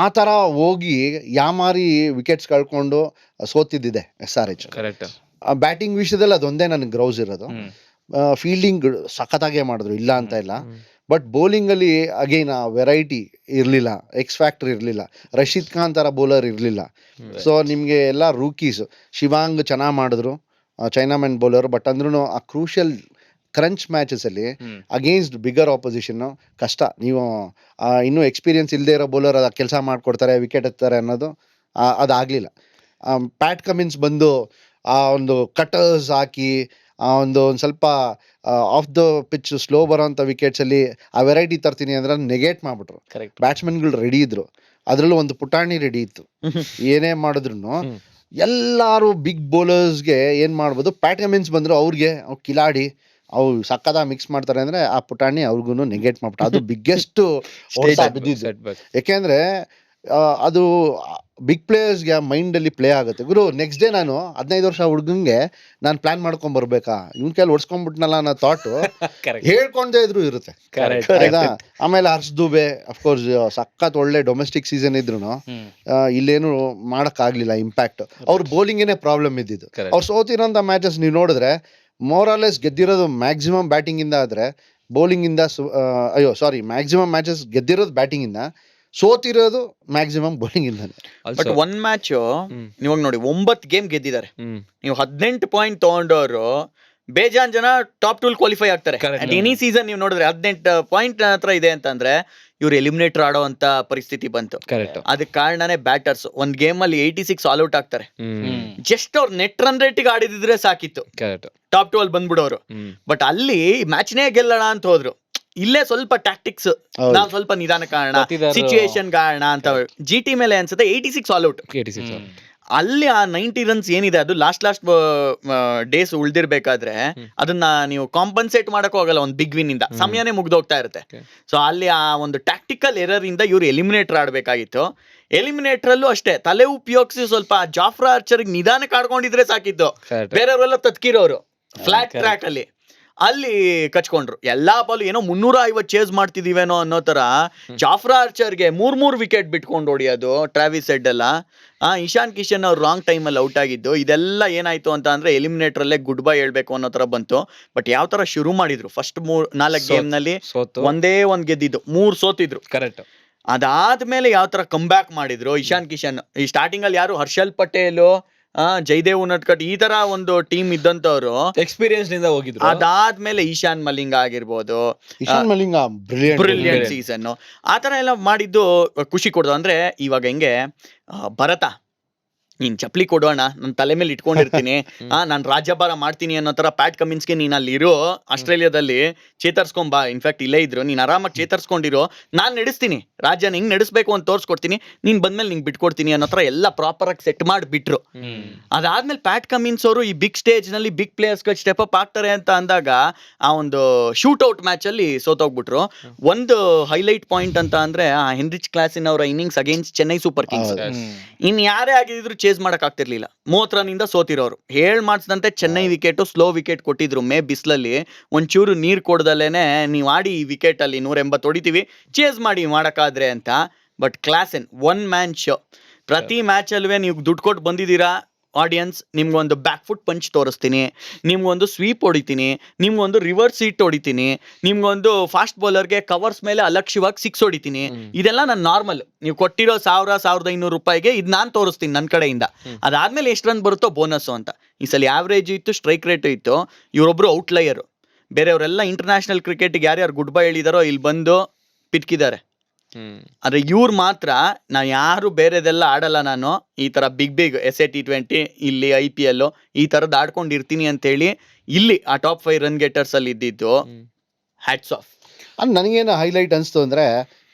ಆ ತರ ಹೋಗಿ ಯಾಮಾರಿ ವಿಕೆಟ್ಸ್ ಕಳ್ಕೊಂಡು ಸೋತಿದ್ದಿದೆ SRH. ಬ್ಯಾಟಿಂಗ್ ವಿಷಯದಲ್ಲಿ ಅದೊಂದೇ ನನಗೆ ಗ್ರೌಸ್ ಇರೋದು. ಫೀಲ್ಡಿಂಗ್ ಸಖತ್ತಾಗೆ ಮಾಡಿದ್ರು, ಇಲ್ಲ ಅಂತ ಇಲ್ಲ. ಬಟ್ ಬೌಲಿಂಗ್ ಅಲ್ಲಿ ಅಗೈನ್ ಆ ವೆರೈಟಿ ಇರ್ಲಿಲ್ಲ, ಎಕ್ಸ್ ಫ್ಯಾಕ್ಟರ್ ಇರ್ಲಿಲ್ಲ. ರಶೀದ್ ಖಾನ್ ತರ ಬೌಲರ್ ಇರ್ಲಿಲ್ಲ. ಸೊ ನಿಮ್ಗೆ ಎಲ್ಲ ರೂಕೀಸ್. ಶಿವಾಂಗ್ ಚೆನ್ನಾಗಿ ಮಾಡಿದ್ರು, ಚೈನಾಮನ್ ಬೌಲರ್. ಬಟ್ ಅಂದ್ರೂ ಆ ಕ್ರೂಷಿಯಲ್ ಕ್ರಂಚ್ ಮ್ಯಾಚಸ್ ಅಲ್ಲಿ ಅಗೇನ್ಸ್ಟ್ ಬಿಗರ್ ಆಪೋಸಿಷನ್ ಕಷ್ಟ. ನೀವು ಇನ್ನೂ ಎಕ್ಸ್ಪೀರಿಯನ್ಸ್ ಇಲ್ಲದೆ ಇರೋ ಬೌಲರ್ ಅದ ಕೆಲಸ ಮಾಡ್ಕೊಡ್ತಾರೆ, ವಿಕೆಟ್ ಎತ್ತಾರೆ ಅನ್ನೋದು ಅದಾಗಲಿಲ್ಲ. ಪ್ಯಾಟ್ ಕಮಿನ್ಸ್ ಬಂದು ಆ ಒಂದು ಕಟರ್ಸ್ ಹಾಕಿ ಒಂದು ಸ್ವಲ್ಪ ಆಫ್ ದ ಪಿಚ್ ಸ್ಲೋ ಬರೋಂಥ ವಿಕೆಟ್ಸಲ್ಲಿ ಆ ವೆರೈಟಿ ತರ್ತೀನಿ ಅಂದ್ರೆ ನೆಗೆಟ್ ಮಾಡಿಬಿಟ್ರು. ಬ್ಯಾಟ್ಸ್ಮನ್ಗಳು ರೆಡಿ ಇದ್ರು, ಅದರಲ್ಲೂ ಒಂದು ಪುಟಾಣಿ ರೆಡಿ ಇತ್ತು. ಏನೇ ಮಾಡಿದ್ರು ಎಲ್ಲರೂ ಬಿಗ್ ಬೌಲರ್ಸ್ಗೆ ಏನು ಮಾಡ್ಬೋದು, ಪ್ಯಾಟ್ ಕಮಿನ್ಸ್ ಬಂದರು ಅವ್ರಿಗೆ ಕಿಲಾಡಿ, ಅವು ಸಕ್ಕದ ಮಿಕ್ಸ್ ಮಾಡ್ತಾರೆ ಅಂದ್ರೆ ಆ ಪುಟಾಣಿ ಅವ್ರಿಗೂ ನೆಗೆಟ್ ಮಾಡ್ಬಿಟ್ಟು ಅದು ಬಿಗ್ಗೆಸ್ಟ್ ಬಿದ್ದಿದ್ದು. ಯಾಕೆಂದ್ರೆ ಅದು ಬಿಗ್ ಪ್ಲೇಯರ್ಸ್ಗೆ ಮೈಂಡಲ್ಲಿ ಪ್ಲೇ ಆಗುತ್ತೆ. ಗುರು ನೆಕ್ಸ್ಟ್ ಡೇ ನಾನು 15 ವರ್ಷ ಹುಡುಗಂಗೆ ನಾನು ಪ್ಲಾನ್ ಮಾಡ್ಕೊಂಡ್ ಬರ್ಬೇಕಾ, ಇವ್ನ ಕೈಲಿ ಹೊಡ್ಸ್ಕೊಂಡ್ಬಿಟ್ನಲ್ಲ ಅನ್ನೋ ಥಾಟು ಹೇಳ್ಕೊಂಡೇ ಇದ್ರು ಇರುತ್ತೆ ಆಯ್ತಾ. ಆಮೇಲೆ ಹರ್ಷ್ ದುಬೆ ಅಫ್ಕೋರ್ಸ್ ಸಖತ್ ಒಳ್ಳೆ ಡೊಮೆಸ್ಟಿಕ್ ಸೀಸನ್ ಇದ್ರು ಇಲ್ಲೇನು ಮಾಡಕ್ ಆಗ್ಲಿಲ್ಲ ಇಂಪ್ಯಾಕ್ಟ್. ಅವ್ರ ಬೌಲಿಂಗೇನೆ ಪ್ರಾಬ್ಲಮ್ ಇದ್ದಿದ್ದು. ಅವ್ರು ಸೋತಿರೋಂಥ ಮ್ಯಾಚಸ್ ನೀವು ನೋಡಿದ್ರೆ ಮೋರಾಲೆಸ್ ಗೆದ್ದಿರೋದು ಮ್ಯಾಕ್ಸಿಮಮ್ ಬ್ಯಾಟಿಂಗ್ ಇಂದ, ಆದ್ರೆ ಬೌಲಿಂಗ್ ಇಂದ ಮ್ಯಾಕ್ಸಿಮಮ್ ಮ್ಯಾಚಸ್ ಗೆದ್ದಿರೋದು ಬ್ಯಾಟಿಂಗ್ ಇಂದ, ಸೋತಿರೋದು ಮ್ಯಾಕ್ಸಿಮಮ್ ಬೌಲಿಂಗ್ ಇಂದಾನೆ. ಬಟ್ ಒಂದ್ ಮ್ಯಾಚ್ ಇವಾಗ ನೋಡಿ 9 ಗೇಮ್ ಗೆದ್ದಿದ್ದಾರೆ. ನೀವು 18 ಪಾಯಿಂಟ್ ತಗೊಂಡವರು ಬೇಜಾನ್ ಜನ ಟಾಪ್ 2 ಕ್ವಾಲಿಫೈ ಆಗ್ತಾರೆ. ಎನಿ ಸೀಸನ್ ನೀವು ನೋಡಿದ್ರೆ 18 ಪಾಯಿಂಟ್ ಹತ್ರ ಇದೆ ಅಂತಂದ್ರೆ ಇವ್ರು ಎಲಿಮಿನೇಟರ್ ಆಡೋ ಅಂತ ಪರಿಸ್ಥಿತಿ ಬಂತು. ಅದಕ್ಕೆ ಕಾರಣನೇ ಬ್ಯಾಟರ್ಸ್. ಒಂದ್ ಗೇಮ್ ಅಲ್ಲಿ 86 ಆಲ್ ಔಟ್ ಆಗ್ತಾರೆ. ಜಸ್ಟ್ ಅವ್ರು ನೆಟ್ ರನ್ ರೇಟಿಗೆ ಆಡಿದಿದ್ರೆ ಸಾಕಿತ್ತು, ಟಾಪ್ 2 ಅಲ್ಲಿ ಬಂದ್ಬಿಡೋರು. ಬಟ್ ಅಲ್ಲಿ ಮ್ಯಾಚ್ನೇ ಗೆಲ್ಲೋಣ ಅಂತ ಹೋದ್ರು. ಇಲ್ಲೇ ಸ್ವಲ್ಪ ಟ್ಯಾಕ್ಟಿಕ್ಸ್, ನಾವು ಸ್ವಲ್ಪ ನಿಧಾನ ಕಾರಣ, ಸಿಚುಯೇಷನ್ ಕಾರಣ ಅಂತ GT ಮೇಲೆ ಅನ್ಸುತ್ತೆ 86 ಆಲ್ ಔಟ್. ಅಲ್ಲಿ ಆ 90 ರನ್ಸ್ ಏನಿದೆ ಅದು ಲಾಸ್ಟ್ ಡೇಸ್ ಉಳ್ದಿರ್ಬೇಕಾದ್ರೆ ಅದನ್ನ ನೀವು ಕಾಂಪನ್ಸೇಟ್ ಮಾಡಕ್ ಹೋಗಲ್ಲ ಒಂದು ಬಿಗ್ ವಿನ್ ಇಂದ. ಸಮಯನೇ ಮುಗ್ದೋಗ್ತಾ ಇರುತ್ತೆ. ಸೊ ಅಲ್ಲಿ ಆ ಒಂದು ಟ್ಯಾಕ್ಟಿಕಲ್ ಎರರ್ ಇಂದ ಇವ್ರು ಎಲಿಮಿನೇಟರ್ ಆಡ್ಬೇಕಾಗಿತ್ತು. ಎಲಿಮಿನೇಟರ್ ಅಲ್ಲೂ ಅಷ್ಟೇ ತಲೆ ಉಪಯೋಗಿಸಿ ಸ್ವಲ್ಪ ಜಾಫ್ರಾ ಆರ್ಚರ್ಗೆ ನಿಧಾನಕ್ಕೆ ಆಡ್ಕೊಂಡಿದ್ರೆ ಸಾಕಿತ್ತು. ಬೇರೆಯವರೆಲ್ಲ ತತ್ಕಿರೋರು ಫ್ಲಾಟ್ ಟ್ರ್ಯಾಕ್ ಅಲ್ಲಿ ಕಚ್ಕೊಂಡ್ರು. ಎಲ್ಲಾ ಬಾಲು ಏನೋ 350 ಚೇಸ್ ಮಾಡ್ತಿದೀವೇನೋ ಅನ್ನೋ ತರ ಜಾಫ್ರಾ ಆರ್ಚರ್ಗೆ 3 ವಿಕೆಟ್ ಬಿಟ್ಕೊಂಡು ಹೊಡಿಯೋದು. ಟ್ರಾವಿಸ್ ಹೆಡ್ ಎಲ್ಲ ಇಶಾನ್ ಕಿಶನ್ ಅವ್ರು ರಾಂಗ್ ಟೈಮಲ್ಲಿ ಔಟ್ ಆಗಿದ್ದು. ಇದೆಲ್ಲ ಏನಾಯ್ತು ಅಂತ ಅಂದ್ರೆ ಎಲಿಮಿನೇಟರ್ ಅಲ್ಲೇ ಗುಡ್ ಬೈ ಹೇಳ್ಬೇಕು ಅನ್ನೋ ತರ ಬಂತು. ಬಟ್ ಯಾವ ತರ ಶುರು ಮಾಡಿದ್ರು, ಫಸ್ಟ್ 4 ಗೇಮ್ ನಲ್ಲಿ ಒಂದೇ ಒಂದ್ ಗೆದ್ದಿದ್ದು, 3 ಸೋತಿದ್ರು. ಕರೆಕ್ಟ್. ಅದಾದ್ಮೇಲೆ ಯಾವ ತರ ಕಮ್ ಬ್ಯಾಕ್ ಮಾಡಿದ್ರು ಇಶಾನ್ ಕಿಶನ್. ಈ ಸ್ಟಾರ್ಟಿಂಗ್ ಅಲ್ಲಿ ಯಾರು ಹರ್ಷಲ್ ಪಟೇಲ್, ಜೈದೇವ್ ಉನಡ್ಕಟ್ ಈ ತರ ಒಂದು ಟೀಮ್ ಇದ್ದಂತವ್ರು ಎಕ್ಸ್ಪೀರಿಯನ್ಸ್ ನಿಂದ ಹೋಗಿದ್ರು. ಅದಾದ್ಮೇಲೆ ಈಶಾನ್ ಮಲಿಂಗ ಆಗಿರ್ಬೋದು, ಬ್ರಿಲಿಯಂಟ್ ಸೀಸನ್, ಆ ತರ ಎಲ್ಲ ಮಾಡಿದ್ದು ಖುಷಿ ಕೊಡ್ದು. ಅಂದ್ರೆ ಇವಾಗ ಹೆಂಗೆ ಭರತ, ನೀನ್ ಚಪ್ಲಿ ಕೊಡೋಣ ನನ್ನ ತಲೆ ಮೇಲೆ ಇಟ್ಕೊಂಡಿರ್ತೀನಿ, ನಾನು ರಾಜ್ಯಭಾರ ಮಾಡ್ತೀನಿ ಅನ್ನೋ ತರ ಪ್ಯಾಟ್ ಕಮಿನ್ಸ್ಗೆ ನೀನ್ ಅಲ್ಲಿ ಇರೋ ಆಸ್ಟ್ರೇಲಿಯಾದಲ್ಲಿ ಚೇತರ್ಸ್ಕೊಂಬಾ, ಇನ್ಫ್ಯಾಕ್ಟ್ ಇಲ್ಲೇ ಇದ್ರು, ನೀನ್ ಆರಾಮಾಗಿ ಚೇತರ್ಸ್ಕೊಂಡಿರೋ, ನಾನ್ ನಡೆಸ್ತೀನಿ ರಾಜ್ಯನ ಹೆಂಗ್ ನಡೆಸ್ಬೇಕು ಅಂತ ತೋರ್ಸ್ಕೊಡ್ತೀನಿ, ನೀನ್ ಬಂದ್ಮೇಲೆ ನಿಂಗೆ ಬಿಟ್ಕೊಡ್ತೀನಿ ಅನ್ನೋ ತರ ಎಲ್ಲ ಪ್ರಾಪರ್ ಆಗಿ ಸೆಟ್ ಮಾಡಿಬಿಟ್ರು. ಅದಾದ್ಮೇಲೆ ಪ್ಯಾಟ್ ಕಮಿನ್ಸ್ ಅವರು ಈ ಬಿಗ್ ಸ್ಟೇಜ್ ನಲ್ಲಿ ಬಿಗ್ ಪ್ಲೇಯರ್ಸ್ ಸ್ಟೆಪ್ ಅಪ್ ಆಗ್ತಾರೆ ಅಂತ ಅಂದಾಗ ಆ ಒಂದು ಶೂಟ್ ಔಟ್ ಮ್ಯಾಚ್ ಅಲ್ಲಿ ಸೋತೋಗ್ಬಿಟ್ರು. ಒಂದು ಹೈಲೈಟ್ ಪಾಯಿಂಟ್ ಅಂತ ಅಂದ್ರೆ ಆ ಹೆನ್ರಿಚ್ ಕ್ಲಾಸಿನ್ ಅವರ innings against Chennai Super Kings. In ಯಾರೇ ಆಗಿದ್ರು ಚೇಸ್ ಮಾಡಕ್ ಆಗ್ತಿರ್ಲಿಲ್ಲ, 30 ರನ್ ಇಂದ ಸೋತಿರೋರು. ಮಾಡ್ಸದಂತೆ ಚೆನ್ನೈ ವಿಕೆಟ್ ಸ್ಲೋ ವಿಕೆಟ್ ಕೊಟ್ಟಿದ್ರು. ಬಿಸ್ಲಲ್ಲಿ ಒಂಚೂರು ನೀರ್ ಕೊಡ್ದಲೇನೆ ನೀವ್ ಆಡಿ ಈ ವಿಕೆಟ್ ಅಲ್ಲಿ 180 ಹೊಡಿತೀವಿ, ಚೇಸ್ ಮಾಡಿ ಮಾಡಕ್ಕಾದ್ರೆ ಅಂತ. But Klaasen one man show. ಪ್ರತಿ ಮ್ಯಾಚ್ ಅಲ್ವೇ ನೀವು ದುಡ್ಡು ಕೊಟ್ಟು ಬಂದಿದ್ದೀರಾ ಆಡಿಯನ್ಸ್, ನಿಮ್ಗೊಂದು ಬ್ಯಾಕ್ ಫುಟ್ ಪಂಚ್ ತೋರಿಸ್ತೀನಿ, ನಿಮ್ಗೊಂದು ಸ್ವೀಪ್ ಹೊಡಿತೀನಿ, ನಿಮ್ಗೊಂದು ರಿವರ್ಸ್ ಹೀಟ್ ಹೊಡಿತೀನಿ, ನಿಮ್ಗೊಂದು ಫಾಸ್ಟ್ ಬೌಲರ್ಗೆ ಕವರ್ಸ್ ಮೇಲೆ ಅಲಕ್ಷ್ಯವಾಗಿ 6 ಹೊಡಿತೀನಿ. ಇದೆಲ್ಲ ನಾನು ನಾರ್ಮಲ್, ನೀವು ಕೊಟ್ಟಿರೋ 1000-1500 ರೂಪಾಯಿಗೆ ಇದು ನಾನು ತೋರಿಸ್ತೀನಿ ನನ್ನ ಕಡೆಯಿಂದ. ಅದಾದ್ಮೇಲೆ ಎಷ್ಟು ರನ್ ಬರುತ್ತೋ ಬೋನಸ್ಸು ಅಂತ. ಈ ಸಲ ಆವ್ರೇಜ್ ಇತ್ತು, ಸ್ಟ್ರೈಕ್ ರೇಟ್ ಇತ್ತು. ಇವರೊಬ್ರು ಔಟ್ಲೈಯರು. ಬೇರೆಯವರೆಲ್ಲ ಇಂಟರ್ನ್ಯಾಷನಲ್ ಕ್ರಿಕೆಟ್ಗೆ ಯಾರ್ಯಾರು ಗುಡ್ ಬೈ ಹೇಳಿದಾರೋ ಇಲ್ಲಿ ಬಂದು ಪಿಟ್ಕಿದ್ದಾರೆ. ಆದ್ರೆ ಇವ್ರು ಮಾತ್ರ ನಾವು ಯಾರು ಬೇರೆದೆಲ್ಲ ಆಡಲ್ಲ, ನಾನು ಈ ತರ ಬಿಗ್ SA T20 ಇಲ್ಲಿ IPL ಈ ತರದ್ ಆಡ್ಕೊಂಡಿರ್ತೀನಿ ಅಂತ ಹೇಳಿ ಇಲ್ಲಿ ಆ ಟಾಪ್ 5 ರನ್ ಗೆಟರ್ಸ್ ಅಲ್ಲಿ ಇದ್ದಿದ್ದು. Hats off. ನನಗೇನು ಹೈಲೈಟ್ ಅನ್ಸ್ತು ಅಂದ್ರೆ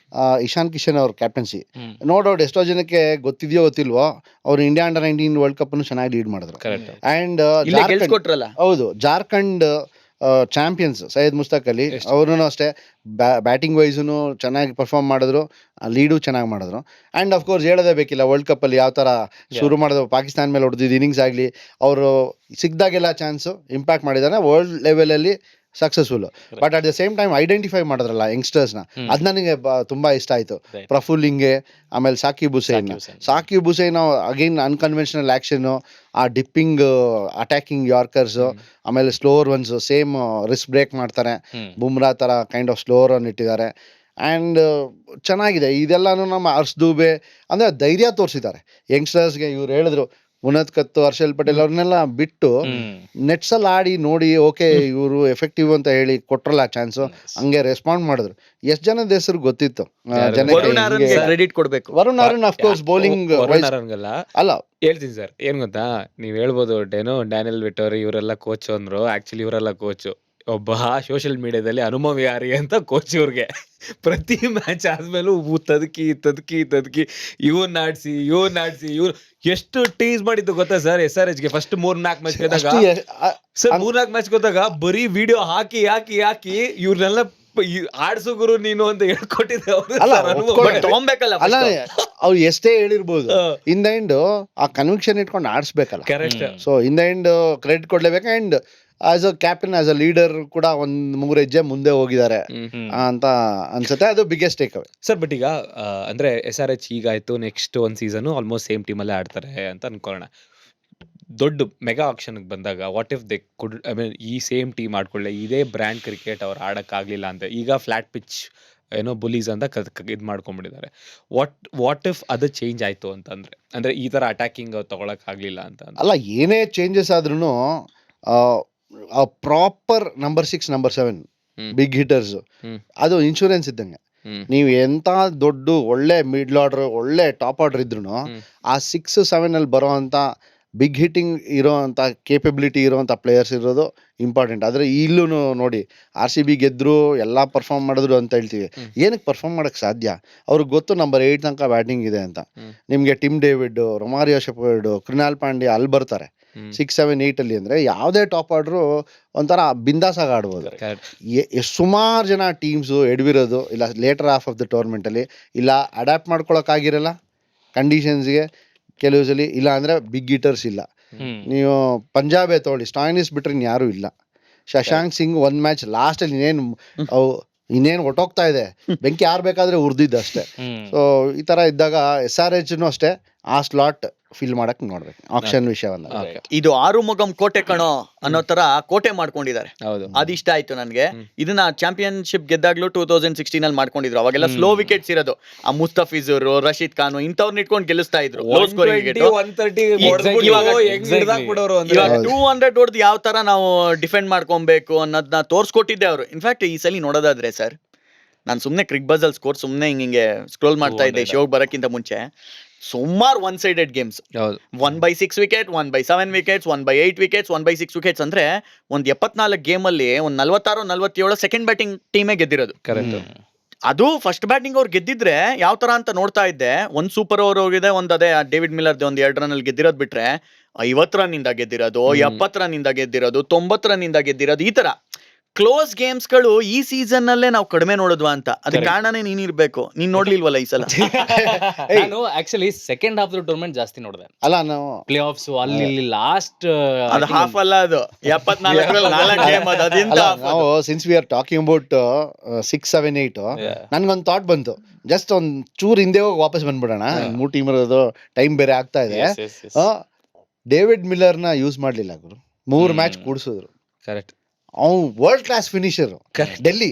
ಇಶಾನ್ ಕಿಶನ್ ಅವ್ರ ಕ್ಯಾಪ್ಟನ್ಸಿ. ನೋ ಡೌಟ್ ಎಷ್ಟೋ ಜನಕ್ಕೆ ಗೊತ್ತಿದೆಯೋ ಗೊತ್ತಿಲ್ವೋ, ಅವ್ರು ಇಂಡಿಯಾ ಅಂಡರ್ 19 ವರ್ಲ್ಡ್ ಕಪ್ ಅನ್ನು ಚೆನ್ನಾಗಿ ಲೀಡ್ ಮಾಡಿದ್ರು. ಅಂಡ್ ಹೌದು, ಜಾರ್ಖಂಡ್ ಚಾಂಪಿಯನ್ಸ್ ಸೈಯದ್ ಮುಸ್ತಾಕ್ ಅಲಿ ಅವ್ರೂ ಅಷ್ಟೇ ಬ್ಯಾಟಿಂಗ್ ವೈಸು ಚೆನ್ನಾಗಿ ಪರ್ಫಾರ್ಮ್ ಮಾಡಿದ್ರು, ಲೀಡು ಚೆನ್ನಾಗಿ ಮಾಡಿದ್ರು. ಆ್ಯಂಡ್ ಅಫ್ಕೋರ್ಸ್ ಹೇಳೋದೇ ಬೇಕಿಲ್ಲ, ವರ್ಲ್ಡ್ ಕಪ್ಪಲ್ಲಿ ಯಾವ ಥರ ಶುರು ಮಾಡಿದ್ರು, ಪಾಕಿಸ್ತಾನ ಮೇಲೆ ಹೊಡೆದಿದ್ದು ಇನ್ನಿಂಗ್ಸ್ ಆಗಲಿ, ಅವರು ಸಿಕ್ದಾಗೆಲ್ಲ ಚಾನ್ಸು ಇಂಪ್ಯಾಕ್ಟ್ ಮಾಡಿದ್ದಾರೆ, ವರ್ಲ್ಡ್ ಲೆವೆಲಲ್ಲಿ successful. But at the same time identify ಮಾಡಿದ್ರಲ್ಲ ಯಂಗ್ಸ್ಟರ್ಸ್ನ, ಅದು ನನಗೆ ತುಂಬಾ ಇಷ್ಟ ಆಯ್ತು. ಪ್ರಫುಲ್, ಆಮೇಲೆ Sakib Hussain again unconventional action, ಆ ಡಿಪ್ಪಿಂಗ್ ಅಟ್ಯಾಕಿಂಗ್ ಯಾರ್ಕರ್ಸ್, ಆಮೇಲೆ slower ones same risk break ಮಾಡ್ತಾರೆ, ಬುಮ್ರಾ ತರ ಕೈಂಡ್ ಆಫ್ ಸ್ಲೋವರ್ ಅನ್ ಇಟ್ಟಿದ್ದಾರೆ. ಆ್ಯಂಡ್ ಚೆನ್ನಾಗಿದೆ ಇದೆಲ್ಲಾನು. ನಮ್ಮ ಹರ್ಷ್ ದುಬೆ ಅಂದ್ರೆ ಧೈರ್ಯ ತೋರಿಸಿದ್ದಾರೆ ಯಂಗ್ಸ್ಟರ್ಸ್ಗೆ. ಇವ್ರು ಹೇಳಿದ್ರು ಉನದ್ಕತ್, ಹರ್ಷಲ್ ಪಟೇಲ್ ಅವ್ರನ್ನೆಲ್ಲ ಬಿಟ್ಟು ನೆಟ್ಸ್ ಅಲ್ಲಿ ಆಡಿ ನೋಡಿ, ಓಕೆ ಇವರು ಎಫೆಕ್ಟಿವ್ ಅಂತ ಹೇಳಿ ಕೊಟ್ರಲ್ಲ ಚಾನ್ಸ್, ಹಂಗೆ ರೆಸ್ಪಾಂಡ್ ಮಾಡಿದ್ರು. ಎಷ್ಟು ಜನದ ಹೆಸರು ಗೊತ್ತಿತ್ತು ಜನಕ್ಕೆ. ಕ್ರೆಡಿಟ್ ಕೊಡ್ಬೇಕು. ವರುಣ್ ಅರುಣ್ ಅಫ್ಕೋರ್ಸ್ ಬೌಲಿಂಗ್ ಅಲ್ಲ ಹೇಳ್ತೀನಿ ಸರ್, ಏನ್ ಗೊತ್ತಾ, ನೀವ್ ಹೇಳ್ಬೋದು ಡೇನಿಯಲ್ ವಿಟೋರಿ ಇವರೆಲ್ಲ ಕೋಚ್ ಅಂದ್ರು, ಆಕ್ಚುಲಿ ಇವರೆಲ್ಲ ಕೋಚ್ ಒಬ್ಬ ಸೋಷಿಯಲ್ ಮೀಡಿಯಾದಲ್ಲಿ ಹನುಮ ವಿಹಾರಿ ಅಂತ ಕೋಚ್ ಇವ್ರಿಗೆ ಪ್ರತಿ ಮ್ಯಾಚ್ ಆದ್ಮೇಲೂ ತದಕಿ ಇವನ್ ಆಡ್ಸಿ ಇವ್ರು ಎಷ್ಟು ಟೀಸ್ ಮಾಡಿದ್ದು ಗೊತ್ತಾ ಸರ್ SRH ಗೆ ಫಸ್ಟ್ 3-4 ಮ್ಯಾಚ್ ಗೆದ್ದಾಗ ಸರ್ 3-4 ಮ್ಯಾಚ್ ಗೊತ್ತಾಗ ಬರೀ ವಿಡಿಯೋ ಹಾಕಿ ಇವ್ರನ್ನೆಲ್ಲ ಆಡ್ಸು ಗುರು ನೀನು ಅಂತ ಹೇಳ್ಕೊಟ್ಟಿದ್ದೆ ಅಲ್ಲ, ಬಟ್ ತಗೊಂಬೇಕಲ್ಲ ಅಲ್ಲ first. ಅವ್ರು ಎಷ್ಟೇ ಹೇಳಿರ್ಬೋದು, ಇನ್ ದ ಎಂಡ್ ಆ ಕನ್ವಿಕ್ಷನ್ ಇಟ್ಕೊಂಡು ಆಡ್ಸ್ಬೇಕಲ್ಲ. Correct. So in the end credit ಕೊಡ್ಲೇಬೇಕು. And as a captain, as a leader ಕೂಡ 3 ಹೆಜ್ಜೆ ಮುಂದೆ ಹೋಗಿದ್ದಾರೆ ಅಂತ ಅನ್ಸುತ್ತೆ. ಅದು biggest takeaway. Sir but ಈಗ ಅಂದ್ರೆ SRH ಈಗಾಯ್ತು, ನೆಕ್ಸ್ಟ್ ಒಂದ್ ಸೀಸನ್ ಆಲ್ಮೋಸ್ಟ್ ಸೇಮ್ ಟೀಮ್ ಅಲ್ಲೇ ಆಡ್ತಾರೆ ಅಂತ ಅನ್ಕೊಳ್ಳೋಣ. ದೊಡ್ಡ ಮೆಗಾ ಆಕ್ಷನ್ ಬಂದಾಗ what if they could I mean ಈ ಸೇಮ್ ಟೀಮ್ ಆಡ್ಕೊಳ್ಳೆ, ಇದೇ ಬ್ರ್ಯಾಂಡ್ ಕ್ರಿಕೆಟ್ ಅವ್ರು ಆಡಕ್ಕಾಗ್ಲಿಲ್ಲ ಅಂತ, ಈಗ ಫ್ಲಾಟ್ ಪಿಚ್ ಏನೋ ಬುಲೀಸ್ ಅಂತ ಇದು ಮಾಡ್ಕೊಂಡ್ಬಿಟ್ಟಿದ್ದಾರೆ. ವಾಟ್ ಇಫ್ ಅದು ಚೇಂಜ್ ಆಯ್ತು ಅಂದ್ರೆ ಈ ತರ ಅಟ್ಯಾಕಿಂಗ್ ತಗೊಳಕ್ ಆಗ್ಲಿಲ್ಲ ಅಂತ ಅಲ್ಲ, ಏನೇ ಚೇಂಜಸ್ ಆದ್ರೂ ಪ್ರಾಪರ್ ನಂಬರ್ 6 ನಂಬರ್ 7 ಬಿಗ್ ಹಿಟರ್ಸ್ ಅದು ಇನ್ಶೂರೆನ್ಸ್ ಇದ್ದಂಗೆ. ನೀವು ಎಂತ ದೊಡ್ಡ ಒಳ್ಳೆ ಮಿಡ್ಲ್ ಆರ್ಡರ್, ಒಳ್ಳೆ ಟಾಪ್ ಆರ್ಡರ್ ಇದ್ರು ಆ 6-7 ಅಲ್ಲಿ ಬರೋ ಅಂತ ಬಿಗ್ ಹಿಟ್ಟಿಂಗ್ ಇರೋ ಅಂತ ಕೇಪಬಿಲಿಟಿ ಇರೋಂಥ ಪ್ಲೇಯರ್ಸ್ ಇರೋದು ಇಂಪಾರ್ಟೆಂಟ್. ಆದರೆ ಇಲ್ಲೂ ನೋಡಿ RCB ಗೆದ್ರು, ಎಲ್ಲ ಪರ್ಫಾರ್ಮ್ ಮಾಡಿದ್ರು ಅಂತ ಹೇಳ್ತೀವಿ. ಏನಕ್ಕೆ ಪರ್ಫಾರ್ಮ್ ಮಾಡೋಕ್ಕೆ ಸಾಧ್ಯ? ಅವ್ರಿಗೆ ಗೊತ್ತು ನಂಬರ್ 8 ತನಕ ಬ್ಯಾಟಿಂಗ್ ಇದೆ ಅಂತ. ನಿಮಗೆ Tim David, Romario Shepherd, Krunal Pandya ಅಲ್ಲಿ ಬರ್ತಾರೆ 6, 7, 8 ಅಲ್ಲಿ. ಅಂದರೆ ಯಾವುದೇ ಟಾಪ್ ಆರ್ಡ್ರು ಒಂಥರ ಬಿಂದಾಸಾಗಿ ಆಡ್ಬೋದು. ಸುಮಾರು ಜನ ಟೀಮ್ಸು ಎಡವಿರೋದು ಇಲ್ಲ ಲೇಟರ್ ಹಾಫ್ ಆಫ್ ದ ಟೂರ್ನಮೆಂಟಲ್ಲಿ, ಇಲ್ಲ ಅಡ್ಯಾಪ್ಟ್ ಮಾಡ್ಕೊಳಕ್ಕಾಗಿರಲ್ಲ ಕಂಡೀಷನ್ಸ್ಗೆ ಕೆಲವು ಸಲ, ಇಲ್ಲ ಅಂದರೆ ಬಿಗ್ ಹಿಟರ್ಸ್ ಇಲ್ಲ. ನೀವು ಪಂಜಾಬೇ ತೊಗೊಳ್ಳಿ, ಸ್ಟಾಯ್ನಿಸ್ ಬಿಟ್ರೆ ಯಾರೂ ಇಲ್ಲ. ಶಶಾಂಕ್ ಸಿಂಗ್ ಒಂದು ಮ್ಯಾಚ್ ಲಾಸ್ಟಲ್ಲಿ ಇನ್ನೇನು ಹೊಟ್ಟೋಗ್ತಾ ಇದೆ, ಬೆಂಕಿ ಯಾರು ಬೇಕಾದರೆ ಉರ್ದಿದ್ದು ಅಷ್ಟೇ. ಸೊ ಈ ಥರ ಇದ್ದಾಗ SRHನೂ ಅಷ್ಟೇ ಆ ಸ್ಲಾಟ್ ಫಿಲ್ ಮಾಡಕ್ ನೋಡ್ಬೇಕು ಆಕ್ಷನ್ ವಿಷಯವನ್ನ. ಇದು ಆರುಮುಗಂ ಕೋಟೆ ಕಣೋ ಅನ್ನೋ ತರ ಕೋಟೆ ಮಾಡ್ಕೊಂಡಿದ್ದಾರೆ. ಅದಿಷ್ಟ ಆಯ್ತು ನನ್ಗೆ. ಇದನ್ನ ಚಾಂಪಿಯನ್ಶಿಪ್ ಗೆದ್ದಾಗ್ಲೂ 2016 ಅಲ್ಲಿ ಮಾಡ್ಕೊಂಡಿದ್ರು. ಅವಾಗೆಲ್ಲ ಸ್ಲೋ ವಿಕೆಟ್ಸ್ ಇರೋದು. ಆ ಮುಸ್ತಫಿಜುರ್, ರಶೀದ್ ಖಾನ್ ಇಂಥವ್ರನ್ನ ಇಟ್ಕೊಂಡು ಗೆಲ್ಲಿಸ್ತಾ ಇದ್ರು. ಲೋ ಸ್ಕೋರಿಂಗ್ ವಿಕೆಟ್ 200 ಹೊಡೆದು ಯಾವ ತರ ನಾವು ಡಿಫೆಂಡ್ ಮಾಡ್ಕೊಬೇಕು ಅನ್ನೋದನ್ನ ತೋರ್ಸ್ಕೊಟ್ಟಿದ್ದೆ ಅವರು. ಇನ್ಫ್ಯಾಕ್ಟ್ ಈ ಸಲ ನೋಡೋದಾದ್ರೆ ಸರ್, ನಾನು ಸುಮ್ನೆ ಕ್ರಿಕ್ ಬಜಲ್ ಸ್ಕೋರ್ ಸುಮ್ನೆ ಹಿಂಗೆ ಸ್ಕ್ರೋಲ್ ಮಾಡ್ತಾ ಇದ್ದೆ ಶೋಗ್ ಬರಕ್ಕಿಂತ ಮುಂಚೆ. ಸುಮಾರು 1-sided games, 1/6 wicket, 1/7 wickets, 1/8 wickets, 1/6 wickets. ಅಂದ್ರೆ ಒಂದ್ 74 ಗೇಮಲ್ಲಿ ಒಂದ್ 46-47 ಸೆಕೆಂಡ್ ಬ್ಯಾಟಿಂಗ್ ಟೀಮೇ ಗೆದ್ದಿರೋದು. ಅದು ಫಸ್ಟ್ ಬ್ಯಾಟಿಂಗ್ ಅವ್ರು ಗೆದ್ದಿದ್ರೆ ಯಾವ ತರ ಅಂತ ನೋಡ್ತಾ ಇದ್ದೆ. ಒಂದ್ ಸೂಪರ್ ಓವರ್ ಹೋಗಿದೆ, ಒಂದ್ ಅದೇ ಡೇವಿಡ್ ಮಿಲ್ಲರ್ ಒಂದ್ 2 ರನ್ ಅಲ್ಲಿ ಗೆದ್ದಿರೋದು ಬಿಟ್ರೆ 50 ರನ್ನಿಂದ ಗೆದ್ದಿರೋದು, 70 ರನ್ನಿಂದ ಗೆದ್ದಿರೋದು, 90 ರನ್ನಿಂದ ಗೆದ್ದಿರೋದು. ಈ ತರ ಕ್ಲೋಸ್ ಗೇಮ್ಸ್ ಗಳು ಈ ಸೀಸನ್ ಅಲ್ಲೇ ನಾವು ಕಡಿಮೆ ನೋಡಿದ್ವಾ ಅಂತ. ಅದಕ್ಕೆ ಕಾರಣನೇ ನೀನಿರ್ಬೇಕು. ನೀನ್ ನೋಡ್ಲಿಲ್ವಲ್ಲ ಈ ಸಲ? ನಾನು ಆಕ್ಚುಲಿ ಸೆಕೆಂಡ್ ಹಾಫ್ ಟೂರ್ನಮೆಂಟ್ ಜಾಸ್ತಿ ನೋಡಿದೆ. ಅಲ್ಲ, ನಾವು ಪ್ಲೇ ಆಫ್ಸ್ ಅಲ್ಲಿ ಲಾಸ್ಟ್ ಅದು ಹಾಫ್ ಅಲ್ಲ, ಅದು 74 4 ಗೇಮ್ ಅದು. ಅದೆಂತ ನಾವು since we are talking about 6, 7, 8 ನನ್ಗೊಂದು ಥಾಟ್ ಬಂತು. ಜಸ್ಟ್ ಒಂದ್ ಚೂರ್ ಹಿಂದೆ ಹೋಗಿ ವಾಪಸ್ ಬಂದ್ಬಿಡೋಣ. 3 ಟೀಮ್ ಇರೋದು, ಟೈಮ್ ಬೇರೆ ಆಗ್ತಾ ಇದೆ. ಡೇವಿಡ್ ಮಿಲ್ಲರ್ನ ಯೂಸ್ ಮಾಡ್ಲಿಲ್ಲ ಗುರು. 3 ಮ್ಯಾಚ್ ಕೂಡಿಸಿದ್ರು. ಕರೆಕ್ಟ್. ಅವ್ನು ವರ್ಲ್ಡ್ ಕ್ಲಾಸ್ ಫಿನಿಷರ್. ಡೆಲ್ಲಿ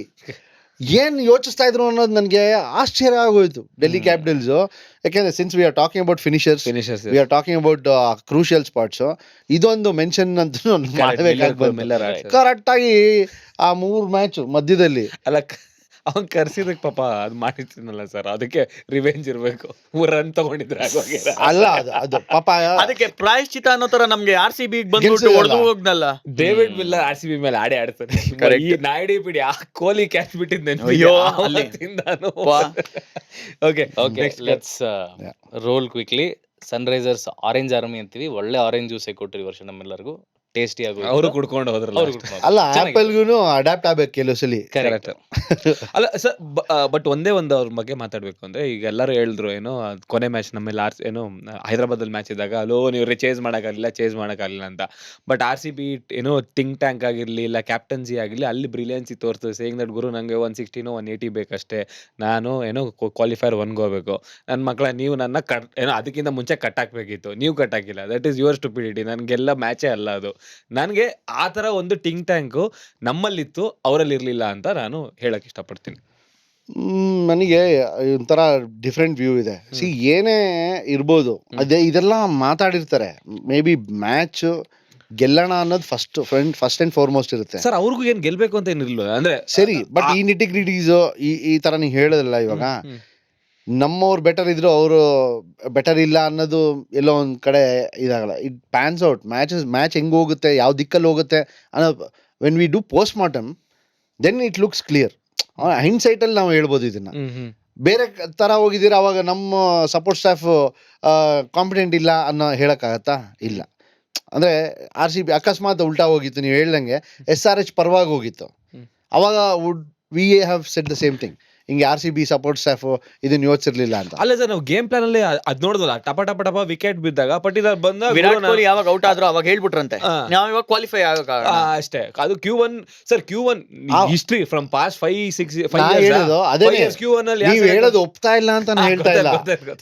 ಏನ್ ಯೋಚಿಸ್ತಾ ಇದ್ರು ಅನ್ನೋದು ನನಗೆ ಆಶ್ಚರ್ಯ ಆಗೋಯ್ತು. ಡೆಲ್ಲಿ ಕ್ಯಾಪಿಟಲ್ಸ್, ಯಾಕೆಂದ್ರೆ since we are talking about finishers, we are talking about crucial spots, ಇದೊಂದು ಮೆನ್ಷನ್ ಅಂತೂ ಮಾಡಬೇಕಾಗ್ಬೋದು. ಕರೆಕ್ಟ್ ಆಗಿ ಆ 3 ಮ್ಯಾಚ್ ಮಧ್ಯದಲ್ಲಿ ಅಲ್ಲ, ಅವ್ನ್ ಕರ್ಸಿದಕ್ ಪಾಪ ಅದ್ ಮಾಡಿರ್ತೀನಲ್ಲ ಸರ್, ಅದಕ್ಕೆ ರಿವೆಂಜ್ ಇರ್ಬೇಕು. 3 ರನ್ ತಗೊಂಡಿದ್ರೆ ಅಲ್ಲ, ಅದು ಪಾಪ ಅದಕ್ಕೆ ಪ್ರಾಯಶ್ಚಿತ ಅನ್ನೋ ತರ ನಮ್ಗೆ RCB ಬಂದ್ಬಿಟ್ಟು ಹೊಡೆದು ಹೋಗ್ನಲ್ಲ. ಡೇವಿಡ್ ಮಿಲ್ಲರ್ RCB ಮೇಲೆ ಆಡ್ತಾನೆ. ಈ ನಾಯ್ಡಿ ಬಿಡಿ, ಆ ಕೊಹ್ಲಿ ಕ್ಯಾಚ್ ಬಿಟ್ಟಿದ್ದೆ. Okay, let's roll quickly. Sunrisers orange army ಅಂತೀವಿ. ಒಳ್ಳೆ ಆರೆಂಜ್ ಜ್ಯೂಸ್ ಕೊಟ್ರಿ ಈ ವರ್ಷ ನಮ್ಮೆಲ್ಲರಿಗೂ. ಟೇಸ್ಟಿ ಆಗಿ ಅವರು ಕುಡ್ಕೊಂಡು ಹೋದ್ರಲ್ಲ. ಅಲ್ಲ, ಆಪಲ್ಗೂ ಅಡಾಪ್ಟ್ ಆಗ್ಬೇಕು ಕೆಲವು ಸಲ. ಕರೆಕ್ಟ್. ಅಲ್ಲ ಸರ್, ಬಟ್ ಒಂದೇ ಒಂದು ಅವ್ರ ಬಗ್ಗೆ ಮಾತಾಡ್ಬೇಕು ಅಂದ್ರೆ, ಈಗ ಎಲ್ಲರೂ ಹೇಳಿದ್ರು ಏನೋ ಕೊನೆ ಮ್ಯಾಚ್ ನಮ್ಮೇಲೆ ಏನೋ ಹೈದರಾಬಾದ್ ಅಲ್ಲಿ ಮ್ಯಾಚ್ ಇದ್ದಾಗ ಅಲ್ಲೋ ನೀವು ಚೇಸ್ ಮಾಡಕ್ಕಾಗಲಿಲ್ಲ ಅಂತ. ಬಟ್ RCB ಏನೋ ಥಿಂಕ್ ಟ್ಯಾಂಕ್ ಆಗಿರ್ಲಿ, ಇಲ್ಲ ಕ್ಯಾಪ್ಟನ್ಸಿ ಆಗಿರ್ಲಿ, ಅಲ್ಲಿ ಬ್ರಿಲಿಯನ್ಸಿ ತೋರ್ತದೆ. ಸೇಯಿಂಗ್ ದಟ್ ಗುರು ನಂಗೆ 160 180 ಬೇಕಷ್ಟೇ, ನಾನು ಏನೋ ಕ್ವಾಲಿಫೈರ್ 1 ಹೋಗ್ಬೇಕು. ನನ್ನ ಮಕ್ಕಳ, ನೀವು ನನ್ನ ಏನೋ ಅದಕ್ಕಿಂತ ಮುಂಚೆ ಕಟ್ ಹಾಕ್ಬೇಕಿತ್ತು, ನೀವು ಕಟ್ ಹಾಕಿಲ್ಲ. That is your stupidity. ನನ್ಗೆಲ್ಲ ಮ್ಯಾಚೇ ಅಲ್ಲ ಅದು. ನನಗೆ ಆ ತರ ಒಂದು ಥಿಂಕ್ ಟ್ಯಾಂಕ್ ನಮ್ಮಲ್ಲಿತ್ತು, ಅವರಲ್ಲಿ ಇರ್ಲಿಲ್ಲ ಅಂತ ನಾನು ಹೇಳಕ್ ಇಷ್ಟಪಡ್ತೀನಿ. ನನಗೆ ಒಂಥರ ಡಿಫ್ರೆಂಟ್ ವ್ಯೂ ಇದೆ. ಏನೇ ಇರ್ಬೋದು, ಅದೇ ಇದೆಲ್ಲ ಮಾತಾಡಿರ್ತಾರೆ. ಮೇ ಬಿ ಮ್ಯಾಚ್ ಗೆಲ್ಲೋಣ ಅನ್ನೋದು ಫಸ್ಟ್ ಅಂಡ್ ಫಾರ್ಮೋಸ್ಟ್ ಇರುತ್ತೆ ಸರ್. ಅವ್ರಿಗೂ ಏನ್ ಗೆಲ್ಬೇಕು ಅಂತ ಏನಿರ್ಲಿಲ್ಲ ಅಂದ್ರೆ ಸರಿ. ಬಟ್ ಈ ನಿಟಿಗ್ರಿಟೀಸ್ ಈ ತರ ನೀವು ಹೇಳೋದಲ್ಲ, ಇವಾಗ ನಮ್ಮವ್ರು ಬೆಟರ್ ಇದ್ರು ಅವರು ಬೆಟರ್ ಇಲ್ಲ ಅನ್ನೋದು ಎಲ್ಲೋ ಒಂದ್ ಕಡೆ ಇದಾಗಲ್ಲ. It pans out. ಮ್ಯಾಚ್ ಹೆಂಗ್ ಹೋಗುತ್ತೆ, ಯಾವ ದಿಕ್ಕಲ್ಲಿ ಹೋಗುತ್ತೆ ಅನ್ನೋ when we do post mortem then it looks clear. ಹೈಂಡ್ಸೈಟಲ್ಲಿ ನಾವು ಹೇಳ್ಬೋದು ಇದನ್ನ. ಬೇರೆ ಥರ ಹೋಗಿದ್ದೀರಾ ಅವಾಗ ನಮ್ಮ ಸಪೋರ್ಟ್ ಸ್ಟಾಫ್ ಕಾಂಪಿಟೆಂಟ್ ಇಲ್ಲ ಅನ್ನೋ ಹೇಳೋಕ್ಕಾಗತ್ತಾ? ಇಲ್ಲ. ಅಂದರೆ RCB ಅಕಸ್ಮಾತ್ ಉಲ್ಟಾ ಹೋಗಿತ್ತು, ನೀವು ಹೇಳ್ದಂಗೆ SRH ಪರವಾಗಿ ಹೋಗಿತ್ತು, ಅವಾಗ would we have said the same thing, ಹಿಂಗೆ RCB ಸಪೋರ್ಟ್ ಸ್ಟಾಫ್ ಇದನ್ನ ಯೋಚಿಸಿರ್ಲಿಲ್ಲ ಅಂತ. ಅಲ್ಲ ಸರ್, ನಾವು ಗೇಮ್ ಪ್ಲಾನ್ ಅಲ್ಲಿ ಅದ್ ನೋಡಿದ್ವಲ್ಲ, ಟಪ ಟಪ ಟಪ ವಿಕೆಟ್ ಬಿದ್ದಾಗ ಪರ್ಟಿಕ್ಯುಲರ್ ಬಂದ ವಿರಾಟ್ ಕೊಹ್ಲಿ ಯಾವಾಗ ಔಟ್ ಆದ್ರೂ ಅವಾಗ ಹೇಳ್ಬಿಟ್ರಂತೆ ನಾವ್ ಇವಾಗ ಕ್ವಾಲಿಫೈ ಅಷ್ಟೇ. ಅದು Q1 sir, Q1 history from past 5-6 ನಾ ಹೇಳೋದು ಅದೇನೆ, Q1 ಅಲ್ಲಿ ನೀವು ಹೇಳೋದು ಒಪ್ತಾ ಇಲ್ಲ ಅಂತ ನಾನು ಹೇಳ್ತಾ ಇಲ್ಲ.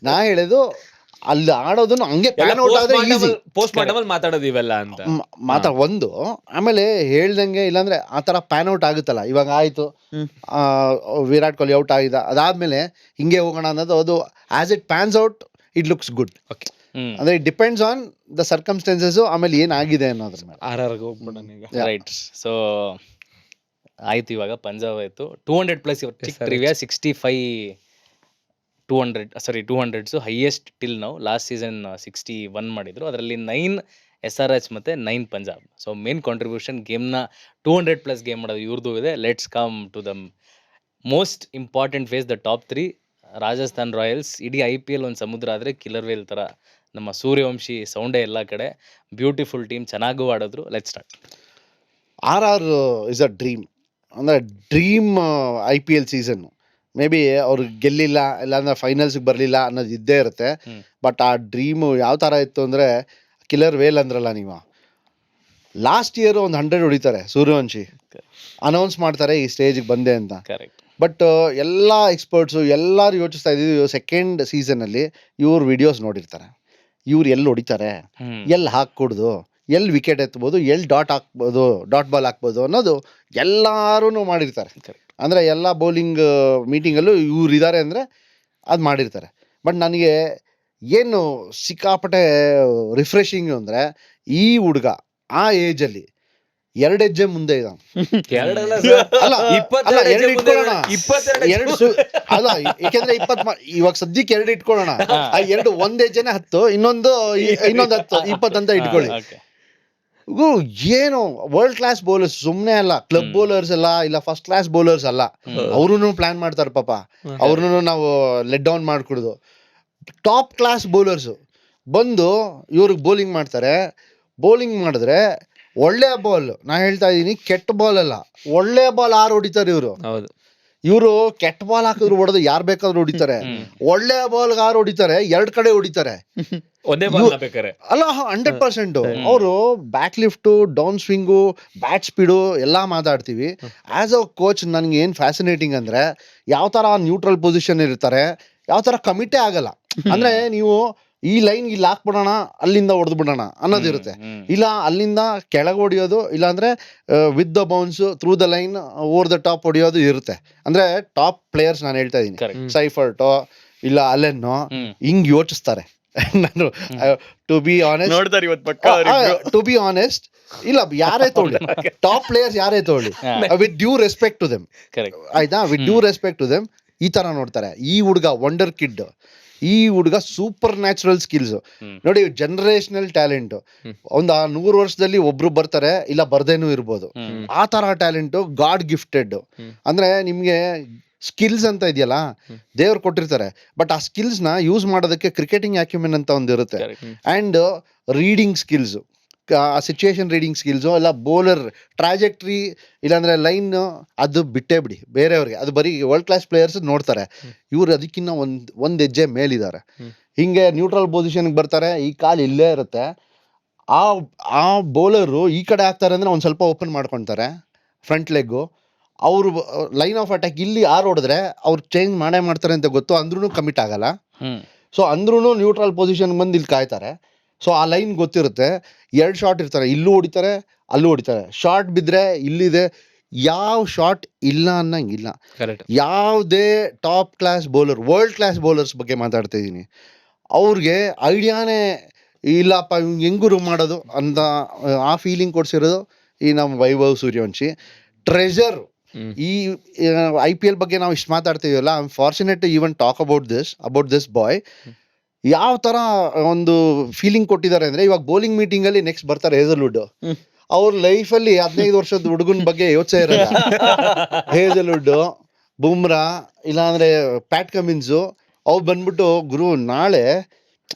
ನಾ ಹೇಳೋದು ಅಲ್ಲಿ ಆಡೋದನ್ನು ಹಂಗೆ ಪ್ಯಾನ್ ಔಟ್ ಆದ್ರೆ ಈಸಿ. ಪೋಸ್ಟ್ ಮಾರ್ಟಮ್ ಅಲ್ಲಿ ಮಾತಾಡೋದು ಇವೆಲ್ಲ ಅಂತ ಒಂದು. ಆಮೇಲೆ ಹೇಳ್ದಂಗೆ ಇಲ್ಲಾಂದ್ರೆ ಆ ತರ ಪ್ಯಾನ್ ಔಟ್ ಆಗುತ್ತಲ್ಲ, ಇವಾಗ ಆಯ್ತು ವಿರಾಟ್ ಕೊಹ್ಲಿ ಔಟ್ ಆಗಿದ, ಅದಾದ್ಮೇಲೆ ಹಿಂಗೆ ಹೋಗೋಣ ಅನ್ನೋದು, ಅದು as it pans out it looks good. ಅಂದ್ರೆ it depends on the circumstances, ಆಮೇಲೆ ಏನಾಗಿದೆ ಅನ್ನೋದ್ರ ಮೇಲೆ. RRಗೆ ಹೋಗ್ಬಿಡೋಣ ಈಗ. ರೈಟ್. ಸೊ ಆಯ್ತು, ಇವಾಗ ಪಂಜಾಬ್ ಆಯ್ತು. 200+ ಚಿಕ್ಕ ಟ್ರಿವಿಯಾ. 200s ಹೈಯೆಸ್ಟ್ ಟಿಲ್ ನಾವು. ಲಾಸ್ಟ್ ಸೀಸನ್ 61 ಮಾಡಿದ್ರು, ಅದರಲ್ಲಿ 9 SRH ಮತ್ತು 9 ಪಂಜಾಬ್. ಸೊ ಮೇನ್ ಕಾಂಟ್ರಿಬ್ಯೂಷನ್ ಗೇಮ್ನ 200+ ಗೇಮ್ ಮಾಡೋದು ಇವ್ರದ್ದು ಇದೆ. Let's come to the most important phase, the top 3. Rajasthan Royals. ಇಡೀ IPL ಒಂದು ಸಮುದ್ರ ಆದರೆ ಕಿಲ್ಲರ್ ವೇಲ್ ಥರ ನಮ್ಮ ಸೂರ್ಯವಂಶಿ ಸೌಂಡೇ ಎಲ್ಲ ಕಡೆ. ಬ್ಯೂಟಿಫುಲ್ ಟೀಮ್, ಚೆನ್ನಾಗೂ ಆಡಿದ್ರು. Let's start. RR is a dream, ಅಂದರೆ dream IPL season. May be ಅವ್ರು ಗೆಲ್ಲಿಲ್ಲ, ಇಲ್ಲಾಂದ್ರೆ ಫೈನಲ್ಸ್ಗೆ ಬರಲಿಲ್ಲ ಅನ್ನೋದು ಇದ್ದೇ ಇರುತ್ತೆ. ಬಟ್ ಆ ಡ್ರೀಮು ಯಾವ ಥರ ಇತ್ತು ಅಂದರೆ, ಕಿಲ್ಲರ್ ವೇಲ್ ಅಂದ್ರಲ್ಲ ನೀವು, ಲಾಸ್ಟ್ ಇಯರ್ ಒಂದು 100 ಹೊಡಿತಾರೆ ಸೂರ್ಯವಂಶಿ, ಅನೌನ್ಸ್ ಮಾಡ್ತಾರೆ ಈ ಸ್ಟೇಜಿಗೆ ಬಂದೆ ಅಂತ. ಕರೆಕ್ಟ್. ಬಟ್ ಎಲ್ಲ ಎಕ್ಸ್ಪರ್ಟ್ಸು ಎಲ್ಲರೂ ಯೋಚಿಸ್ತಾ ಇದ್ದೀವಿ, ಸೆಕೆಂಡ್ ಸೀಸನಲ್ಲಿ ಇವ್ರು ವಿಡಿಯೋಸ್ ನೋಡಿರ್ತಾರೆ, ಇವ್ರು ಎಲ್ಲಿ ಹೊಡಿತಾರೆ, ಎಲ್ಲಿ ಹಾಕ್ಕೊಡ್ದು, ಎಲ್ಲಿ ವಿಕೆಟ್ ಎತ್ಬೋದು, ಎಲ್ಲಿ ಡಾಟ್ ಬಾಲ್ ಹಾಕ್ಬೋದು ಅನ್ನೋದು ಎಲ್ಲರೂ ಮಾಡಿರ್ತಾರೆ. ಅಂದರೆ ಎಲ್ಲ ಬೌಲಿಂಗ್ ಮೀಟಿಂಗಲ್ಲೂ ಇವ್ರು ಇದ್ದಾರೆ ಅಂದರೆ ಅದು ಮಾಡಿರ್ತಾರೆ. ಬಟ್ ನನಗೆ ಏನು ಸಿಕ್ಕಾಪಟ್ಟೆ ರಿಫ್ರೆಶಿಂಗ್ ಅಂದರೆ, ಈ ಹುಡುಗ ಆ ಏಜಲ್ಲಿ 2 ಹೆಜ್ಜೆ ಮುಂದೆ ಇದ್ದಾನೆ. ಅಲ್ಲ, ಏಕೆಂದ್ರೆ ಇವಾಗ ಸದ್ಯಕ್ಕೆ 2 ಇಟ್ಕೊಳ್ಳೋಣ, ಆ 2 1 ಹೆಜ್ಜೆನೆ 10, ಇನ್ನೊಂದು 10, 20 ಅಂತ ಇಟ್ಕೊಳ್ಳಿ. ಏನು ವರ್ಲ್ಡ್ ಕ್ಲಾಸ್ ಬೌಲರ್ಸ್, ಸುಮ್ಮನೆ ಅಲ್ಲ, ಕ್ಲಬ್ ಬೌಲರ್ಸ್ ಅಲ್ಲ, ಇಲ್ಲ ಫಸ್ಟ್ ಕ್ಲಾಸ್ ಬೌಲರ್ಸ್ ಅಲ್ಲ, ಅವ್ರೂ ಪ್ಲಾನ್ ಮಾಡ್ತಾರೆ ಪಾಪ, ಅವ್ರನ್ನೂ ನಾವು ಲೆಟ್ ಡೌನ್ ಮಾಡ್ಕೊಡುದು. ಟಾಪ್ ಕ್ಲಾಸ್ ಬೌಲರ್ಸು ಬಂದು ಇವ್ರಿಗೆ ಬೌಲಿಂಗ್ ಮಾಡ್ತಾರೆ. ಬೌಲಿಂಗ್ ಮಾಡಿದ್ರೆ ಒಳ್ಳೆ ಬಾಲ್, ನಾ ಹೇಳ್ತಾ ಇದ್ದೀನಿ, ಕೆಟ್ಟ ಬಾಲ್ ಅಲ್ಲ, ಒಳ್ಳೆ ಬಾಲ್ 6 ಹೊಡಿತಾರೆ ಇವರು. ಇವರು ಕೆಟ್ಟ ಬಾಲ್ ಹಾಕಿದ್ರು ಹೊಡೆದು ಯಾರು ಬೇಕಾದ್ರೂ ಹೊಡಿತಾರೆ, ಒಳ್ಳೆ ಬಾಲ್ 6 ಹೊಡಿತಾರೆ, 2 ಕಡೆ ಹೊಡಿತಾರೆ. ಅಲ್ಲ, 100%. ಅವರು back lift, down swing, bat speed ಎಲ್ಲ ಮಾತಾಡ್ತೀವಿ. ಆಸ್ ಅ ಕೋಚ್ ನನಗೆ ಏನು ಫ್ಯಾಸಿನೇಟಿಂಗ್ ಅಂದರೆ, ಯಾವ ಥರ ನ್ಯೂಟ್ರಲ್ ಪೊಸಿಷನ್ ಇರ್ತಾರೆ, ಯಾವ ಥರ ಕಮಿಟೇ ಆಗಲ್ಲ. ಅಂದರೆ ನೀವು ಈ ಲೈನ್ ಇಲ್ಲಿ ಹಾಕ್ಬಿಡೋಣ, ಅಲ್ಲಿಂದ ಹೊಡೆದು ಬಿಡೋಣ ಅನ್ನೋದಿರುತ್ತೆ. ಇಲ್ಲ ಅಲ್ಲಿಂದ ಕೆಳಗೆ ಹೊಡಿಯೋದು, ಇಲ್ಲಾಂದರೆ with the bounce through the line over the top ಹೊಡಿಯೋದು ಇರುತ್ತೆ. ಅಂದರೆ ಟಾಪ್ ಪ್ಲೇಯರ್ಸ್ ನಾನು ಹೇಳ್ತಾ ಇದ್ದೀನಿ, ಸೈಫರ್ಟೋ ಇಲ್ಲ ಅಲೆನ್ನೋ, ಹಿಂಗೆ ಯೋಚಿಸ್ತಾರೆ. ನಾನು ಟು ಬಿ ಆನೆಸ್ಟ್ ಇಲ್ಲ, ಯಾರೇ ತೊಗೊಳ್ಳಿ, ಟಾಪ್ ಪ್ಲೇಯರ್ಸ್ ಯಾರೇ ತೊಗೊಳ್ಳಿ, with due respect to them, ಆಯ್ತಾ, with due respect to them, ಈ ತರ ನೋಡ್ತಾರೆ. ಈ ಹುಡುಗ ವಂಡರ್ ಕಿಡ್, ಈ ಹುಡುಗ ಸೂಪರ್ ನ್ಯಾಚುರಲ್ ಸ್ಕಿಲ್ಸ್ ನೋಡಿ, ಜನರೇಷನಲ್ ಟ್ಯಾಲೆಂಟ್. ಒಂದು 100 ವರ್ಷದಲ್ಲಿ ಒಬ್ರು ಬರ್ತಾರೆ, ಇಲ್ಲ ಬರ್ದೇನೂ ಇರ್ಬೋದು, ಆ ತರ ಟ್ಯಾಲೆಂಟ್, ಗಾಡ್ ಗಿಫ್ಟೆಡ್. ಅಂದ್ರೆ ನಿಮ್ಗೆ ಸ್ಕಿಲ್ಸ್ ಅಂತ ಇದೆಯಲ್ಲ, ದೇವ್ರು ಕೊಟ್ಟಿರ್ತಾರೆ, ಬಟ್ ಆ ಸ್ಕಿಲ್ಸ್ನ ಯೂಸ್ ಮಾಡೋದಕ್ಕೆ ಕ್ರಿಕೆಟಿಂಗ್ ಆಕ್ಯುಮೆನ್ ಅಂತ ಒಂದು ಇರುತ್ತೆ, ಆ್ಯಂಡ್ ರೀಡಿಂಗ್ ಸ್ಕಿಲ್ಸು, ಆ ಸಿಚುವೇಶನ್ ರೀಡಿಂಗ್ ಸ್ಕಿಲ್ಸು, ಇಲ್ಲ ಬೌಲರ್ ಟ್ರಾಜೆಕ್ಟ್ರಿ, ಇಲ್ಲಾಂದರೆ ಲೈನ್, ಅದು ಬಿಟ್ಟೇ ಬಿಡಿ ಬೇರೆಯವ್ರಿಗೆ, ಅದು ಬರೀ ವರ್ಲ್ಡ್ ಕ್ಲಾಸ್ ಪ್ಲೇಯರ್ಸ್ ನೋಡ್ತಾರೆ. ಇವ್ರು ಅದಕ್ಕಿಂತ ಒಂದು ಹೆಜ್ಜೆ ಮೇಲಿದ್ದಾರೆ. ಹಿಂಗೆ ನ್ಯೂಟ್ರಲ್ ಪೊಸಿಷನ್ಗೆ ಬರ್ತಾರೆ, ಈ ಕಾಲು ಇಲ್ಲೇ ಇರುತ್ತೆ, ಆ ಬೌಲರು ಈ ಕಡೆ ಹಾಕ್ತಾರೆ ಅಂದರೆ ಒಂದು ಸ್ವಲ್ಪ ಓಪನ್ ಮಾಡ್ಕೊತಾರೆ ಫ್ರಂಟ್ ಲೆಗ್ಗು. ಅವರು ಲೈನ್ ಆಫ್ ಅಟ್ಯಾಕ್ ಇಲ್ಲಿ 6 ಹೊಡೆದ್ರೆ ಅವ್ರು ಚೇಂಜ್ ಮಾಡ್ತಾರೆ ಅಂತ ಗೊತ್ತು, ಅಂದ್ರೂ ಕಮಿಟ್ ಆಗಲ್ಲ. ಸೊ ಅಂದ್ರೂ ನ್ಯೂಟ್ರಲ್ ಪೊಸಿಷನ್ ಬಂದು ಇಲ್ಲಿ ಕಾಯ್ತಾರೆ. ಸೊ ಆ ಲೈನ್ ಗೊತ್ತಿರುತ್ತೆ, 2 ಶಾಟ್ ಇರ್ತಾರೆ, ಇಲ್ಲೂ ಹೊಡಿತಾರೆ, ಅಲ್ಲೂ ಹೊಡಿತಾರೆ. ಶಾರ್ಟ್ ಬಿದ್ದರೆ ಇಲ್ಲಿದೆ, ಯಾವ ಶಾಟ್ ಇಲ್ಲ ಅನ್ನಂಗಿಲ್ಲ. ಯಾವುದೇ top class bowler, world class bowlers ಬಗ್ಗೆ ಮಾತಾಡ್ತಾ ಇದ್ದೀನಿ, ಅವ್ರಿಗೆ ಐಡಿಯಾನೇ ಇಲ್ಲಪ್ಪ ಹೆಂಗುರು ಮಾಡೋದು ಅಂತ ಆ ಫೀಲಿಂಗ್ ಕೊಡ್ಸಿರೋದು ಈ ನಮ್ಮ ವೈಭವ್ ಸೂರ್ಯವಂಶಿ. ಟ್ರೆಜರ್. ಈ IPL ಬಗ್ಗೆ ನಾವು ಇಷ್ಟು ಮಾತಾಡ್ತೀವಲ್ಲ, I am fortunate to even talk about this boy. ಯಾವ ಥರ ಒಂದು ಫೀಲಿಂಗ್ ಕೊಟ್ಟಿದ್ದಾರೆ ಅಂದರೆ, ಇವಾಗ ಬೌಲಿಂಗ್ ಮೀಟಿಂಗಲ್ಲಿ ನೆಕ್ಸ್ಟ್ ಬರ್ತಾರೆ ಹೇಸಲ್ವುಡ್, ಅವ್ರ ಲೈಫಲ್ಲಿ 15 ವರ್ಷದ ಹುಡುಗನ ಬಗ್ಗೆ ಯೋಚನೆ ಇರಲ್ಲ. ಹೇಜಲ್ವುಡ್, ಬುಮ್ರಾ, ಇಲ್ಲಾಂದ್ರೆ ಪ್ಯಾಟ್ ಕಮಿನ್ಸು, ಅವ್ರು ಬಂದ್ಬಿಟ್ಟು ಗುರು ನಾಳೆ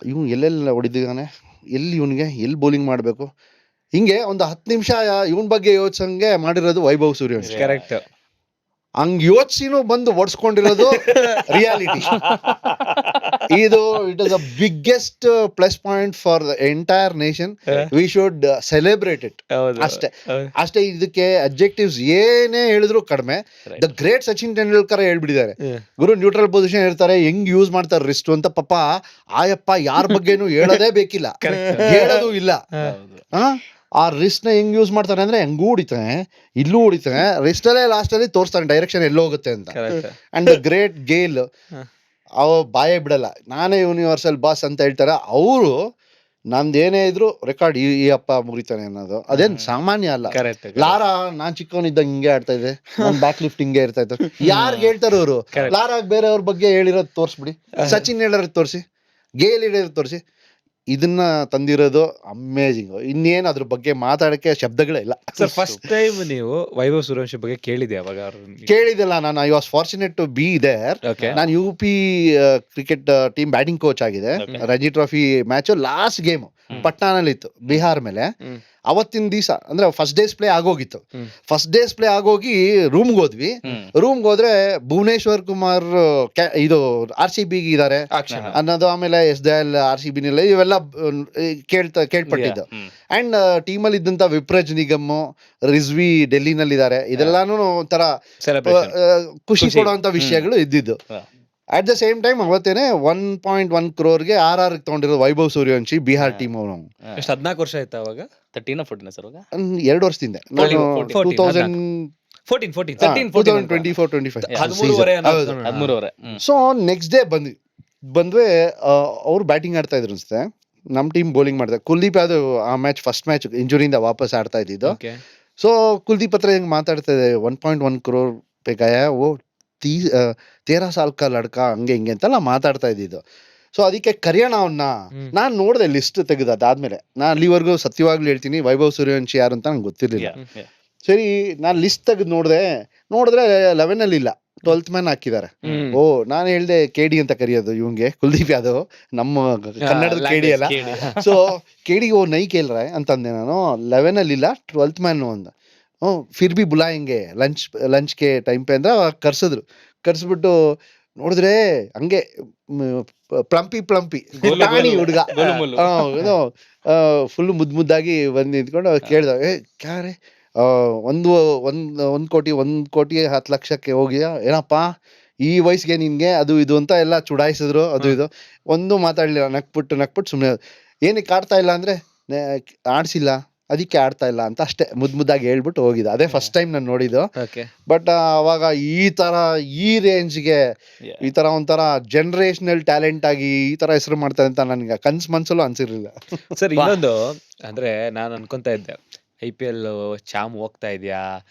ಇವ್ನು ಎಲ್ಲೆಲ್ಲ ಹೊಡಿದಿದ್ದಾನೆ, ಎಲ್ಲಿ ಇವನಿಗೆ ಎಲ್ಲಿ ಬೌಲಿಂಗ್ ಮಾಡಬೇಕು, ಹಿಂಗೆ ಒಂದು 10 ನಿಮಿಷ ಇವನ್ ಬಗ್ಗೆ ಯೋಚಿಸಂಗೆ ಮಾಡಿರೋದು ವೈಭವ್ ಸೂರ್ಯವಂಶಿ. ಕರೆಕ್ಟ್. ಹಂಗ್ ಯೋಚಿಸಿನೂ ಬಂದು ಒಡ್ಸ್ಕೊಂಡಿರೋದು ರಿಯಾಲಿಟಿ. ಇದು it is the biggest plus point for the entire nation. We should celebrate it. ಅಷ್ಟೇ. ಇದಕ್ಕೆ ಅಬ್ಜೆಕ್ಟಿವ್ಸ್ ಏನೇ ಹೇಳಿದ್ರು ಕಡಿಮೆ. ದ ಗ್ರೇಟ್ ಸಚಿನ್ ತೆಂಡೂಲ್ಕರ್ ಹೇಳ್ಬಿಟ್ಟಿದ್ದಾರೆ, ಗುರು ನ್ಯೂಟ್ರಲ್ ಪೊಸಿಷನ್ ಇರ್ತಾರೆ, ಹೆಂಗ್ ಯೂಸ್ ಮಾಡ್ತಾರೆ ರಿಸ್ಟ್ ಅಂತ. ಪಾಪ ಆಯಪ್ಪ ಯಾರ ಬಗ್ಗೆನೂ ಹೇಳೋದೇ ಬೇಕಿಲ್ಲ, ಹೇಳೋದು ಇಲ್ಲ. ಆ ರಿಸ್ಟ್ ನ ಹೆಂಗ್ ಯೂಸ್ ಮಾಡ್ತಾರೆ ಅಂದ್ರೆ ಹೆಂಗೂ ಹೊಡಿತಾನೆ, ಇಲ್ಲೂ ಹೊಡಿತಾನೆ, ರಿಸ್ಟ್ ಅಲ್ಲೇ ಲಾಸ್ಟ್ ಅಲ್ಲಿ ತೋರಿಸ್ತಾನೆ ಡೈರೆಕ್ಷನ್ ಎಲ್ಲೋ ಹೋಗುತ್ತೆ ಅಂತ. ಅಂಡ್ ದ ಗ್ರೇಟ್ ಗೇಲ್ ಅವ ಬಾಯೇ ಬಿಡಲ್ಲ, ನಾನೇ ಯೂನಿವರ್ಸಲ್ ಬಾಸ್ ಅಂತ ಹೇಳ್ತಾರೆ ಅವರು. ನಂದೇನೇ ಇದ್ರು ರೆಕಾರ್ಡ್ ಈ ಅಪ್ಪ ಮುರಿತಾನೆ ಅನ್ನೋದು ಅದೇನ್ ಸಾಮಾನ್ಯ ಅಲ್ಲ. ಲಾರಾ ನಾನ್ ಚಿಕ್ಕವನಿದ್ದ ಹಿಂಗೆ ಆಡ್ತಾ ಇದೆ, ನನ್ ಬ್ಯಾಕ್ ಲಿಫ್ಟ್ ಹಿಂಗೆ ಇರ್ತಾ ಇತ್ತು. ಯಾರ್ಗ್ ಹೇಳ್ತಾರ ಅವರು? ಲಾರಾಗ್ ಬೇರೆಯವ್ರ ಬಗ್ಗೆ ಹೇಳಿರೋದು ತೋರ್ಸ್ಬಿಡಿ, ಸಚಿನ್ ಹೇಳಿರೋದು ತೋರಿಸಿ, ಗೇಲ್ ಹೇಳಿರೋದು ತೋರಿಸಿ. ಇದನ್ನ ತಂದಿರೋದು ಅಮೇಜಿಂಗ್. ಇನ್ನೇನು ಅದ್ರ ಬಗ್ಗೆ ಮಾತಾಡಕ್ಕೆ ಶಬ್ದಗಳೇ ಇಲ್ಲ. ಸರ್, ಫಸ್ಟ್ ಟೈಮ್ ನೀವು ವೈಭವ್ ಸೂರ್ಯವಂಶಿ ಬಗ್ಗೆ ಕೇಳಿದೆ ಅವಾಗ? ಕೇಳಿದಲ್ಲ, ನಾನು I was fortunate to be there. ನಾನು UP cricket team batting coach ಆಗಿದೆ. Ranji trophy match last game ಪಟ್ನಾನಲ್ಲಿ ಇತ್ತು, ಬಿಹಾರ್ ಮೇಲೆ. ಅವತ್ತಿನ ದಿವಸ ಅಂದ್ರೆ ಫಸ್ಟ್ ಡೇಸ್ ಪ್ಲೇ ಆಗೋಗಿತ್ತು. ಫಸ್ಟ್ ಡೇಸ್ ಪ್ಲೇ ಆಗೋಗಿ ರೂಮ್ಗೆ ಹೋದ್ವಿ. ರೂಮ್ಗೆ ಹೋದ್ರೆ ಭುವನೇಶ್ವರ್ ಕುಮಾರ್ ಇದು RCB ಇದಾರೆ ಅನ್ನೋದು, ಆಮೇಲೆ SDL RCB ಇವೆಲ್ಲ ಕೇಳ್ಪಟ್ಟಿದ್ದು. ಅಂಡ್ ಟೀಮಲ್ಲಿ ಇದ್ದಂತ ವಿಪ್ರಜ್ ನಿಗಮ್, ರಿಜ್ವಿ ಡೆಲ್ಲಿನಲ್ಲಿದ್ದಾರೆ. ಇದೆಲ್ಲಾನು ಒಂಥರ ಖುಷಿ ಕೊಡುವಂತ ವಿಷಯಗಳು ಇದ್ದಿದ್ದು. ಅಟ್ ದ ಸೇಮ್ ಟೈಮ್ ಅವತ್ತೇನೆ 1.1 crore RR ತಗೊಂಡಿರೋದು ವೈಭವ್ ಸೂರ್ಯವಂಶಿ, ಬಿಹಾರ್ ಟೀಮ್ ಅವರು. 14 ವರ್ಷ ಆಯ್ತಾ ಅವಾಗ? 13 14 ಸರ್? 2 ವರ್ಷದಿಂದ. ನಾನು 13-14 ಸೊ ನೆಕ್ಸ್ಟ್ ಡೇ ಬಂದ್ವೆ. ಅವ್ರು ಬ್ಯಾಟಿಂಗ್ ಆಡ್ತಾ ಇದ್ರು ಅನ್ಸುತ್ತೆ, ನಮ್ ಟೀಮ್ ಬೌಲಿಂಗ್ ಮಾಡ್ತಾರೆ. ಕುಲ್ದೀಪ್ ಅದು ಆ ಮ್ಯಾಚ್ ಫಸ್ಟ್ ಮ್ಯಾಚ್ ಇಂಜುರಿಯಿಂದ ವಾಪಸ್ ಆಡ್ತಾ ಇದ್ದಿದ್ದು. ಸೊ ಕುಲ್ದೀಪ್ ಹತ್ರ ಹೆಂಗ್ ಮಾತಾಡ್ತಾ ಇದೆ, 1.1 crore पे गया है वो 13 साल का लड़का ಹಂಗೆ ಹಿಂಗೆ ಅಂತೆಲ್ಲ ಮಾತಾಡ್ತಾ ಇದ್ದಿದ್ದು. ಸೊ ಅದಕ್ಕೆ ಕರೆಯೋಣ ಅವನ್ನ. ನಾನ್ ನೋಡಿದೆ ಲಿಸ್ಟ್ ತೆಗೆದು. ಅದಾದ್ಮೇಲೆ ನಾನು ಅಲ್ಲಿವರೆಗೂ ಸತ್ಯವಾಗ್ಲೂ ಹೇಳ್ತೀನಿ, ವೈಭವ್ ಸೂರ್ಯವಂಶಿ ಯಾರು ಅಂತ ನಂಗೆ ಗೊತ್ತಿರ್ಲಿಲ್ಲ. ಸರಿ, ನಾನು ಲಿಸ್ಟ್ ತೆಗೆದು ನೋಡಿದ್ರೆ 11 ಅಲ್ಲಿ ಇಲ್ಲ, 12th ಮ್ಯಾನ್ ಹಾಕಿದ್ದಾರೆ. ಓ, ನಾನು ಹೇಳ್ದೆ KD ಅಂತ ಕರೆಯೋದು ಇವಂಗೆ, ಕುಲ್ದೀಪ್ ಯಾದವ್ ನಮ್ಮ ಕನ್ನಡದ KD ಅಲ್ಲ. ಸೊ KD ಓ ನೈ ಕೇಳ್ರ ಅಂತಂದೆ ನಾನು. 11 ಅಲ್ಲಿ ಇಲ್ಲ, 12th ಮ್ಯಾನ್ ಅಂದ. ಫಿರ್ ಬಿ ಬುಲಾಯಂಗೆ ಲಂಚ್ಗೆ ಟೈಮ್ ಪೇ ಅಂದ್ರೆ ಕರ್ಸಿದ್ರು. ಕರ್ಸ್ಬಿಟ್ಟು ನೋಡಿದ್ರೆ ಹಂಗೆ ಪ್ಲಂಪಿ ಟಾಣಿ ಹುಡುಗ, ಫುಲ್ ಮುದ್ದಾಗಿ ಬಂದು ನಿಂತ್ಕೊಂಡು ಕೇಳ್ದ, ಕ್ಯಾರೆ 1 ಕೋಟಿ 10 ಲಕ್ಷಕ್ಕೆ ಹೋಗಿಯಾ ಏನಪ್ಪಾ ಈ ವಯಸ್ಸಿಗೆ ನಿನ್ಗೆ, ಅದು ಇದು ಅಂತ ಎಲ್ಲ ಚುಡಾಯಿಸಿದ್ರು. ಅದು ಇದು ಒಂದು ಮಾತಾಡ್ಲಿಲ್ಲ, ನಕ್ಬಿಟ್ಟು ಸುಮ್ಮನೆ. ಏನಕ್ಕೆ ಆಡ್ತಾ ಇಲ್ಲ ಅಂದ್ರೆ ಆಡ್ಸಿಲ್ಲ, ಅದಕ್ಕೆ ಆಡ್ತಾ ಇಲ್ಲ ಅಂತ ಅಷ್ಟೇ ಮುದ್ದಾಗಿ ಹೇಳ್ಬಿಟ್ಟು ಹೋಗಿದ್ದ. ಅದೇ ಫಸ್ಟ್ ಟೈಮ್ ನಾನು ನೋಡಿದ್ದು. ಬಟ್ ಅವಾಗ ಈ ರೇಂಜ್ಗೆ ಈ ತರ ಒಂಥರ ಜನರೇಷನಲ್ ಟ್ಯಾಲೆಂಟ್ ಆಗಿ ಈ ತರ ಹೆಸರು ಮಾಡ್ತಾರೆ ಅಂತ ನನ್ಗೆ ಮನ್ಸಲ್ಲೂ ಅನ್ಸಿರ್ಲಿಲ್ಲ. ಸರ್, ಇನ್ನೊಂದು ಅಂದ್ರೆ ನಾನು ಅನ್ಕೊಂತ ಇದ್ದೆ, IPL ಚಾಮ್ ಹೋಗ್ತಾ ಇದೆಯಾ,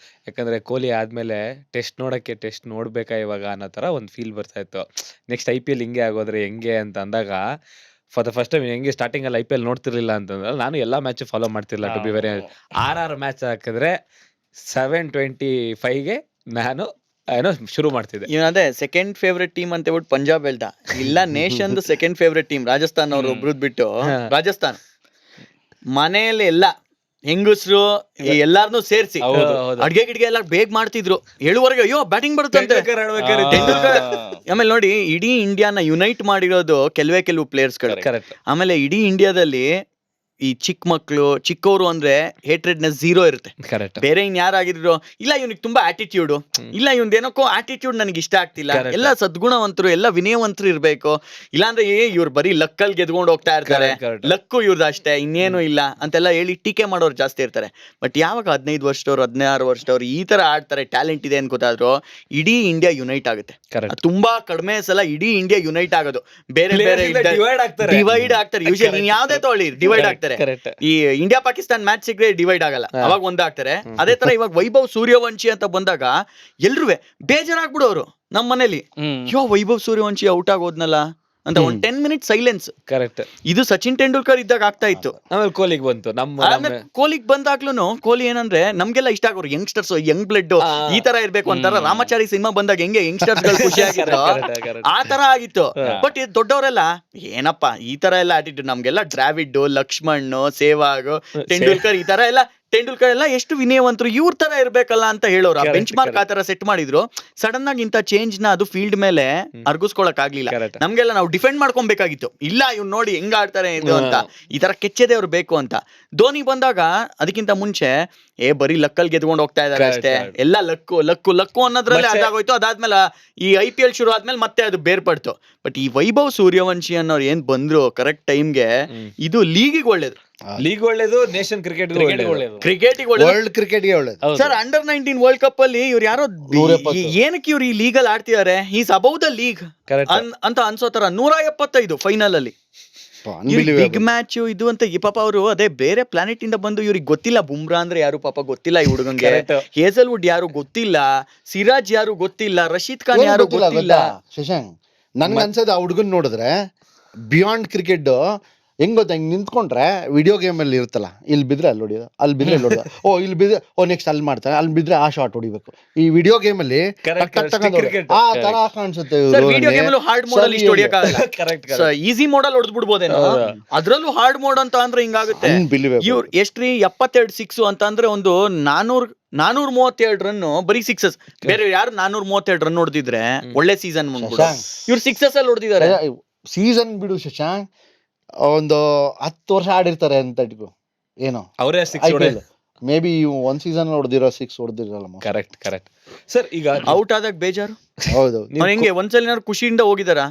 ಯಾಕಂದ್ರೆ ಕೊಹ್ಲಿ ಆದ್ಮೇಲೆ ಟೆಸ್ಟ್ ನೋಡ್ಬೇಕಾ ಇವಾಗ ಅನ್ನೋ ತರ ಒಂದು ಫೀಲ್ ಬರ್ತಾ ಇತ್ತು. ನೆಕ್ಸ್ಟ್ IPL ಹಿಂಗೆ ಆಗೋದ್ರೆ ಹೆಂಗೆ ಅಂತ ಅಂದಾಗ, ಫಾರ್ ದ ಫಸ್ಟ್ ಟೈಮ್ ಹೆಂಗೆ ಸ್ಟಾರ್ಟಿಂಗ್ ಅಲ್ಲಿ IPL ನೋಡ್ತಿರ್ಲಿಲ್ಲ ಅಂತಂದ್ರೆ, ನಾನು ಎಲ್ಲಾ ಮ್ಯಾಚ್ ಫಾಲೋ ಮಾಡ್ತಿರ್ಲಿಲ್ಲ. To be very RR match ಹಾಕಿದ್ರೆ 7:25ಗೆ ನಾನು ಶುರು ಮಾಡ್ತಿದ್ದೆ. ಅದೇ ಸೆಕೆಂಡ್ ಫೇವ್ರೆಟ್ ಟೀಮ್ ಅಂತ ಹೇಳ್ಬಿಟ್ಟು ಪಂಜಾಬ್ ಹೇಳ್ದ. ಇಲ್ಲ, nation second favourite team Rajasthan ಅವ್ರು ಒಬ್ರದ್ ಬಿಟ್ಟು. ರಾಜಸ್ಥಾನ್ ಮನೆಯಲ್ಲಿ ಎಲ್ಲ ಹೆಂಗಸ್ರು ಎಲ್ಲಾರನು ಸೇರ್ಸಿ ಅಡ್ಗೆ ಗಿಡ್ಗೆ ಎಲ್ಲ ಬೇಗ ಮಾಡ್ತಿದ್ರು. 7:15 ಅಯ್ಯೋ ಬ್ಯಾಟಿಂಗ್ ಬರುತ್ತೆ. ಆಮೇಲೆ ನೋಡಿ, ಇಡೀ ಇಂಡಿಯಾನ ಯುನೈಟ್ ಮಾಡಿರೋದು ಕೆಲವು ಪ್ಲೇಯರ್ಸ್ಗಳು. ಆಮೇಲೆ ಇಡೀ ಇಂಡಿಯಾದಲ್ಲಿ ಈ ಚಿಕ್ಕ ಮಕ್ಳು ಚಿಕ್ಕವರು ಅಂದ್ರೆ ಹೇಟ್ರೆಡ್ನೆಸ್ 0 ಇರುತ್ತೆ. ಬೇರೆ ಇನ್ ಯಾರಾಗಿದ್ರು, ಇಲ್ಲ ಇವ್ನಿಗೆ ತುಂಬಾ ಆಟಿಟ್ಯೂಡ್, ಇಲ್ಲ ಇವ್ನದೇನಕ್ಕೋ ಆಟಿಟ್ಯೂಡ್ ನನಗೆ ಇಷ್ಟ ಆಗ್ತಿಲ್ಲ, ಎಲ್ಲ ಸದ್ಗುಣವಂತರು, ಎಲ್ಲ ವಿನಯವಂತರು ಇರ್ಬೇಕು, ಇಲ್ಲಾಂದ್ರೆ ಇವ್ರು ಬರೀ ಲಕ್ಕಲ್ ಗೆದ್ಕೊಂಡು ಹೋಗ್ತಾ ಇರ್ತಾರೆ, ಲಕ್ಕು ಇವ್ರದ್ದು ಅಷ್ಟೇ, ಇನ್ನೇನು ಇಲ್ಲ ಅಂತೆಲ್ಲ ಹೇಳಿ ಟೀಕೆ ಮಾಡೋರು ಜಾಸ್ತಿ ಇರ್ತಾರೆ. ಬಟ್ ಯಾವಾಗ 15 ವರ್ಷದವ್ರು 16 ವರ್ಷದವ್ರು ಈ ತರ ಆಡ್ತಾರೆ, ಟ್ಯಾಲೆಂಟ್ ಇದೆ ಅಂತ ಗೊತ್ತಾದ್ರು, ಇಡೀ ಇಂಡಿಯಾ ಯುನೈಟ್ ಆಗುತ್ತೆ. ತುಂಬಾ ಕಡಿಮೆ ಸಲ ಇಡೀ ಇಂಡಿಯಾ ಯುನೈಟ್ ಆಗೋದು. ಬೇರೆ ಡಿವೈಡ್ ಆಗ್ತಾರೆ. ಯೂಶಲಿ ನೀನ್ ಯಾವ್ದೇ ತಗೊಳ್ಳಿ ಡಿವೈಡ್ ಆಗ್ತಾರೆ. ಈ ಇಂಡಿಯಾ ಪಾಕಿಸ್ತಾನ್ ಮ್ಯಾಚ್ ಸಿಕ್ಕರೆ ಡಿವೈಡ್ ಆಗಲ್ಲ, ಅವಾಗ ಒಂದಾಗ್ತಾರೆ. ಅದೇ ತರ ಇವಾಗ ವೈಭವ್ ಸೂರ್ಯವಂಶಿ ಅಂತ ಬಂದಾಗ ಎಲ್ರೂ ಬೇಜಾರಾಗ್ಬಿಡೋರು ನಮ್ಮ ಮನೇಲಿ. ಯೋ ವೈಭವ್ ಸೂರ್ಯವಂಶಿ ಔಟ್ ಆಗೋದ್ನಲ್ಲ ಅಂತ ಒಂದು 10 ಮಿನಿಟ್ ಸೈಲೆನ್ಸ್. ಕರೆಕ್ಟ್. ಇದು ಸಚಿನ್ ತೆಂಡೂಲ್ಕರ್ ಇದ್ದಾಗ ಆಗ್ತಾ ಇತ್ತು. ಆಮೇಲೆ ಕೊಹ್ಲಿಗೆ ಬಂತು. ಆಮೇಲೆ ಕೊಹ್ಲಿಗ್ ಬಂದಾಗ್ಲೂ ಕೊಹ್ಲಿ ಏನಂದ್ರೆ ನಮ್ಗೆಲ್ಲ ಇಷ್ಟ ಆಗೋರು ಯಂಗ್ಸ್ಟರ್ಸ್, ಯಂಗ್ ಬ್ಲಡ್ ಈ ತರ ಇರ್ಬೇಕು ಅಂತಾರ. ರಾಮಾಚಾರಿ ಸಿನಿಮಾ ಬಂದಾಗ ಹೆಂಗೆ ಯಂಗ್ಸ್ಟರ್ಸ್ ಗಳು ಖುಷಿ ಆಗಿದ್ರು ಆ ತರ ಆಗಿತ್ತು. ಬಟ್ ದೊಡ್ಡವರೆಲ್ಲ ಏನಪ್ಪ ಈ ತರ ಎಲ್ಲ ಆಟಿಟ್ಯೂಡ್, ನಮ್ಗೆಲ್ಲ ದ್ರಾವಿಡ್, ಲಕ್ಷ್ಮಣ್, ಸೇವಾಗ್, ತೆಂಡೂಲ್ಕರ್ ಈ ತರ ಎಲ್ಲ, ತೆಂಡೂಲ್ಕರ್ ಎಲ್ಲ ಎಷ್ಟು ವಿನಯವಂತರು, ಇವ್ರ ತರ ಇರ್ಬೇಕಲ್ಲ ಅಂತ ಹೇಳೋರು. ಬೆಂಚ್ ಮಾರ್ಕ್ ಆ ತರ ಸೆಟ್ ಮಾಡಿದ್ರು. ಸಡನ್ ಆಗಿ ಇಂತ ಚೇಂಜ್ ನ ಅದು ಫೀಲ್ಡ್ ಮೇಲೆ ಅರ್ಗಿಸ್ಕೊಳಕ್ ಆಗ್ಲಿಲ್ಲ. ನಮ್ಗೆಲ್ಲ ನಾವು ಡಿಫೆಂಡ್ ಮಾಡ್ಕೊಬೇಕಾಗಿತ್ತು. ಇಲ್ಲ ಇವ್ನು ನೋಡಿ ಹೆಂಗ ಆಡ್ತಾರೆ ಇದು ಅಂತ, ಈ ತರ ಕೆಚ್ಚದೆ ಅವ್ರು ಬೇಕು ಅಂತ. ಧೋನಿ ಬಂದಾಗ ಅದಕ್ಕಿಂತ ಮುಂಚೆ ಬರೀ ಲಕ್ಕಲ್ ಗೆದ್ಕೊಂಡು ಹೋಗ್ತಾ ಇದಾರೆ ಅಷ್ಟೇ, ಎಲ್ಲ ಲಕ್ಕು ಲಕ್ಕು ಲಕ್ಕು ಅನ್ನೋದ್ರಲ್ಲಿ ಅದಾಗೋಯ್ತು. ಅದಾದ್ಮೇಲೆ ಈ IPL ಶುರು ಆದ್ಮೇಲೆ ಮತ್ತೆ ಅದು ಬೇರ್ಪಡ್ತು. ಬಟ್ ಈ ವೈಭವ್ ಸೂರ್ಯವಂಶಿ ಅನ್ನೋರು ಏನ್ ಬಂದ್ರು ಕರೆಕ್ಟ್ ಟೈಮ್ಗೆ, ಇದು ಲೀಗಿಗೆ ಒಳ್ಳೇದು. ಲೀಗ್ ಒಳ್ಳೇದು, ನೇಷನ್ ಕ್ರಿಕೆಟ್ ಒಳ್ಳೇದು, ಕ್ರಿಕೆಟಿಗೆ ಒಳ್ಳೇದು, ವರ್ಲ್ಡ್ ಕ್ರಿಕೆಟ್ಗೆ ಒಳ್ಳೇದು. ಸರ್. ಅಂಡರ್-19 ವರ್ಲ್ಡ್ ಕಪ್ ಅಲ್ಲಿ ಇವ್ರು ಯಾರೋ ಏನಕ್ಕೆ ಇವ್ರು ಈ ಲೀಗ್ ಅಲ್ಲಿ ಆಡ್ತಿದ್ದಾರೆ, ಈಸ್ ಅಬೌವ್ ದ ಲೀಗ್ ಅಂತ ಅನ್ಸೋ ತರ. 175 ಫೈನಲ್ ಅಲ್ಲಿ ಬಿಗ್ ಮ್ಯಾಚ್ ಇದು ಅಂತ. ಈ ಪಾಪ ಅವರು ಅದೇ ಬೇರೆ ಪ್ಲಾನೆಟ್ ಇಂದ ಬಂದು, ಇವ್ರಿಗೆ ಗೊತ್ತಿಲ್ಲ ಬುಮ್ರಾ ಅಂದ್ರೆ ಯಾರು ಪಾಪ ಗೊತ್ತಿಲ್ಲ ಈ ಹುಡುಗಂಗೆ, ಹೇಸಲ್ವುಡ್ ಯಾರು ಗೊತ್ತಿಲ್ಲ, ಸಿರಾಜ್ ಯಾರು ಗೊತ್ತಿಲ್ಲ, ರಶೀದ್ ಖಾನ್ ಯಾರು ಗೊತ್ತಿಲ್ಲ. ಶಶಾಂಕ್, ನನ್ಗೆ ಅನ್ಸೋದು ಆ ಹುಡುಗನ್ ನೋಡಿದ್ರೆ ಬಿಯಾಂಡ್ ಕ್ರಿಕೆಟ್ ಹೆಂಗ್ ಗೊತ್ತಾ, ಹಿಂಗ್ ನಿಂತ್ಕೊಂಡ್ರೆ ವಿಡಿಯೋ ಗೇಮ್ ಅಲ್ಲಿ ಇರುತ್ತಲ್ಲ, ಇಲ್ಲಿ ಬಿದ್ರೆ ಅಲ್ಲಿ ಹೊಡಿಯೋದು, ಅಲ್ಲಿ ಬಿದ್ರೆ ಇಲ್ಲಿ ಹೊಡಿಯೋದು, ಇಲ್ಲಿ ಬಿದ್ರೆ ನೆಕ್ಸ್ಟ್ ಅಲ್ಲಿ ಮಾಡ್ತಾನೆ, ಅಲ್ಲಿ ಬಿದ್ರೆ ಆ ಶಾಟ್ ಹೊಡಿಬೇಕು. ಈ ವಿಡಿಯೋ ಗೇಮ್ ಅಲ್ಲಿ ಆ ತರ ಕಾಣಿಸುತ್ತೆ. ವಿಡಿಯೋ ಗೇಮ್ ಅಲ್ಲೂ ಹಾರ್ಡ್ ಮೋಡ್ ಅಲ್ಲಿ ಹೊಡಿಯಕ್ಕಾಗಲ್ಲ, ಈಸಿ ಮೋಡ್ ಅಲ್ಲಿ ಹೊಡೆದ್ಬಿಡ್ಬೋದೇನೋ. ಅದ್ರಲ್ಲೂ ಹಾರ್ಡ್ ಮೋಡ್ ಅಂತ ಅಂದ್ರೆ ಹಿಂಗಾಗುತ್ತೆ. ಇವ್ರು ಎಷ್ಟ್ರಿ 72 ಸಿಕ್ಸ್ ಅಂತ ಅಂದ್ರೆ ಒಂದು 432 ರನ್ ಬರೀ ಸಿಕ್ಸಸ್. ಬೇರೆ ಯಾರು 432 ರನ್ ಹೊಡೆದಿದ್ರೆ ಒಳ್ಳೆ ಸೀಸನ್ ಮುಂದ್ಬಿಡು. ಇವ್ರು ಸಿಕ್ಸಸ್ ಅಲ್ಲಿ ಹೊಡೆದಿದ್ದಾರೆ. ಸೀಸನ್ ಬಿಡು ಶಶಾಂಕ್, ಒಂದು 10 ವರ್ಷ ಆಡಿರ್ತಾರೆ ಅಂತ ಇಟ್ಕೋ, ಏನೋ ಅವರೇ ಮೇ ಬಿ ಒಂದ್ ಸೀಸನ್ ಹೊಡೆದಿರೋ 6 ಹೊಡೆದಿರಲ್ಲ. Correct sir. ಈಗ ಔಟ್ ಆದಾಗ ಬೇಜಾರು. ಹೌದು. ಹೆಂಗೆ ಒಂದ್ಸಲ ಖುಷಿಯಿಂದ ಹೋಗಿದಾರ,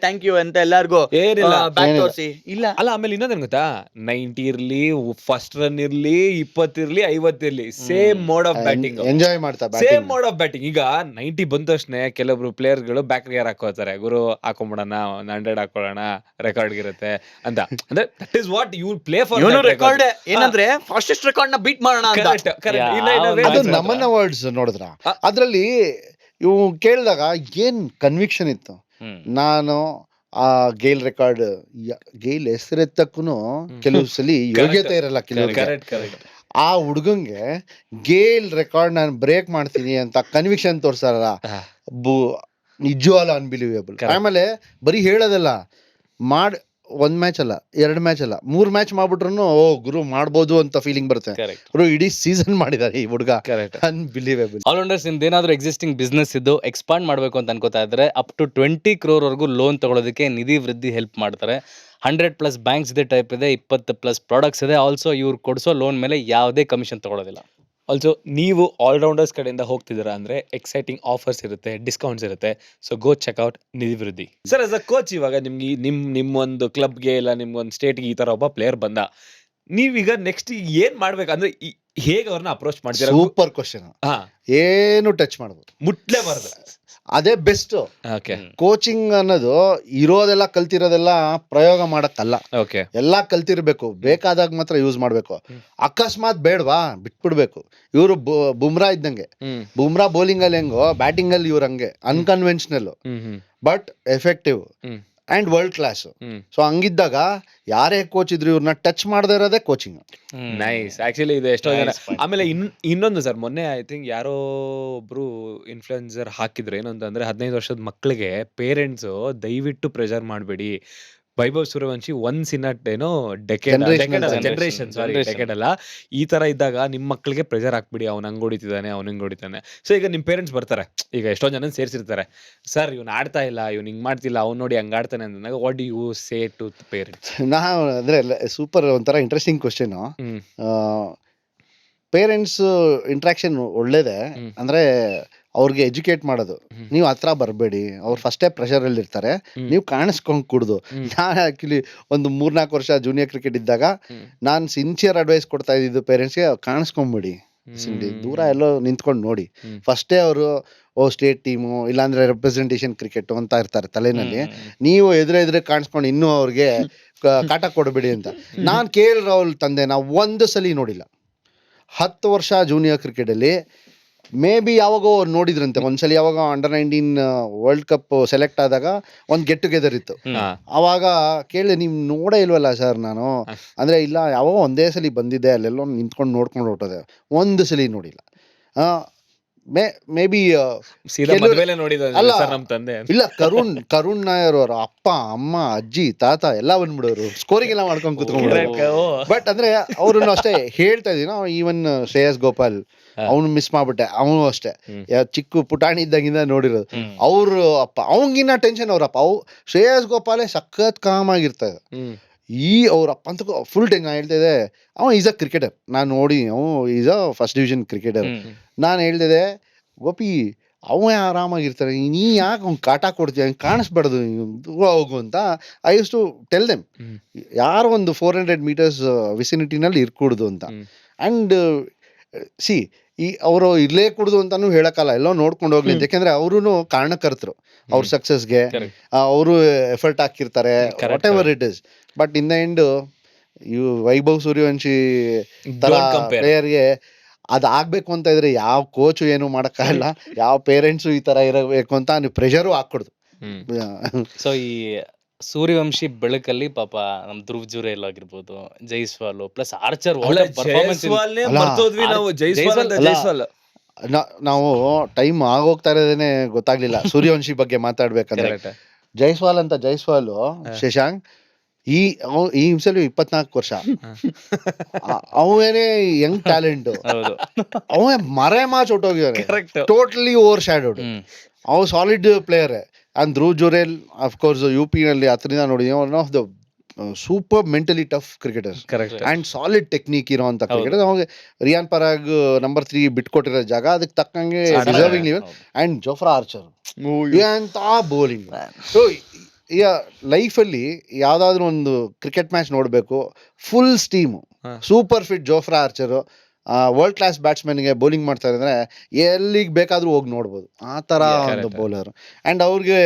ಥ್ಯಾಂಕ್ ಯು ಅಂತ ಎಲ್ಲಾರ್ಗು ಏನಿಲ್ಲ ತೋರಿಸಿ ಇಲ್ಲ ಅಲ್ಲ. ಆಮೇಲೆ ಇನ್ನೊಂದೇನ್ ಗೊತ್ತಾ, 90 ಇರ್ಲಿ, ಫಸ್ಟ್ ರನ್ ಇರ್ಲಿ, 20 ಇರ್ಲಿ, 50 ಇರ್ಲಿ, same mode of batting, enjoy ಮಾಡ್ತಾ ಸೇಮ್ ಮೋಡ್ ಆಫ್ ಬ್ಯಾಟಿಂಗ್. ಈಗ 90 ಬಂದ ತಕ್ಷಣ ಕೆಲವೊಬ್ರು ಪ್ಲೇಯರ್ ಗಳು ಬ್ಯಾಕ್ ಗೇರ್ ಹಾಕೋತಾರೆ, ಗುರು ಹಾಕೊಂಡ್ಬಿಡೋಣ, 100 ಹಾಕೊಳ್ಳೋಣ, ರೆಕಾರ್ಡ್ ಇರುತ್ತೆ ಅಂತ. ಅಂದ್ರೆ that is what you play for. Record ಏನಂದ್ರೆ ಫಾಸ್ಟೆಸ್ಟ್ ರೆಕಾರ್ಡ್ ನ ಬೀಟ್ ಮಾಡೋಣ ಅಂತ. ಅದು ನಮನ ವರ್ಡ್ಸ್ ನೋಡಿದ್ರ, ಅದ್ರಲ್ಲಿ ಇವು ಕೇಳಿದಾಗ ಏನ್ ಕನ್ವಿಕ್ಷನ್ ಇತ್ತು. ನಾನು ಆ ಗೇಲ್ ರೆಕಾರ್ಡ್, ಗೇಲ್ ಹೆಸರೆತ್ತಕ್ಕೂ ಕೆಲವು ಸಲ ಯೋಗ್ಯತೆ ಇರಲ್ಲ ಕೆಲವ್ರಿಗೆ. ಆ ಹುಡುಗಂಗೆ ಗೇಲ್ ರೆಕಾರ್ಡ್ ನಾನು ಬ್ರೇಕ್ ಮಾಡ್ತೀನಿ ಅಂತ ಕನ್ವಿಕ್ಷನ್ ತೋರ್ಸಾರ, ನಿಜವಾಗ್ಲೂ ಅನ್ಬಿಲೀವೇಬಲ್. ಆಮೇಲೆ ಬರೀ ಹೇಳೋದಲ್ಲ, ಒಂದ್ ಮ್ಯಾಚ್ ಅಲ್ಲ, 2 ಮ್ಯಾಚ್ ಅಲ್ಲ, 3 ಮ್ಯಾಚ್ ಮಾಡ್ಬಿಟ್ರು ಗುರು ಮಾಡ್ಬೋದು ಅಂತ ಫೀಲಿಂಗ್ ಬರುತ್ತೆ. ಗುರು ಇಡೀ ಸೀಸನ್ ಮಾಡಿದ್ದಾರೆ ಈ ಹುಡುಗ, ಅನ್ಬಿಲೀವೇಬಲ್. ಆಲ್ರೌಂಡರ್ಸ್ ಏನಾದ್ರು ಎಕ್ಸಿಸ್ಟಿಂಗ್ ಬಿಸ್ನೆಸ್ ಇದ್ದು ಎಕ್ಸ್ಪಾಂಡ್ ಮಾಡ್ಬೇಕು ಅಂತ ಅನ್ಕೋತಾ ಇದ್ರೆ ಅಪ್ ಟು 20 crore ವರೆಗೂ ಲೋನ್ ತಗೊಳ್ಳೋದಕ್ಕೆ ನಿಧಿ ವೃದ್ಧಿ ಹೆಲ್ಪ್ ಮಾಡ್ತಾರೆ. 100+ ಬ್ಯಾಂಕ್ಸ್ ಇದೆ, ಟೈಪ್ ಇದೆ, 20+ ಪ್ರಾಡಕ್ಟ್ಸ್ ಇದೆ. ಆಲ್ಸೋ ಇವ್ರು ಕೊಡಿಸೋ ಲೋನ್ ಮೇಲೆ ಯಾವುದೇ ಕಮಿಷನ್ ತಗೊಳ್ಳೋದಿಲ್ಲ. ಆಲ್ಸೋ ನೀವು ಆಲ್ರೌಂಡರ್ಸ್ ಕಡೆಯಿಂದ ಹೋಗ್ತಿದ್ದೀರಾ ಅಂದ್ರೆ ಎಕ್ಸೈಟಿಂಗ್ ಆಫರ್ಸ್ ಇರುತ್ತೆ, ಡಿಸ್ಕೌಂಟ್ಸ್ ಇರುತ್ತೆ. ಸೊ ಗೋ ಚೆಕ್ಔಟ್ ನಿಧಿ ವೃದ್ಧಿ. ಸರ್, ಆಸ್ ಅ ಕೋಚ್, ಇವಾಗ ನಿಮ್ಗೆ ನಿಮ್ಮೊಂದು ಕ್ಲಬ್ಗೆ ಇಲ್ಲ ನಿಮ್ಗೊಂದು ಸ್ಟೇಟ್ಗೆ ಈ ತರ ಒಬ್ಬ ಪ್ಲೇಯರ್ ಬಂದ, ನೀವೀಗ ನೆಕ್ಸ್ಟ್ ಏನ್ ಮಾಡ್ಬೇಕಂದ್ರೆ ಹೇಗೆ ಅವ್ರನ್ನ ಅಪ್ರೋಚ್ ಮಾಡ್ತೀರಾ? Super question. ಏನು ಟಚ್ ಮಾಡ್ಬೋದು, ಮುಟ್ಲೇಬಾರ್ದು, ಅದೇ ಬೆಸ್ಟ್. ಕೋಚಿಂಗ್ ಅನ್ನೋದು ಇರೋದೆಲ್ಲ ಕಲ್ತಿರೋದೆಲ್ಲ ಪ್ರಯೋಗ ಮಾಡಕ್ಕಲ್ಲ, ಎಲ್ಲಾ ಕಲ್ತಿರ್ಬೇಕು. ಬೇಕಾದಾಗ ಮಾತ್ರ ಯೂಸ್ ಮಾಡ್ಬೇಕು. ಅಕಸ್ಮಾತ್ ಬೇಡವಾ ಬಿಟ್ಬಿಡ್ಬೇಕು. ಇವರು ಬುಮ್ರಾ ಇದ್ದಂಗೆ, ಬುಮ್ರಾ ಬೌಲಿಂಗ್ ಅಲ್ಲಿ ಹೆಂಗೋ ಬ್ಯಾಟಿಂಗ್ ಅಲ್ಲಿ ಇವ್ರ ಹಂಗೆ unconventional but effective and world class. So ಹಂಗಿದ್ದಾಗ ಯಾರೇ ಕೋಚ್ ಇದ್ರು ಇವ್ರನ್ನ ಟಚ್ ಮಾಡದೇ ಇರೋದೇ ಕೋಚಿಂಗ್. ನೈಸ್. ಆಕ್ಚುಲಿ ಇದು ಎಷ್ಟೋ ಜನ. ಆಮೇಲೆ ಇನ್ನೊಂದು ಸರ್, ಮೊನ್ನೆ ಐ ಥಿಂಕ್ ಯಾರೋ ಒಬ್ರು ಇನ್ಫ್ಲುಯೆನ್ಸರ್ ಹಾಕಿದ್ರು, ಏನು ಅಂತಂದ್ರೆ 15 ವರ್ಷದ ಮಕ್ಕಳಿಗೆ ಪೇರೆಂಟ್ಸ್ ದಯವಿಟ್ಟು ಪ್ರೆಷರ್ ಮಾಡಬೇಡಿ. ವೈಭವ್ ಸೂರ್ಯವಂಶಿ ಒನ್ಸ್ ಇನ್ ಏನೋ ಜನರೇಷನ್ ಅಲ್ಲ, ಈ ತರ ಇದ್ದಾಗ ನಿಮ್ ಮಕ್ಳಿಗೆ ಪ್ರೆಷರ್ ಹಾಕ್ಬಿಡಿ, ಅವ್ನು ಹಂಗ್ ಹೊಡಿತಿದ್ದಾನೆ, ಅವ್ನು ಹಿಂಗ್ ಹೊಡಿತಾನೆ. ಸೊ ಈಗ ನಿಮ್ ಪೇರೆಂಟ್ಸ್ ಬರ್ತಾರೆ, ಈಗ ಎಷ್ಟೋ ಜನ ಸೇರ್ಸಿರ್ತಾರೆ, ಸರ್ ಇವ್ನು ಆಡ್ತಾ ಇಲ್ಲ, ಇವ್ನು ಹಿಂಗ್ ಮಾಡ್ತಿಲ್ಲ, ಅವ್ನು ನೋಡಿ ಹಂಗ್ ಆಡ್ತಾನೆ ಅಂದಾಗ what do you say to parents? ಅಂದ್ರೆ ಸೂಪರ್ ಒಂಥರ ಇಂಟ್ರೆಸ್ಟಿಂಗ್ ಕ್ವಶನ್. ಪೇರೆಂಟ್ಸ್ ಇಂಟ್ರಾಕ್ಷನ್ ಒಳ್ಳೇದೇ, ಅಂದ್ರೆ ಅವ್ರಿಗೆ ಎಜುಕೇಟ್ ಮಾಡೋದು. ನೀವು ಹತ್ರ ಬರಬೇಡಿ, ಅವ್ರು ಫಸ್ಟೇ ಪ್ರೆಷರ್ ಅಲ್ಲಿ ಇರ್ತಾರೆ, ನೀವು ಕಾಣಿಸ್ಕೊಂಡ್ ಕುಡ್ದು. ನಾನು ಆಕ್ಚುಲಿ ಒಂದು 3-4 ವರ್ಷ ಜೂನಿಯರ್ ಕ್ರಿಕೆಟ್ ಇದ್ದಾಗ ನಾನು ಸಿನ್ಸಿಯರ್ ಅಡ್ವೈಸ್ ಕೊಡ್ತಾ ಇದ್ದಿದ್ದು ಪೇರೆಂಟ್ಸ್ಗೆ, ಕಾಣಿಸ್ಕೊಂಬಿಡಿ, ದೂರ ಎಲ್ಲೋ ನಿಂತ್ಕೊಂಡು ನೋಡಿ. ಫಸ್ಟೇ ಅವರು ಸ್ಟೇಟ್ ಟೀಮು ಇಲ್ಲಾಂದ್ರೆ ರೆಪ್ರೆಸೆಂಟೇಷನ್ ಕ್ರಿಕೆಟ್ ಅಂತ ಇರ್ತಾರೆ ತಲೆನಲ್ಲಿ. ನೀವು ಎದುರೆ ಕಾಣಿಸ್ಕೊಂಡು ಇನ್ನೂ ಅವ್ರಿಗೆ ಕಾಟ ಕೊಡಬೇಡಿ ಅಂತ. ನಾನು KL ರಾಹುಲ್ ತಂದೆ ನಾವು ಒಂದು ಸಲ ನೋಡಿಲ್ಲ. 10 ವರ್ಷ ಜೂನಿಯರ್ ಕ್ರಿಕೆಟಲ್ಲಿ ಮೇ ಬಿ ಯಾವಾಗೋ ನೋಡಿದ್ರಂತೆ ಒಂದ್ಸಲಿ ಯಾವಾಗ ಅಂಡರ್-19 ವರ್ಲ್ಡ್ ಕಪ್ ಸೆಲೆಕ್ಟ್ ಆದಾಗ ಒಂದು ಗೆಟ್ ಟುಗೆದರ್ ಇತ್ತು. ಅವಾಗ ಕೇಳಿದೆ, ನೀವು ನೋಡೇ ಇಲ್ವಲ್ಲ ಸರ್ ನಾನು ಅಂದರೆ, ಇಲ್ಲ ಯಾವಾಗ ಒಂದೇ ಸಲ ಬಂದಿದ್ದೆ, ಅಲ್ಲೆಲ್ಲೋ ನಿಂತ್ಕೊಂಡು ನೋಡ್ಕೊಂಡು ಹೊರಟೋದೆ, ಒಂದು ಸಲ ನೋಡಿಲ್ಲ. ಮೇ ಬಿ ಸೀದಾ ಮದ್ವೆಲೆ ನೋಡಿದ ಅಲ್ಲ. ಸರ್ ನಮ್ ತಂದೆ. ಇಲ್ಲ, ಕರುಣ್ ನಾಯರ್ ಅವರ ಅಪ್ಪ ಅಮ್ಮ ಅಜ್ಜಿ ತಾತ ಎಲ್ಲ ಬಂದ್ಬಿಡೋರು, ಸ್ಕೋರಿಂಗ್ ಎಲ್ಲ ಮಾಡ್ಕೊಂಡು ಕುತ್ಕೊಂಡ್ಬಿಡೋರು. ಬಟ್ ಅಂದ್ರೆ ಅವ್ರನ್ನು ಅಷ್ಟೇ ಹೇಳ್ತಾ ಇದೀನಿ, ಈವನ್ ಶ್ರೇಯಸ್ ಗೋಪಾಲ್ ಅವನು ಮಿಸ್ ಮಾಡ್ಬಿಟ್ಟೆ, ಅವನು ಅಷ್ಟೇ ಚಿಕ್ಕ ಪುಟಾಣಿ ಇದ್ದಾಗಿಂದ ನೋಡಿರೋದು. ಅವ್ರ ಅಪ್ಪ ಅವಂಗಿನ್ನ ಟೆನ್ಷನ್, ಅವ್ರಪ್ಪ ಶ್ರೇಯಸ್ ಗೋಪಾಲೇ ಸಖತ್ ಕಾಮ್ ಆಗಿರ್ತಾರೆ. ಅವ್ರ ಅಪ್ಪ ಅಂತ ಫುಲ್ ಟೆನ್ಷನ್. ಹೇಳ್ತಾ ಇದೆ, ಅವ ಈಸ್ ಅ ಕ್ರಿಕೆಟರ್, ನಾನು ನೋಡಿ ಅವನು is a first division cricketer. ನಾನು ಹೇಳ್ತಿದ್ದೆ, ಗೋಪಿ ಅವ ಆರಾಮಾಗಿರ್ತಾರೆ, ನೀ ಯಾಕೆ ಅವ್ನು ಕಾಟ ಕೊಡ್ತೀಯ, ಕಾಣಿಸ್ಬಾರ್ದು, ದೂರ ಹೋಗು ಅಂತ I used to tell them. ಯಾರು ಒಂದು 400 meters ವಿಸಿನಿಟಿನಲ್ಲಿ ಇರ್ಕೂಡ್ದು ಅಂತ. ಆ್ಯಂಡ್ ಸಿ ಅವರು ಇರ್ಲೇ ಕುಡ್ದು ಅಂತಾನು ಹೇಳಕ್ಕಲ್ಲ, ಎಲ್ಲೋ ನೋಡ್ಕೊಂಡು ಹೋಗ್ಲಿ ಅಂತ. ಯಾಕೆಂದ್ರೆ ಅವರು ಕಾರಣಕರ್ತರು ಅವ್ರ ಸಕ್ಸಸ್ಗೆ, ಅವರು ಎಫರ್ಟ್ ಹಾಕಿರ್ತಾರೆ, what ever it is. But in the end Vaibhav Suryavanshi ತರ ಪ್ಲೇಯರ್ಗೆ ಅದು ಆಗ್ಬೇಕು ಅಂತ ಇದ್ರೆ ಯಾವ ಕೋಚು ಏನು ಮಾಡೋಕ್ಕಾಗಲ್ಲ, ಯಾವ ಪೇರೆಂಟ್ಸು ಈ ತರ ಇರಬೇಕು ಅಂತ ನೀವು ಪ್ರೆಷರು ಹಾಕ್ಕೊಡ್ದು. ಸೊ ಈ ಸೂರ್ಯವಂಶಿ ಬೆಳಕಲ್ಲಿ ಪಾಪ ನಮ್ ಧ್ರುವ್ ಜುರೇಲ್ ಆಗಿರ್ಬೋದು, ಜೈಸ್ವಾಲ್ ಪ್ಲಸ್ ಆರ್ಚರ್ ಪರ್ಫಾರ್ಮೆನ್ಸ್. ನಾವು ಟೈಮ್ ಆಗೋಗ್ತಾ ಇರೋದೇನೆ ಗೊತ್ತಾಗ್ಲಿಲ್ಲ ಸೂರ್ಯವಂಶಿ ಬಗ್ಗೆ ಮಾತಾಡ್ಬೇಕಂದ್ರೆ. ಜೈಸ್ವಾಲ್ ಶಶಾಂಕ್ ಈ ಹಿಂಸಲು 24 ವರ್ಷ, ಅವನೇ ಯಂಗ್ ಟ್ಯಾಲೆಂಟ್, ಅವೇ ಮರೆ ಮಾಚ್ ಹೊಟ್ಟೋಗಿದ್ದಾನೆ, ಟೋಟಲಿ ಓವರ್ ಶ್ಯಾಡೋಡ್. ಅವ್ solid player. And Dhruv Jurel of course UP ನಲ್ಲಿ ಹತ್ರದಿಂದ ನೋಡಿದೀವಿ, one of the super mentally tough cricketers and solid technique ಇರೋಂಥ ಕ್ರಿಕೆಟರ್. ಅವಾಗ ರಿಯಾನ್ ಪರಾಗ್ ನಂಬರ್ 3 ಬಿಟ್ಕೊಟ್ಟಿರೋ ಜಾಗ, ಅದಕ್ಕೆ ತಕ್ಕಂಗೆ deserving level. And Jofra Archer ಎಂತ ಬೌಲಿಂಗ್. ಸೊ ಈಗ ಲೈಫಲ್ಲಿ ಯಾವುದಾದ್ರೂ ಒಂದು ಕ್ರಿಕೆಟ್ ಮ್ಯಾಚ್ ನೋಡಬೇಕು, full steam, super fit Jofra Archer, world class ಬ್ಯಾಟ್ಸ್ಮನ್ಗೆ ಬೌಲಿಂಗ್ ಮಾಡ್ತಾರೆ ಅಂದರೆ ಎಲ್ಲಿಗೆ ಬೇಕಾದರೂ ಹೋಗಿ ನೋಡ್ಬೋದು, ಆ ಥರ ಒಂದು ಬೌಲರ್. ಆ್ಯಂಡ್ ಅವ್ರಿಗೆ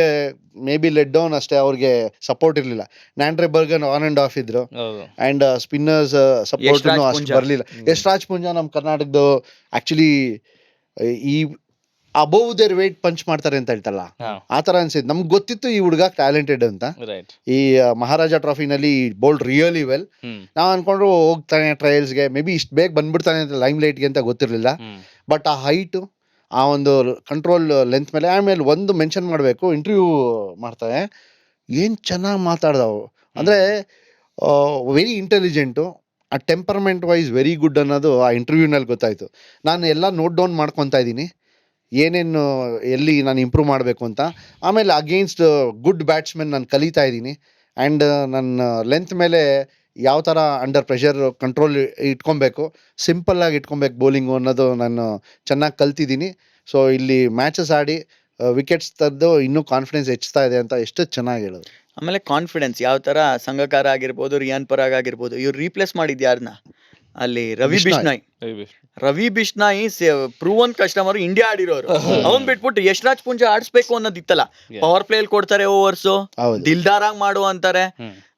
ಮೇ ಬಿ ಲೆಟ್ ಡೌನ್ ಅಷ್ಟೇ, ಅವ್ರಿಗೆ ಸಪೋರ್ಟ್ ಇರಲಿಲ್ಲ. ನ್ಯಾಂಡ್ರೆ ಬರ್ಗನ್ ಆನ್ ಆ್ಯಂಡ್ ಆಫ್ ಇದ್ರು, ಆ್ಯಂಡ್ ಸ್ಪಿನ್ನರ್ಸ್ ಸಪೋರ್ಟ್ ಅಷ್ಟು ಬರಲಿಲ್ಲ. ಯಶ್ರಾಜ್ ಪುಂಜಾ ನಮ್ಮ ಕರ್ನಾಟಕದ ಆ್ಯಕ್ಚುಲಿ ಈ ಅಬೋವ್ ದೇರ್ ವೇಟ್ ಪಂಚ್ ಮಾಡ್ತಾರೆ ಅಂತ ಹೇಳ್ತಲ್ಲ, ಆ ಥರ ಅನ್ಸಿದ್ದು. ನಮ್ಗೆ ಗೊತ್ತಿತ್ತು ಈ ಹುಡುಗ ಟ್ಯಾಲೆಂಟೆಡ್ ಅಂತ. ಈ ಮಹಾರಾಜ ಟ್ರಾಫಿನಲ್ಲಿ ಬೋಲ್ಡ್ ರಿಯಲಿ ವೆಲ್. ನಾವು ಅನ್ಕೊಂಡ್ರು ಹೋಗ್ತಾನೆ ಟ್ರಯಲ್ಸ್ಗೆ, ಮೇ ಬಿ ಇಷ್ಟು ಬೇಗ ಬಂದ್ಬಿಡ್ತಾನೆ ಅಂತ ಲೈಮ್ ಲೈಟ್ಗೆ ಅಂತ ಗೊತ್ತಿರಲಿಲ್ಲ. ಬಟ್ ಆ ಹೈಟು, ಆ ಒಂದು ಕಂಟ್ರೋಲ್ ಲೆಂತ್ ಮೇಲೆ. ಆಮೇಲೆ ಒಂದು ಮೆನ್ಷನ್ ಮಾಡಬೇಕು, ಇಂಟರ್ವ್ಯೂ ಮಾಡ್ತಾರೆ, ಏನು ಚೆನ್ನಾಗಿ ಮಾತಾಡ್ದವು ಅಂದರೆ, ವೆರಿ ಇಂಟೆಲಿಜೆಂಟು, ಆ ಟೆಂಪರ್ಮೆಂಟ್ ವೈಸ್ ವೆರಿ ಗುಡ್ ಅನ್ನೋದು ಆ ಇಂಟರ್ವ್ಯೂನಲ್ಲಿ ಗೊತ್ತಾಯಿತು. ನಾನು ಎಲ್ಲ ನೋಟ್ ಡೌನ್ ಮಾಡ್ಕೊತಾ ಇದ್ದೀನಿ, ಏನೇನು ಎಲ್ಲಿ ನಾನು ಇಂಪ್ರೂವ್ ಮಾಡಬೇಕು ಅಂತ. ಆಮೇಲೆ ಅಗೇನ್ಸ್ಟ್ ಗುಡ್ ಬ್ಯಾಟ್ಸ್ಮನ್ ನಾನು ಕಲಿತಾ ಇದ್ದೀನಿ. ಆ್ಯಂಡ್ ನನ್ನ ಲೆಂತ್ ಮೇಲೆ ಯಾವ ಥರ ಅಂಡರ್ ಪ್ರೆಷರ್ ಕಂಟ್ರೋಲ್ ಇಟ್ಕೊಬೇಕು, ಸಿಂಪಲ್ಲಾಗಿ ಇಟ್ಕೊಬೇಕು ಬೌಲಿಂಗು ಅನ್ನೋದು ನಾನು ಚೆನ್ನಾಗಿ ಕಲ್ತಿದ್ದೀನಿ. ಸೊ ಇಲ್ಲಿ ಮ್ಯಾಚಸ್ ಆಡಿ ವಿಕೆಟ್ಸ್ ತೆಗೆದು ಇನ್ನೂ ಕಾನ್ಫಿಡೆನ್ಸ್ ಹೆಚ್ಚುತ್ತಾ ಇದೆ ಅಂತ ಎಷ್ಟು ಚೆನ್ನಾಗಿ ಹೇಳೋದು. ಆಮೇಲೆ ಕಾನ್ಫಿಡೆನ್ಸ್ ಯಾವ ಥರ ಸಂಘಕಾರ ಆಗಿರ್ಬೋದು, ರಿಯಾನ್ ಪರಾಗ್ ಆಗಿರ್ಬೋದು, ಇವ್ರು ರೀಪ್ಲೇಸ್ ಮಾಡಿದ್ದು ಯಾರನ್ನ ಅಲ್ಲಿ? ರವಿ ಬಿಷ್ನಾಯ್ ಪ್ರೂವನ್ ಕಸ್ಟಮರ್, ಇಂಡಿಯಾ ಆಡಿರೋರು. ಅವ್ನ್ ಬಿಟ್ಬಿಟ್ಟು ಯಶ್ರಾಜ್ ಪುಂಜಾ ಆಡಿಸ್ಬೇಕು ಅನ್ನೋದಿತ್ತಲ್ಲ, ಪವರ್ ಪ್ಲೇ ಅಲ್ಲಿ ಕೊಡ್ತಾರೆ ಓವರ್ಸ್, ದಿಲ್ದಾರಾಗ್ ಮಾಡು ಅಂತಾರೆ.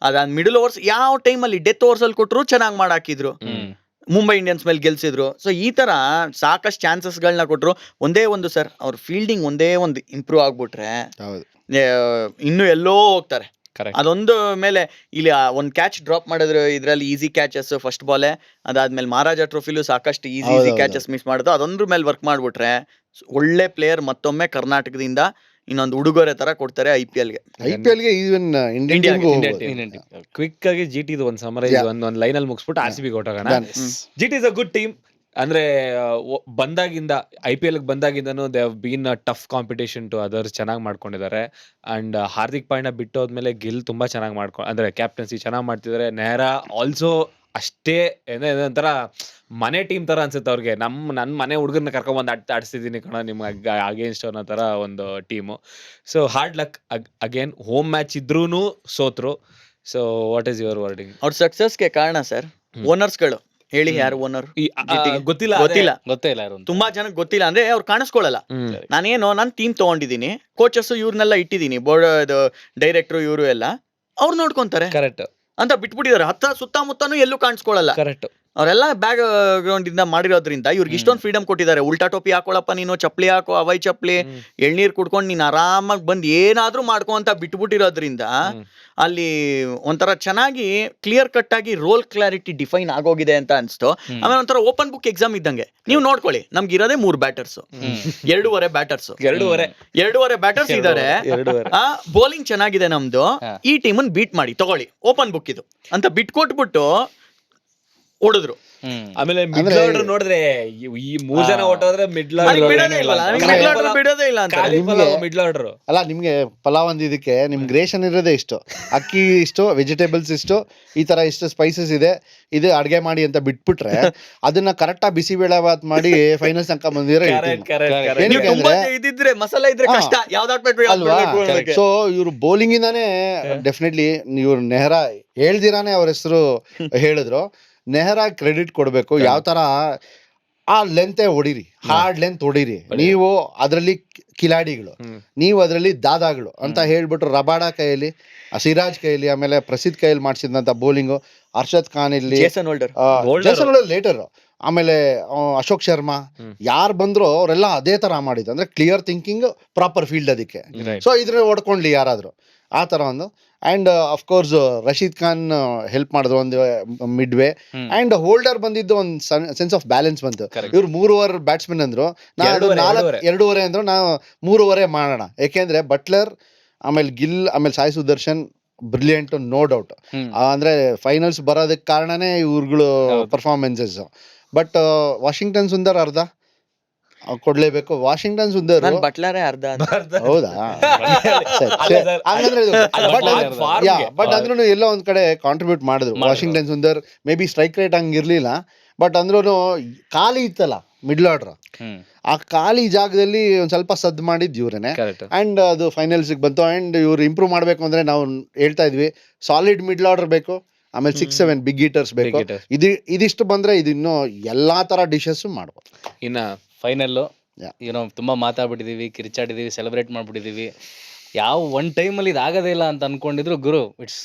ಅದಾದ್ ಮಿಡಲ್ ಓವರ್ಸ್ ಯಾವ ಟೈಮಲ್ಲಿ ಡೆತ್ ಓವರ್ಸ್ ಅಲ್ಲಿ ಕೊಟ್ಟರು ಚೆನ್ನಾಗಿ ಮಾಡಾಕಿದ್ರು, ಮುಂಬೈ ಇಂಡಿಯನ್ಸ್ ಮೇಲೆ ಗೆಲ್ಸಿದ್ರು. ಸೊ ಈ ತರ ಸಾಕಷ್ಟು ಚಾನ್ಸಸ್ಗಳನ್ನ ಕೊಟ್ರು. ಒಂದೇ ಒಂದು ಸರ್, ಅವ್ರ ಫೀಲ್ಡಿಂಗ್ ಒಂದೇ ಒಂದು ಇಂಪ್ರೂವ್ ಆಗ್ಬಿಟ್ರೆ ಇನ್ನು ಎಲ್ಲೋ ಹೋಗ್ತಾರೆ. ಅದೊಂದು ಮೇಲೆ ಇಲ್ಲಿ ಒಂದು ಕ್ಯಾಚ್ ಡ್ರಾಪ್ ಮಾಡಿದ್ರು, ಇದ್ರಲ್ಲಿ ಈಸಿ ಕ್ಯಾಚಸ್ ಫಸ್ಟ್ ಬಾಲೆ. ಅದಾದ್ಮೇಲೆ ಮಹಾರಾಜ ಟ್ರೋಫಿಲೂ ಸಾಕಷ್ಟು ಈಸಿ ಕ್ಯಾಚಸ್ ಮಿಸ್ ಮಾಡೋದು. ಅದೊಂದ್ರ ಮೇಲೆ ವರ್ಕ್ ಮಾಡ್ಬಿಟ್ರೆ ಒಳ್ಳೆ ಪ್ಲೇಯರ್ ಮತ್ತೊಮ್ಮೆ ಕರ್ನಾಟಕದಿಂದ ಇನ್ನೊಂದು ಉಡುಗೊರೆ ತರ ಕೊಡ್ತಾರೆ IPLಗೆ. ಈವನ್ ಇಂಡಿಯನ್ ಕ್ವಿಕ್ ಆಗಿ GT ಒಂದು ಸಮರೈಸ್ ಒಂದು ಲೈನ್ ಅಲ್ಲಿ ಮುಗಿಸ್ಬಿಟ್ಟು RCB ಹೊರಟೋಗೋಣ. GT is a good team. ಅಂದ್ರೆ ಬಂದಾಗಿಂದ IPL ಬಂದಾಗಿಂದನು they have been a tough competition to others, ಚೆನ್ನಾಗಿ ಮಾಡ್ಕೊಂಡಿದ್ದಾರೆ. ಅಂಡ್ ಹಾರ್ದಿಕ್ ಪಾಂಡ್ಯ ಬಿಟ್ಟೋದ್ಮೇಲೆ ಗಿಲ್ ತುಂಬಾ ಚೆನ್ನಾಗಿ ಅಂದ್ರೆ ಕ್ಯಾಪ್ಟನ್ಸಿ ಚೆನ್ನಾಗಿ ಮಾಡ್ತಿದ್ದಾರೆ. ನೆಹ್ರಾ ಆಲ್ಸೋ ಅಷ್ಟೇ, ಒಂಥರ ಮನೆ ಟೀಮ್ ತರ ಅನ್ಸುತ್ತೆ ಅವ್ರಿಗೆ. ನನ್ನ ಮನೆ ಹುಡುಗರನ್ನ ಕರ್ಕೊಂಡ್ಬಂದು ಆಡಿಸ್ತಿದ್ದೀನಿ ಕಣ ನಿಮ್ಗೆ ಅಗೇನ್ಸ್ಟ್ ಅನ್ನೋ ತರ ಒಂದು team. So hard luck again, home match ಇದ್ರೂನು ಸೋತ್ರು. So what is your wording? ಅವ್ರ ಸಕ್ಸಸ್ಗೆ ಕಾರಣ ಸರ್ ಓನರ್ಸ್ಗಳು. ಹೇಳಿ ಯಾರು ಓನರ್? ಗೊತ್ತಿಲ್ಲ. ತುಂಬಾ ಜನಕ್ಕೆ ಗೊತ್ತಿಲ್ಲ, ಅಂದ್ರೆ ಅವ್ರು ಕಾಣಿಸ್ಕೊಳ್ಳಲ್ಲ. ನಾನು ಟೀಮ್ ತಗೊಂಡಿದ್ದೀನಿ, ಕೋಚಸ್ ಇವ್ರನ್ನೆಲ್ಲ ಇಟ್ಟಿದ್ದೀನಿ, ಬೋರ್ಡ್ ಡೈರೆಕ್ಟರ್ ಇವರು ಎಲ್ಲ ಅವ್ರು ನೋಡ್ಕೊಂತಾರೆ ಕರೆಕ್ಟ್ ಅಂತ ಬಿಟ್ಬಿಟ್ಟಿದ್ದಾರೆ. ಸುತ್ತಮುತ್ತನೂ ಎಲ್ಲೂ ಕಾಣಿಸ್ಕೊಳ್ಳಲ್ಲ. ಕರೆಕ್ಟ್. ಅವರೆಲ್ಲ ಬ್ಯಾಕ್ ಗ್ರೌಂಡ್ ಇಂದ ಮಾಡಿರೋದ್ರಿಂದ ಇವ್ರಿಗೆ ಇಷ್ಟೊಂದು ಫ್ರೀಡಮ್ ಕೊಟ್ಟಿದ್ದಾರೆ. ಉಲ್ಟಾ ಟೋಪಿ ಹಾಕೊಳಪ್ಪ ನೀನು, ಚಪ್ಲಿ ಹಾಕೋ, ಅವೈ ಚಪ್ಲಿ, ಎಳ್ನೀರ್ ಕುಡ್ಕೊಂಡು ನೀನ್ ಆರಾಮಾಗಿ ಬಂದ್ ಏನಾದ್ರೂ ಮಾಡ್ಕೊ ಅಂತ ಬಿಟ್ಬಿಟ್ಟಿರೋದ್ರಿಂದ ಅಲ್ಲಿ ಒಂಥರ ಚೆನ್ನಾಗಿ ಕ್ಲಿಯರ್ ಕಟ್ ಆಗಿ ರೋಲ್ ಕ್ಲಾರಿಟಿ ಡಿಫೈನ್ ಆಗೋಗಿದೆ ಅಂತ ಅನ್ಸ್ತು. ಆಮೇಲೆ ಒಂಥರ ಓಪನ್ ಬುಕ್ ಎಕ್ಸಾಮ್ ಇದ್ದಂಗೆ. ನೀವು ನೋಡ್ಕೊಳ್ಳಿ, ನಮ್ಗೆ ಇರೋದೇ 3 ಬ್ಯಾಟರ್ಸ್, 2.5 ಬ್ಯಾಟರ್ಸ್, 2.5 ಬ್ಯಾಟರ್ಸ್ ಇದಾರೆ. ಬೌಲಿಂಗ್ ಚೆನ್ನಾಗಿದೆ ನಮ್ದು, ಈ ಟೀಮನ್ ಬೀಟ್ ಮಾಡಿ ತಗೊಳ್ಳಿ, ಓಪನ್ ಬುಕ್ ಇದು ಅಂತ ಬಿಟ್ಕೊಟ್ಬಿಟ್ಟು ಹೊಡೆದ್ರು. ಆಮೇಲೆ ಮಿಡ್ಲ್ ಆರ್ಡರ್ ನೋಡಿದ್ರೆ ಈ 3 ಜನ ಹೊಟ್ಟೋದ್ರೆ ಮಿಡ್ಲ್ ಬಿಡೋದೇ ಇಲ್ಲ ಅಂತ. ಮಿಡ್ಲ್ ಆರ್ಡರ್ ಅಲ್ಲ, ನಿಮ್ಗೆ ಪಲಾವ್ ಒಂದು ಇದಕ್ಕೆ ನಿಮ್ಗೆ ರೇಷನ್ ಇರೋದೇ ಇಷ್ಟು, ಅಕ್ಕಿ ಇಷ್ಟು, ವೆಜಿಟೇಬಲ್ಸ್ ಇಷ್ಟು, ಈ ತರ ಇಷ್ಟು ಸ್ಪೈಸಸ್ ಇದೆ, ಇದು ಅಡ್ಗೆ ಮಾಡಿ ಅಂತ ಬಿಟ್ಬಿಟ್ರೆ ಅದನ್ನ ಕರೆಕ್ಟಾಗಿ ಬಿಸಿ ಬೇಳೆಭಾತ್ ಮಾಡಿ ಫೈನಲ್ಸ್ ತನಕ ಬಂದಿರೋ ಇದಿದ್ರೆ ಮಸಾಲೆ ಇದ್ರೆ ಕಷ್ಟ, ಅಲ್ವಾ. ಸೊ ಇವ್ರು ಬೌಲಿಂಗ್ ಇಂದಾನೇ ಡೆಫಿನೆಟ್ಲಿ ಇವ್ರು ನೆಹ್ರಾ ಹೇಳ್ದಿರಾನೆ ಅವ್ರ ಹೆಸರು ಹೇಳಿದ್ರು. ನೆಹ್ರಾ ಕ್ರೆಡಿಟ್ ಕೊಡ್ಬೇಕು. ಯಾವ ತರ ಆ ಲೆಂತೆ ಹೊಡಿರಿ, ಹಾರ್ಡ್ ಲೆಂತ್ ಹೊಡಿರಿ, ನೀವು ಅದರಲ್ಲಿ ಕಿಲಾಡಿಗಳು, ನೀವು ಅದರಲ್ಲಿ ದಾದಾಗಳು ಅಂತ ಹೇಳ್ಬಿಟ್ರು. ರಬಾಡಾ ಕೈಯಲ್ಲಿ, ಸಿರಾಜ್ ಕೈಯಲ್ಲಿ, ಆಮೇಲೆ ಪ್ರಸಿದ್ಧ ಕೈಯಲ್ಲಿ ಮಾಡಿಸಿದಂತ ಬೌಲಿಂಗು, ಅರ್ಷದ್ ಖಾನ್ ಇಲ್ಲಿ, ಜೇಸನ್ ಹೋಲ್ಡರ್ ಲೇಟರ್, ಆಮೇಲೆ ಅಶೋಕ್ ಶರ್ಮಾ, ಯಾರು ಬಂದ್ರು ಅವರೆಲ್ಲ ಅದೇ ತರ ಮಾಡಿದ್ದು. ಅಂದ್ರೆ ಕ್ಲಿಯರ್ ಥಿಂಕಿಂಗ್, ಪ್ರಾಪರ್ ಫೀಲ್ಡ್ ಅದಕ್ಕೆ. ಸೊ ಇದ್ರ ಹೊಡ್ಕೊಂಡ್ಲಿ ಯಾರಾದ್ರು ಆ ತರ ಒಂದು. And of course Rashid Khan help ಮಾಡಿದ್ರು ಒಂದು ಮಿಡ್ ವೇ. ಅಂಡ್ ಹೋಲ್ಡರ್ ಬಂದಿದ್ದು ಒಂದು ಸೆನ್ಸ್ ಆಫ್ ಬ್ಯಾಲೆನ್ಸ್ ಬಂತು. ಇವ್ರು 3 ಓವರ್ ಬ್ಯಾಟ್ಸ್ಮನ್ ಅಂದ್ರು, ನಾನು 2.5 ಅಂದ್ರು, ನಾವು 3 ಓವರೇ ಮಾಡೋಣ. ಯಾಕೆಂದ್ರೆ ಬಟ್ಲರ್, ಆಮೇಲೆ ಗಿಲ್, ಆಮೇಲೆ Sai Sudharsan brilliant, no doubt. ಅಂದ್ರೆ ಫೈನಲ್ಸ್ ಬರೋದಕ್ಕೆ ಕಾರಣನೇ ಇವ್ರುಗಳು ಪರ್ಫಾರ್ಮೆನ್ಸಸ್. ಬಟ್ ವಾಷಿಂಗ್ಟನ್ ಸುಂದರ್ ಅರ್ಧ ಕೊಡ್ಲೇಬೇಕು. ವಾಷಿಂಗ್ಟನ್ ಸುಂದರ್ ಬಟ್ಲರೇ ಅರ್ಧ. ಹೌದಾ? ಬಟ್ ಅಂದ್ರೂ ಎಲ್ಲೋ ಒಂದ್ ಕಡೆ ಕಾಂಟ್ರಿಬ್ಯೂಟ್ ಮಾಡಿದ್ರು Washington Sundar. May be strike rate ಹಂಗಿರ್ಲಿಲ್ಲ, ಬಟ್ ಅಂದ್ರೂ ಖಾಲಿ ಇತ್ತಲ್ಲ ಮಿಡ್ಲ್ ಆರ್ಡರ್, ಆ ಖಾಲಿ ಜಾಗದಲ್ಲಿ ಒಂದ್ ಸ್ವಲ್ಪ ಸದ್ ಮಾಡಿದ್ ಇವ್ರೇನೆ. ಅಂಡ್ ಅದು ಫೈನಲ್ಸ್ ಬಂತು. ಅಂಡ್ ಇವ್ರು ಇಂಪ್ರೂವ್ ಮಾಡ್ಬೇಕು ಅಂದ್ರೆ ನಾವು ಹೇಳ್ತಾ ಇದ್ವಿ, ಸಾಲಿಡ್ ಮಿಡ್ಲ್ ಆರ್ಡರ್ ಬೇಕು, ಆಮೇಲೆ 6-7 ಬಿಗ್ ಹೀಟರ್ಸ್ ಬೇಕು. ಇದಿಷ್ಟು ಬಂದ್ರೆ ಇದಿನ್ನು ಎಲ್ಲಾ ತರ ಡಿಶಸ್ ಮಾಡ್ಬೋದು. ಇನ್ನ ಫೈನಲ್ಲು ಏನೋ ತುಂಬಾ ಮಾತಾಡ್ಬಿಟ್ಟಿದೀವಿ, ಕಿರ್ಚಾಡಿದೀವಿ, ಸೆಲೆಬ್ರೇಟ್ ಮಾಡ್ಬಿಟ್ಟಿದೀವಿ. ಯಾವ ಒನ್ ಟೈಮಲ್ಲಿ ಇದಾಗದೇ ಇಲ್ಲ ಅಂತ ಅನ್ಕೊಂಡಿದ್ರು ಗುರು. ಇಟ್ಸ್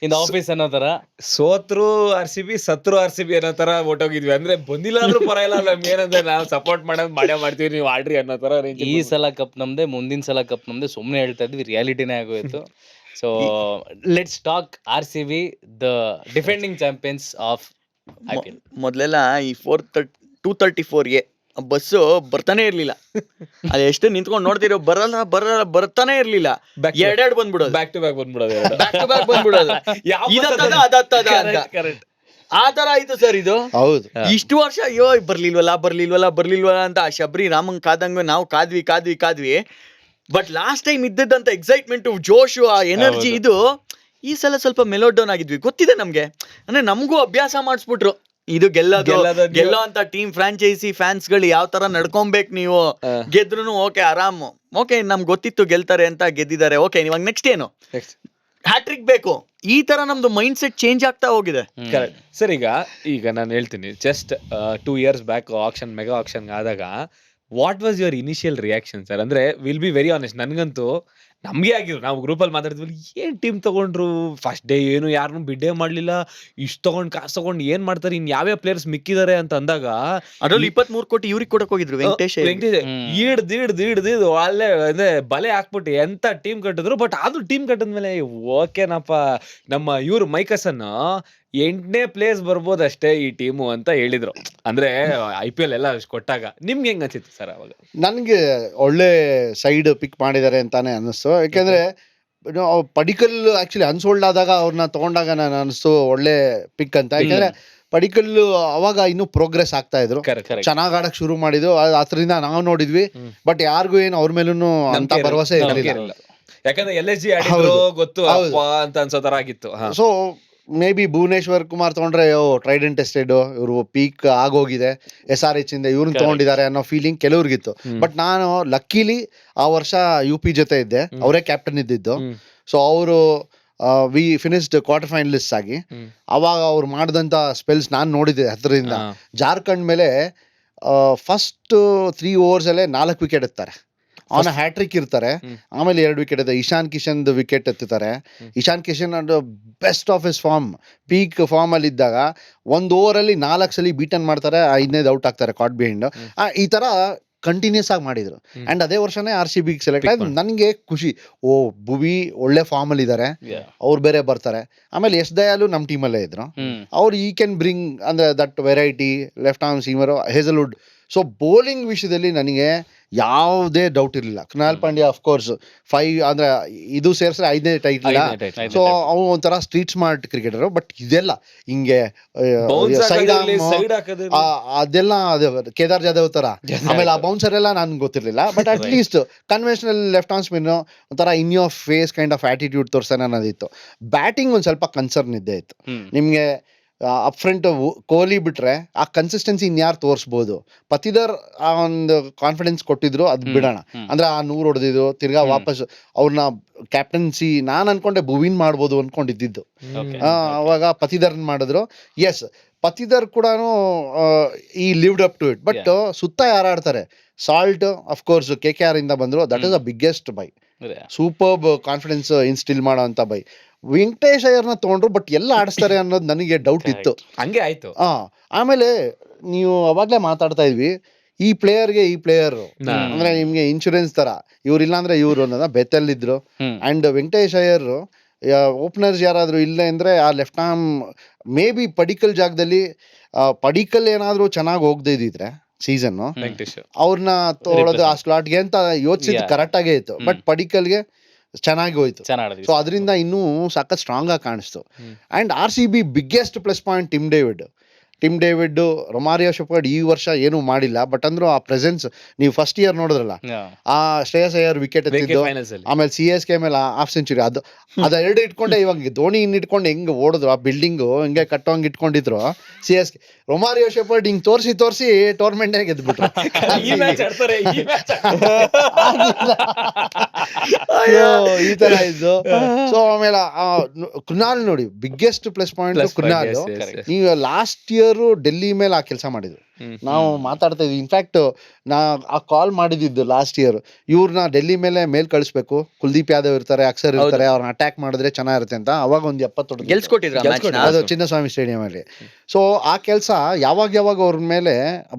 ಇನ್ ಆಫೀಸ್ ಅನ್ನೋ ತರ. ಸೋತ್ರು RCB, ಸತ್ರು RCB ಅನ್ನೋ ತರ ಹೊಟ್ಟೋಗಿದ್ವಿ. ಅಂದ್ರೆ ಬಂದಿಲ್ಲ ಅಂದ್ರೂ ಪರವಾಗಿಲ್ಲ, ನಮ್ಗೆ ಏನಂದ್ರೆ ನಾವು ಸಪೋರ್ಟ್ ಮಾಡೇ ಮಾಡ್ತೀವಿ, ನೀವು ಆಡ್ರಿ ಅನ್ನೋ ತರ. ಈ ಸಲ ಕಪ್ ನಮ್ದೆ, ಮುಂದಿನ ಸಲ ಕಪ್ ನಮ್ದೆ, ಸುಮ್ನೆ ಹೇಳ್ತಾ ಇದ್ವಿ, ರಿಯಾಲಿಟಿನೇ ಆಗೋಯ್ತು. So let's talk RCB, the defending champions of IPL. ಮೊದ್ಲೆಲ್ಲ ಈ 234A ಬಸ್ಸು ಬರ್ತಾನೆ ಇರ್ಲಿಲ್ಲ. ಅದು ಎಷ್ಟು ನಿಂತ್ಕೊಂಡು ನೋಡ್ತಿರೋ, ಬರ್ತಾನೆ ಇರ್ಲಿಲ್ಲ. ಎರಡೆರಡು ಬಂದ್ಬಿಡೋದು, ಬ್ಯಾಕ್ ಟು ಬ್ಯಾಕ್ ಬಂದ್ಬಿಡೋದು, ಆ ತರ ಆಯ್ತು ಸರ್ ಇದು. ಹೌದು, ಇಷ್ಟು ವರ್ಷ ಅಯ್ಯೋ ಬರ್ಲಿಲ್ವಲ್ಲ ಅಂತ ಆ ಶಬರಿ ರಾಮಂಗ್ ಕಾದಂಗ ನಾವು ಕಾದ್ವಿ. ಬಟ್ ಲಾಸ್ಟ್ ಟೈಮ್ ಇದ್ದಂತ ಎಕ್ಸೈಟ್ಮೆಂಟ್, ಜೋಶು, ಆ ಎನರ್ಜಿ, ಇದು ಈ ಸಲ ಸ್ವಲ್ಪ ಮೆಲೋಡೌನ್ ಆಗಿದ್ವಿ. ಗೊತ್ತಿದೆ ನಮ್ಗೆ, ಅಂದ್ರೆ ನಮಗೂ ಅಭ್ಯಾಸ ಮಾಡಿಸ್ಬಿಟ್ರು. ಇದು ಗೆಲ್ಲೋ ಅಂತ ಟೀಮ್, ಫ್ರಾಂಚೈಸಿ ಫ್ಯಾನ್ಸ್ ಗಳು ಯಾವ ತರ ನಡ್ಕೊಬೇಕು, ನೀವು ಗೆದ್ರು ಓಕೆ ಆರಾಮು, ಓಕೆ ನಮ್ಗೆ ಗೊತ್ತಿತ್ತು ಗೆಲ್ತಾರೆ ಅಂತ ಗೆದ್ದಿದ್ದಾರೆ, ಓಕೆ ಇವಾಗ ನೆಕ್ಸ್ಟ್ ಏನು, ಹ್ಯಾಟ್ರಿಕ್ ಬೇಕು. ಈ ತರ ನಮ್ದು ಮೈಂಡ್ ಸೆಟ್ ಚೇಂಜ್ ಆಗ್ತಾ ಹೋಗಿದೆ. ಸರ್ ಈಗ ನಾನು ಹೇಳ್ತೀನಿ, just 2 years back mega auction ಆದಾಗ what was your initial reaction sir? ಅಂದ್ರೆ ವಿಲ್ ಬಿ ವೆರಿ ಆನೆಸ್ಟ್, ನನ್ಗಂತೂ ನಮ್ಗೆ ಆಗಿದ್ರು, ನಾವು ಗ್ರೂಪಲ್ಲಿ ಮಾತಾಡ್ತೀವಿ, ಏನ್ ಟೀಮ್ ತಗೊಂಡ್ರು, ಫಸ್ಟ್ ಡೇ ಏನು ಯಾರನ್ನು ಬಿಡ್ಡೇ ಮಾಡ್ಲಿಲ್ಲ, ಇಷ್ಟು ತಗೊಂಡ್ ಕಾಸು ತಗೊಂಡು ಏನ್ ಮಾಡ್ತಾರೆ, ಇನ್ ಯಾವ್ಯಾವ ಪ್ಲೇಯರ್ಸ್ ಮಿಕ್ಕಿದ್ದಾರೆ ಅಂತ ಅಂದಾಗ, ಅದ್ರಲ್ಲಿ 23 ಕೋಟಿ ಇವ್ರಿಗೆ ಕೊಡಕ್ ಹೋಗಿದ್ರು ವೆಂಕಟೇಶ್. ಹಿಡ್ದು ಅಲ್ಲೇ ಅಂದ್ರೆ ಬಲೆ ಹಾಕ್ಬಿಟ್ಟು ಎಂತ ಟೀಮ್ ಕಟ್ಟಿದ್ರು. ಬಟ್ ಆದ್ರೂ ಟೀಮ್ ಕಟ್ಟಿದ್ಮೇಲೆ ಓಕೆನಪ್ಪ, ನಮ್ಮ ಇವ್ರು ಮೈಕಸನ್ 8ನೇ ಪ್ಲೇಸ್ ಬರ್ಬೋದಷ್ಟೇ ಈ ಟೀಮು ಅಂತ ಹೇಳಿದ್ರು. ಅಂದ್ರೆ IPL ಎಲ್ಲ ಕೊಟ್ಟಾಗ ನಿಮ್ಗೆ ಹೆಂಗ್ ಅನ್ಸಿತ್ತು ಸರ್ ಅವಾಗ? ನನ್ಗೆ ಒಳ್ಳೆ ಸೈಡ್ ಪಿಕ್ ಮಾಡಿದ್ದಾರೆ ಅಂತಾನೆ ಅನ್ನಿಸ್ತು. ಯಾಕೆಂದ್ರೆ ಪಡಿಕಲ್ ಆಕ್ಚುಲಿ ಅನ್ಸೋಲ್ಡ್ ಆದಾಗ ಅವ್ರನ್ನ ತಗೊಂಡಾಗ ನಾನು ಅನಿಸ್ತು ಒಳ್ಳೆ ಪಿಕ್ ಅಂತ. ಯಾಕಂದ್ರೆ ಪಡಿಕಲ್ ಅವಾಗ ಇನ್ನೂ ಪ್ರೋಗ್ರೆಸ್ ಆಗ್ತಾ ಇದ್ರು, ಚೆನ್ನಾಗ್ ಆಡಕ್ ಶುರು ಮಾಡಿದ್ರು. ಅದ್ರಿಂದ ನಾವು ನೋಡಿದ್ವಿ, ಬಟ್ ಯಾರಿಗೂ ಏನು ಅವ್ರ ಮೇಲೂ ಅಂತ ಭರವಸೆ ಇರಲಿಲ್ಲ. ಯಾಕಂದ್ರೆ LSG ಆಡಿದ್ರು ಗೊತ್ತು ಅಂತ ಅನ್ಸೋ ತರ ಆಗಿತ್ತು. So maybe Bhuvneshwar Kumar ತಗೊಂಡ್ರೆ ಟ್ರೈಡೆಂಟ್ ಟೆಸ್ಟೆಡ್, ಇವರು ಪೀಕ್ ಆಗೋಗಿದೆ, SRH ಇಂದ ಇವ್ರನ್ನ ತಗೊಂಡಿದ್ದಾರೆ ಅನ್ನೋ ಫೀಲಿಂಗ್ ಕೆಲವ್ರಿಗಿತ್ತು. ಬಟ್ ನಾನು ಲಕ್ಕಿಲಿ ಆ ವರ್ಷ UP ಜೊತೆ ಇದ್ದೆ, ಅವರೇ ಕ್ಯಾಪ್ಟನ್ ಇದ್ದಿದ್ದು. ಸೊ ಅವರು ವಿ ಫಿನಿಶ್ಡ್ ಕ್ವಾರ್ಟರ್ ಫೈನಲಿಸ್ಟ್ ಆಗಿ. ಅವಾಗ ಅವ್ರು ಮಾಡಿದಂತ ಸ್ಪೆಲ್ಸ್ ನಾನು ನೋಡಿದ್ದೆ ಹತ್ರದಿಂದ. ಜಾರ್ಖಂಡ್ ಮೇಲೆ ಫಸ್ಟ್ 3 overs ಅಲ್ಲೇ 4 ವಿಕೆಟ್ ಎತ್ತಾರೆ. ಅವನ ಹ್ಯಾಟ್ರಿಕ್ ಇರ್ತಾರೆ. ಆಮೇಲೆ 2 ವಿಕೆಟ್ ಇದೆ. ಇಶಾನ್ ಕಿಶನ್ ವಿಕೆಟ್ ಎತ್ತುತ್ತಾರೆ. Ishan Kishan best of his form, peak form ಅಲ್ಲಿ ಇದ್ದಾಗ 1 ಓವರ್ ಅಲ್ಲಿ 4 ಸಲ ಬೀಟನ್ ಮಾಡ್ತಾರೆ, 5ನೇದು ಔಟ್ ಆಗ್ತಾರೆ ಕಾಟ್ ಬಿಹೈಂಡ್. ಈ ತರ ಕಂಟಿನ್ಯೂಸ್ ಆಗಿ ಮಾಡಿದ್ರು. ಅಂಡ್ ಅದೇ ವರ್ಷನೇ RCB ಸೆಲೆಕ್ಟ್ ಆಯ್ತು. ನನಗೆ ಖುಷಿ, ಓ ಭುವಿ ಒಳ್ಳೆ ಫಾರ್ಮ್ ಅಲ್ಲಿ ಇದ್ದಾರೆ, ಅವ್ರು ಬೇರೆ ಬರ್ತಾರೆ. ಆಮೇಲೆ ಎಸ್ ದಯಾಲು ನಮ್ಮ ಟೀಮಲ್ಲೇ ಇದ್ರು. ಅವ್ರು ಈ ಕ್ಯಾನ್ ಬ್ರಿಂಗ್ ಅಂದ್ರೆ that variety, left arm seamer, Hazlewood. So bowling ವಿಷಯದಲ್ಲಿ ನನಗೆ ಯಾವುದೇ ಡೌಟ್ ಇರಲಿಲ್ಲ. ಕೃಣಾಲ್ ಪಾಂಡ್ಯ ಅಫ್ಕೋರ್ಸ್ 5 ಅಂದ್ರೆ ಇದು ಸೇರಿಸಿದ್ರೆ 5ನೇ ಟೈಟಲ್. ಸೊ ಅವ್ನು ಒಂಥರ ಸ್ಟ್ರೀಟ್ ಸ್ಮಾರ್ಟ್ ಕ್ರಿಕೆಟರ್. ಬಟ್ ಇದೆಲ್ಲ ಹಿಂಗೆ ಸೈಡ್ ಅದೆಲ್ಲ ಕೇದಾರ್ ಜಾಧವ್ ತರ, ಆಮೇಲೆ ಆ ಬೌನ್ಸರ್ ಎಲ್ಲ ನನ್ಗೆ ಗೊತ್ತಿರಲಿಲ್ಲ. But at least conventional left arm spin ಒಂಥರ in your face kind of attitude ತೋರ್ಸಾನೆ ಅನ್ನೋದಿತ್ತು. ಬ್ಯಾಟಿಂಗ್ ಒಂದು ಸ್ವಲ್ಪ ಕನ್ಸರ್ನ್ ಇದ್ದೇ ಇತ್ತು. ನಿಮಗೆ ಅಪ್ ಫ್ರಂಟ್ ಕೊಹ್ಲಿ ಬಿಟ್ರೆ ಆ ಕನ್ಸಿಸ್ಟೆನ್ಸಿ ಇನ್ಯಾರು ತೋರಿಸ್ಬೋದು. ಪತಿದರ್ ಆ ಒಂದು ಕಾನ್ಫಿಡೆನ್ಸ್ ಕೊಟ್ಟಿದ್ರು, ಅದು ಬಿಡೋಣ. ಅಂದ್ರೆ ಆ 100 ಹೊಡೆದಿದ್ರು, ತಿರ್ಗಾ ವಾಪಸ್ ಅವ್ರನ್ನ ಕ್ಯಾಪ್ಟನ್ಸಿ ನಾನು ಅನ್ಕೊಂಡೆ ಭುವಿನ್ ಮಾಡ್ಬೋದು ಅನ್ಕೊಂಡಿದ್ದು. ಅವಾಗ ಪತಿದರ್ನ್ ಮಾಡಿದ್ರು. ಎಸ್, ಪತಿದರ್ ಕೂಡ ಈ lived up to it. But ಸುತ್ತ ಯಾರು ಆಡ್ತಾರೆ? ಸಾಲ್ಟ್ ಅಫ್ಕೋರ್ಸ್ KKR ಇಂದ ಬಂದ್ರು. That is the biggest buy. Superb confidence instil ಮಾಡೋ ಅಂತ ಬೈ. ವೆಂಕಟೇಶ್ ಅಯ್ಯರ್ನ ತಗೊಂಡ್ರು, ಬಟ್ ಎಲ್ಲ ಆಡಿಸ್ತಾರೆ ಅನ್ನೋದು ನನಗೆ ಡೌಟ್ ಇತ್ತು. ಹಂಗೆ ಆಯ್ತು. ಆಮೇಲೆ ನೀವು ಅವಾಗ್ಲೇ ಮಾತಾಡ್ತಾ ಇದ್ವಿ, ಈ ಪ್ಲೇಯರ್ಗೆ ಈ ಪ್ಲೇಯರ್ ಅಂದ್ರೆ ನಿಮ್ಗೆ ಇನ್ಶೂರೆನ್ಸ್ ತರ, ಇವ್ರಿಲ್ಲ ಅಂದ್ರೆ ಇವ್ರು ಅನ್ನೋದ ಬೆತ್ತಲ್ಲಿದ್ರು. ಅಂಡ್ ವೆಂಕಟೇಶ್ ಅಯ್ಯರ್ ಓಪನರ್ಸ್ ಯಾರಾದ್ರೂ ಇಲ್ಲ ಅಂದ್ರೆ ಆ left arm may be Padikkal ಜಾಗದಲ್ಲಿ, ಪಡಿಕಲ್ ಏನಾದ್ರು ಚೆನ್ನಾಗಿ ಹೋಗದೆ ಇದ್ದಿದ್ರೆ ಸೀಸನ್ ಅವ್ರನ್ನ ತೊಗೊಳೋದು ಆ ಸ್ಲಾಟ್ಗೆ ಅಂತ ಯೋಚಿಸಿದ್ ಕರೆಕ್ಟ್ ಆಗೇ ಇತ್ತು. ಬಟ್ ಪಡಿಕಲ್ಗೆ ಚೆನ್ನಾಗಿ ಹೋಯ್ತು. ಸೊ ಅದರಿಂದ ಇನ್ನೂ ಸಾಕಷ್ಟು ಸ್ಟ್ರಾಂಗ್ ಆಗಿ ಕಾಣಿಸ್ತು. And RCB biggest plus point Tim David, Romario Shepherd ಈ ವರ್ಷ ಏನೂ ಮಾಡಿಲ್ಲ. ಬಟ್ ಅಂದ್ರೂ ಆ ಪ್ರೆಸೆನ್ಸ್, ನೀವು ಫಸ್ಟ್ ಇಯರ್ ನೋಡಿದ್ರಲ್ಲ, ಆ ಶ್ರೇಯಸ್ ಅಯ್ಯರ್ ವಿಕೆಟ್ ಎತ್ತಿದ್ದು, ಆಮೇಲೆ CSK ಮೇಲೆ ಹಾಫ್ ಸೆಂಚುರಿ, ಅದೆರಡು ಇಟ್ಕೊಂಡೆ ಇವಾಗ ಧೋನಿ ಇಟ್ಕೊಂಡು ಹೆಂಗ್ ಓಡಿದ್ರು, ಆ ಬಿಲ್ಡಿಂಗು ಹಿಂಗೆ ಕಟ್ಟೋಂಗ್ ಇಟ್ಕೊಂಡಿದ್ರು CSK. ರೊಮಾರಿಯೋ ಶೆಪರ್ಡ್ ಹಿಂಗ್ ತೋರಿಸಿ ಟೂರ್ನಮೆಂಟ್ ಗೆದ್ಬಿಟ್ರು. ಈ ತರ ಇದ್ದು. ಸೊ ಆಮೇಲೆ ಕೃಣಾಲ್ ನೋಡಿ, ಬಿಗ್ಗೆಸ್ಟ್ ಪ್ಲಸ್ ಪಾಯಿಂಟ್ ಕೃಣಾಲ್. ನೀವು ಲಾಸ್ಟ್ ಇಯರ್ ಡೆಲ್ಲಿ ಮೇಲೆ ಆ ಕೆಲಸ ಮಾಡಿದ್ರು. ನಾವು ಮಾತಾಡ್ತಾ ಇದ್ವಿ. ಇನ್ಫ್ಯಾಕ್ಟ್ ನಾ ಆ ಕಾಲ್ ಮಾಡಿದ್ದು ಲಾಸ್ಟ್ ಇಯರ್, ಇವ್ರನ್ನ ಡೆಲ್ಲಿ ಮೇಲೆ ಕಳಿಸ್ಬೇಕು, ಕುಲ್ದೀಪ್ ಯಾದವ್ ಇರ್ತಾರೆ, ಅಕ್ಷರ್ ಇರ್ತಾರೆ, ಅವ್ರನ್ನ ಅಟ್ಯಾಕ್ ಮಾಡಿದ್ರೆ ಚೆನ್ನಾಗಿರುತ್ತೆ ಅಂತ. ಅವಾಗ ಒಂದು 70 ಗೆಲ್ಸ್ಕೊಟ್ಟಿದ್ರು ಅದು ಚಿನ್ನಸ್ವಾಮಿ ಸ್ಟೇಡಿಯಂ ಅಲ್ಲಿ. ಸೊ ಆ ಕೆಲಸ ಯಾವಾಗ ಅವ್ರ ಮೇಲೆ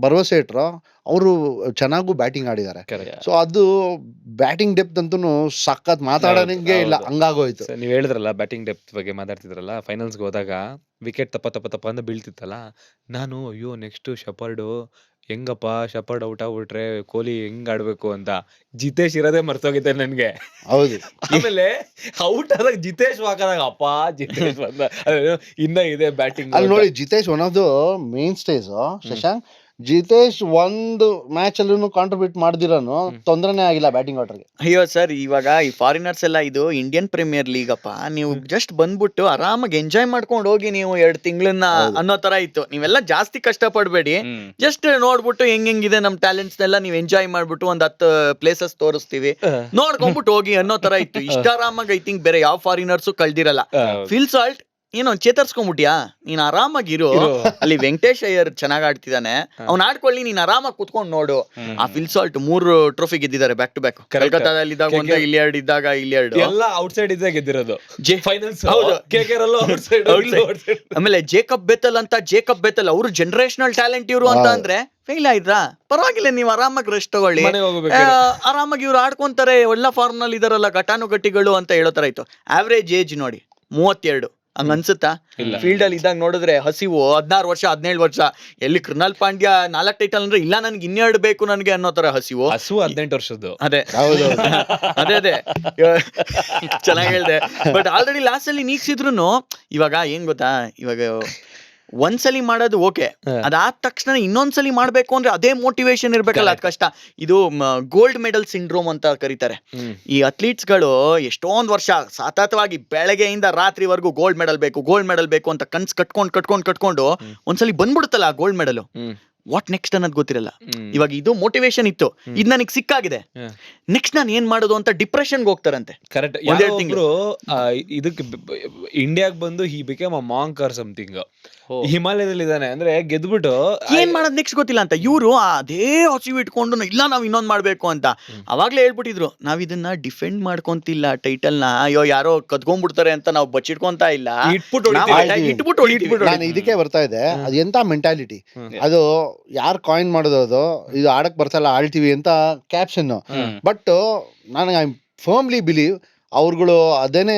ಭರವಸೆ ಇಟ್ರೋ ಅವರು ಚೆನ್ನಾಗೂ ಬ್ಯಾಟಿಂಗ್ ಆಡಿದ್ದಾರೆ. ಸೊ ಅದು ಬ್ಯಾಟಿಂಗ್ ಡೆಪ್ತ್ ಅಂತೂ ಸಖತ್ ಮಾತಾಡೋಂಗೆ ಇಲ್ಲ, ಹಂಗಾಗೋಯ್ತು. ನೀವ್ ಹೇಳಿದ್ರಲ್ಲ ಬ್ಯಾಟಿಂಗ್ ಡೆಪ್ತ್ ಬಗ್ಗೆ ಮಾತಾಡ್ತಿದ್ರಲ್ಲ, ಫೈನಲ್ಸ್ಗೆ ಹೋದಾಗ ವಿಕೆಟ್ ತಪ್ಪ ಅಂತ ಬೀಳ್ತಿತ್ತಲ್ಲ, ನಾನು ಅಯ್ಯೋ ನೆಕ್ಸ್ಟ್ ಶೆಪರ್ಡು ಹೆಂಗಪ್ಪ, ಶೆಪರ್ಡ್ ಔಟ್ ಆಗ್ಬಿಟ್ರೆ ಕೊಹ್ಲಿ ಹೆಂಗ್ ಆಡ್ಬೇಕು ಅಂತ ಜಿತೇಶ್ ಇರೋದೇ ಮರ್ತೋಗಿದ್ದೆ ನನ್ಗೆ. ಹೌದು. ಆಮೇಲೆ ಔಟ್ ಆದಾಗ ಜಿತೇಶ್ ಹಾಕದಾಗ ಅಪ್ಪ ಜಿತೇಶ್ ಬಂದ ಇನ್ನ ಇದೆ ಬ್ಯಾಟಿಂಗ್ ಅಲ್ಲಿ ನೋಡಿ. Jitesh one of the main stage. Shashank, Jitesh ಒಂದು ಮ್ಯಾಚ್ ಅಲ್ಲೂ ಕಾಂಟ್ರಿಬ್ಯೂಟ್ ಮಾಡ್ದಿರೋನು ತೊಂದರೆನೇ ಆಗಿಲ್ಲ ಬ್ಯಾಟಿಂಗ್ ಆರ್ಡರ್ಗೆ. ಅಯ್ಯೋ ಸರ್, ಇವಾಗ ಈ ಫಾರಿನರ್ಸ್ ಎಲ್ಲ ಇದು ಇಂಡಿಯನ್ ಪ್ರೀಮಿಯರ್ ಲೀಗ್ ಅಪ್ಪ, ನೀವು ಜಸ್ಟ್ ಬಂದ್ಬಿಟ್ಟು ಆರಾಮಾಗಿ ಎಂಜಾಯ್ ಮಾಡ್ಕೊಂಡು ಹೋಗಿ ನೀವು 2 ತಿಂಗಳನ್ನ ಅನ್ನೋ ತರ ಇತ್ತು. ನೀವೆಲ್ಲ ಜಾಸ್ತಿ ಕಷ್ಟ ಪಡ್ಬೇಡಿ, ಜಸ್ಟ್ ನೋಡ್ಬಿಟ್ಟು ಹೆಂಗಿದೆ ನಮ್ ಟ್ಯಾಲೆಂಟ್ಸ್ ನೆಲ್ಲ ನೀವು ಎಂಜಾಯ್ ಮಾಡ್ಬಿಟ್ಟು 10 ಪ್ಲೇಸಸ್ ತೋರಿಸ್ತೀವಿ, ನೋಡ್ಕೊಂಡ್ಬಿಟ್ಟು ಹೋಗಿ ಅನ್ನೋ ತರ ಇತ್ತು. ಇಷ್ಟ ಆರಾಮಾಗಿ ಐ ಥಿಂಕ್ ಬೇರೆ ಯಾವ ಫಾರಿನರ್ಸು ಕಳ್ದಿರಲ್ಲ. ಫಿಲ್ ಸಾಲ್ಟ್ ಏನೋ ಚೇತರ್ಸ್ಕೊಂಡ್ಬಿಟ್ಯಾ, ನೀನ್ ಆರಾಮಾಗಿರು. ಅಲ್ಲಿ ವೆಂಕಟೇಶ್ ಅಯ್ಯರ್ ಚೆನ್ನಾಗ್ ಆಡ್ತಿದ್ದಾನೆ, ಅವ್ನ್ ಆಡ್ಕೊಳ್ಳಿ, ನೀನ್ ಆರಾಮಾಗಿ ಕುತ್ಕೊಂಡ್ ನೋಡು. ಆ ಫಿಲ್ ಸಾಲ್ಟ್ 3 ಟ್ರೋಫಿ ಗೆದ್ದಿದ್ದಾರೆ ಬ್ಯಾಕ್ ಟು ಬ್ಯಾಕ್. ಕಲ್ಕತ್ತಾದಲ್ಲಿ ಇದ್ದಾಗ ಒಂದು, ಇಲ್ಲಿ 2 ಇದ್ದಾಗ ಇಲ್ಲಿ 2 ಎಲ್ಲ ಔಟ್ಸೈಡ್ ಇದ್ದಾಗ ಗೆದ್ದಿರೋದು ಫೈನಲ್ಸ್. ಹೌದು. ಔಟ್ಸೈಡ್. ಆಮೇಲೆ ಜೇಕಬ್ ಬೆತಲ್ ಅವರು ಜನರೇಷನಲ್ ಟ್ಯಾಲೆಂಟ್ ಇವ್ರು ಅಂತ ಅಂದ್ರೆ ಫೇಲ್ ಆಯ್ತಾ ಪರವಾಗಿಲ್ಲ, ನೀವು ಆರಾಮಾಗಿ ರೆಸ್ಟ್ ತಗೊಳ್ಳಿ, ಆರಾಮಾಗಿ ಇವ್ರು ಆಡ್ಕೊಂತಾರೆ, ಎಲ್ಲ ಫಾರ್ಮ್ ನಲ್ಲಿ ಇದಾರಲ್ಲ ಘಟಾನುಘಟಿಗಳು ಅಂತ ಹೇಳೋ ತರ ಇತ್ತು. ಆವರೇಜ್ ಏಜ್ ನೋಡಿ 32, ಹಂಗ ಅನ್ಸುತ್ತಾ? ಫೀಲ್ಡ್ ಅಲ್ಲಿ ಇದ್ದಾಗ ನೋಡಿದ್ರೆ ಹಸಿವು 16 ವರ್ಷ 17 ವರ್ಷ. ಎಲ್ಲಿ ಕೃಣಾಲ್ ಪಾಂಡ್ಯ 4 ಟೈಟಲ್ ಅಂದ್ರೆ ಇಲ್ಲ ನನ್ಗೆ 12 ಬೇಕು ನನ್ಗೆ ಅನ್ನೋ ತರ ಹಸಿವು 18 ವರ್ಷದ್ದು. ಅದೇ ಚೆನ್ನಾಗಿ ಹೇಳ್ದೆ. ಬಟ್ ಆಲ್ರೆಡಿ ಲಾಸ್ಟ್ ಅಲ್ಲಿ ನೀಗ್ಸಿದ್ರು. ಇವಾಗ ಏನ್ ಗೊತ್ತಾ, ಇವಾಗ ಒಂದ್ಸಲಿ ಮಾಡೋದು ಓಕೆ, ಅದಾದ ತಕ್ಷಣ ಇನ್ನೊಂದ್ಸಲಿ ಮಾಡ್ಬೇಕು ಅಂದ್ರೆ ಅದೇ ಮೋಟಿವೇಶನ್ ಇರ್ಬೇಕಲ್ಲ, ಅದ್ ಕಷ್ಟ. ಇದು ಗೋಲ್ಡ್ ಮೆಡಲ್ ಸಿಂಡ್ರೋಮ್ ಅಂತ ಕರೀತಾರೆ. ಈ ಅಥ್ಲೀಟ್ಸ್ ಗಳು ಎಷ್ಟೊಂದ್ ವರ್ಷ ಸತತವಾಗಿ ಬೆಳಗ್ಗೆಯಿಂದ ರಾತ್ರಿವರೆಗೂ ಗೋಲ್ಡ್ ಮೆಡಲ್ ಬೇಕು ಅಂತ ಕನ್ಸ್ ಕಟ್ಕೊಂಡು ಒಂದ್ಸಲಿ ಬಂದ್ಬಿಡುತ್ತಲ್ಲ ಆ ಗೋಲ್ಡ್ ಮೆಡಲ್, ವಾಟ್ ನೆಕ್ಸ್ಟ್ ಅನ್ನೋದು ಗೊತ್ತಿರಲ್ಲ. ಇವಾಗ ಇದು ಮೋಟಿವೇಶನ್ ಇತ್ತು, ಇದು ನನಗೆ ಸಿಕ್ಕಾಗಿದೆ, ನೆಕ್ಸ್ಟ್ ನಾನು ಏನ್ ಮಾಡೋದು ಅಂತ ಡಿಪ್ರೆಷನ್ಗೆ ಹೋಗ್ತಾರಂತೆ. ಕರೆಕ್ಟ್. ಒಂದೆರಡು ತಿಂಗಳು ಇದಕ್ಕೆ ಇಂಡಿಯಾಗ್ ಬಂದು he became a monk or something. ಹಿಮಾಲಯದಲ್ಲಿ ಇದಾನೆ ಅಂದ್ರೆ ಗೆದ್ಬಿಟ್ಟು ಏನ್ ಮಾಡೋದು ನೆಕ್ಸ್ಟ್ ಗೊತ್ತಿಲ್ಲ ಅಂತ ಇವರು ಅದೇ ಹಸಿವು ಇಟ್ಕೊಂಡು ಇಲ್ಲ ನಾವ್ ಇನ್ನೊಂದ್ ಮಾಡ್ಬೇಕು ಅಂತ ಅವಾಗ್ಲೇ ಹೇಳ್ಬಿಟ್ಟಿದ್ರು, ನಾವ್ ಇದನ್ನ ಡಿಫೆಂಡ್ ಮಾಡ್ಕೊಂತಿಲ್ಲ ಟೈಟಲ್ ನ, ಅಯ್ಯೋ ಯಾರೋ ಕದ್ಕೊಂಡ್ಬಿಡ್ತಾರೆ ಅಂತ ನಾವು ಬಚ್ಚಿಟ್ಕೊಂತ ಇಲ್ಲ, ಇಟ್ಬಿಟ್ಟು ಹೊಡಿತೀವಿ. ನಾನು ಇದಕ್ಕೆ ಬರ್ತಾ ಇದೆ, ಅದು ಎಂತ ಮೆಂಟಾಲಿಟಿ ಅದು, ಯಾರು ಕಾಯಿನ್ ಮಾಡೋದು ಅದು, ಇದು ಆಡಕ್ ಬರ್ತಲ್ಲ ಆಳ್ತೀವಿ ಅಂತ ಕ್ಯಾಪ್ಷನ್. ಬಟ್ ನನಗೆ ಐ ಫರ್ಮ್ಲಿ ಬಿಲೀವ್ ಅವ್ರುಗಳು ಅದೇನೆ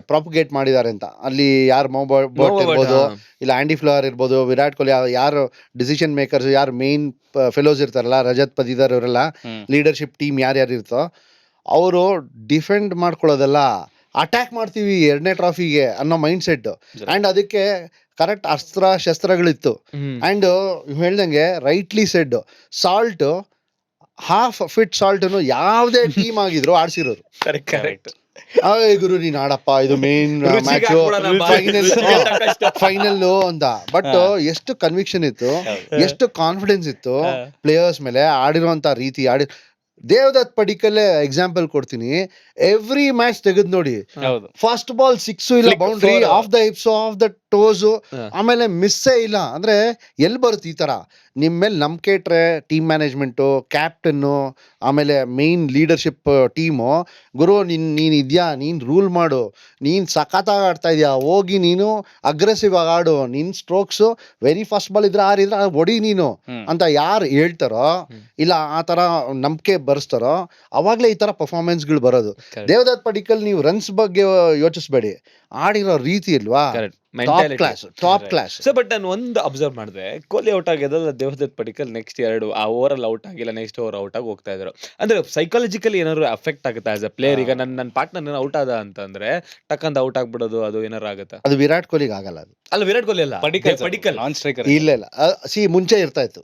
ಪ್ರಾಪಗೇಟ್ ಮಾಡಿದ್ದಾರೆ ಅಂತ. ಅಲ್ಲಿ ಯಾರು ಬರ್ಟ್ ಇರ್ಬೋದು, ಇಲ್ಲ ಆಂಡಿ ಫ್ಲವರ್ ಇರ್ಬೋದು, ವಿರಾಟ್ ಕೊಹ್ಲಿ, ಯಾರು ಡಿಸಿಷನ್ ಮೇಕರ್ಸ್, ಯಾರು ಮೇನ್ ಫೆಲೋಸ್ ಇರ್ತಾರಲ್ಲ, ರಜತ್ ಪದಿದಾರ್ ಅವರೆಲ್ಲ, ಲೀಡರ್ಶಿಪ್ ಟೀಮ್ ಯಾರ್ಯಾರು ಇರ್ತೋ ಅವರು ಡಿಫೆಂಡ್ ಮಾಡ್ಕೊಳ್ಳೋದಲ್ಲ, ಅಟ್ಯಾಕ್ ಮಾಡ್ತೀವಿ 2ನೇ ಟ್ರಾಫಿಗೆ ಅನ್ನೋ ಮೈಂಡ್ ಸೆಟ್. ಅಂಡ್ ಅದಕ್ಕೆ ಕರೆಕ್ಟ್ ಅಸ್ತ್ರ ಶಸ್ತ್ರಗಳಿತ್ತು. ಅಂಡ್ ಹೇಳ್ದಂಗೆ rightly shed, salt half fit salt ಯಾವ್ದೇ ಟೀಮ್ ಆಗಿದ್ರು ಆಡ್ಸಿರೋರು. ಕರೆಕ್ಟ್. ಗುರು ನೀನ್ ಆಡಪ್ಪ, ಇದು ಮೇನ್ ಮ್ಯಾಚ್ ಫೈನಲ್ ಅಂತ. ಬಟ್ ಎಷ್ಟು ಕನ್ವಿಕ್ಷನ್ ಇತ್ತು, ಎಷ್ಟು ಕಾನ್ಫಿಡೆನ್ಸ್ ಇತ್ತು ಪ್ಲೇಯರ್ಸ್ ಮೇಲೆ, ಆಡಿರುವಂತ ರೀತಿ. ದೇವದತ್ ಪಡಿಕಲ್ ಎಕ್ಸಾಂಪಲ್ ಕೊಡ್ತೀನಿ, ಎವ್ರಿ ಮ್ಯಾಚ್ ತೆಗೆದ್ ನೋಡಿ, ಫಸ್ಟ್ ಬಾಲ್ 6 ಇಲ್ಲ boundary, of the hips, of the toes, ಆಮೇಲೆ ಮಿಸ್ಸೇ ಇಲ್ಲ. ಅಂದ್ರೆ ಎಲ್ಲಿ ಬರುತ್ತೆ ಈ ತರ? ನಿಮ್ ಮೇಲೆ ನಂಬಿಕೆ ಇಟ್ರೆ ಟೀಮ್ ಮ್ಯಾನೇಜ್ಮೆಂಟು, ಕ್ಯಾಪ್ಟನ್ನು, ಆಮೇಲೆ ಮೇನ್ ಲೀಡರ್ಶಿಪ್ ಟೀಮು, ಗುರು ನೀನ್ ಇದ್ಯಾ, ನೀನ್ ರೂಲ್ ಮಾಡು, ನೀನ್ ಸಖತ್ತಾಗಿ ಆಡ್ತಾ ಇದೀಯಾ, ಹೋಗಿ ನೀನು ಅಗ್ರೆಸಿವ್ ಆಗಿ ಆಡು, ನಿನ್ ಸ್ಟ್ರೋಕ್ಸ್ ವೆರಿ ಫಸ್ಟ್ ಬಾಲ್ ಇದ್ರೆ 6 ಇದ್ರೆ ಹೊಡಿ ನೀನು ಅಂತ ಯಾರು ಹೇಳ್ತಾರೋ, ಇಲ್ಲ ಆ ತರ ನಂಬಿಕೆ ಬರ್ಸ್ತಾರೋ, ಅವಾಗ್ಲೇ ಈ ತರ ಪರ್ಫಾರ್ಮೆನ್ಸ್ಗಳು ಬರೋದು. ದೇವದತ್ ಪಡಿಕಲ್ ನೀವು ರನ್ಸ್ ಬಗ್ಗೆ ಯೋಚಿಸ್ಬೇಡಿ, ಆಡಿರೋ ರೀತಿ ಇಲ್ವಾ, ಟಾಪ್ ಕ್ಲಾಸ್. ಸೊ ಬಟ್ ನಾನು ಒಂದು ಅಬ್ಸರ್ವ್ ಮಾಡಿದೆ, ಕೊಹ್ಲಿ ಔಟ್ ಆಗ್ಯದಲ್ಲ, ದೇವದತ್ ಪಡಿಕಲ್ ನೆಕ್ಸ್ಟ್ 2 ಆ ಓವರ್ ಅಲ್ಲಿ ಔಟ್ ಆಗಿಲ್ಲ, ನೆಕ್ಸ್ಟ್ ಓವರ್ ಔಟ್ ಆಗಿ ಹೋಗ್ತಾ ಇದ್ರು. ಅಂದ್ರೆ ಸೈಕಾಲಜಿಕಲಿ ಏನಾದ್ರು ಅಫೆಕ್ಟ್ ಆಗುತ್ತೆ ಆಸ್ ಅ ಪ್ಲೇಯರ್? ಈಗ ನನ್ನ ಪಾರ್ಟ್ನರ್ ಔಟ್ ಆದ ಅಂತಂದ್ರೆ ಟಕ್ಕಂತ ಔಟ್ ಆಗ್ಬಿಡೋದು, ಅದು ಏನಾರು ಆಗುತ್ತೆ? ಅದು ವಿರಾಟ್ ಕೊಹ್ಲಿಗೆ ಆಗಲ್ಲ. ಅದು ಅಲ್ಲ, ವಿರಾಟ್ ಕೊಹ್ಲಿ ಅಲ್ಲ, ಪಡಿಕಲ್ ನಾನ್ ಸ್ಟ್ರೈಕರ್. ಇಲ್ಲ ಮುಂಚೆ ಇರ್ತಾ ಇತ್ತು,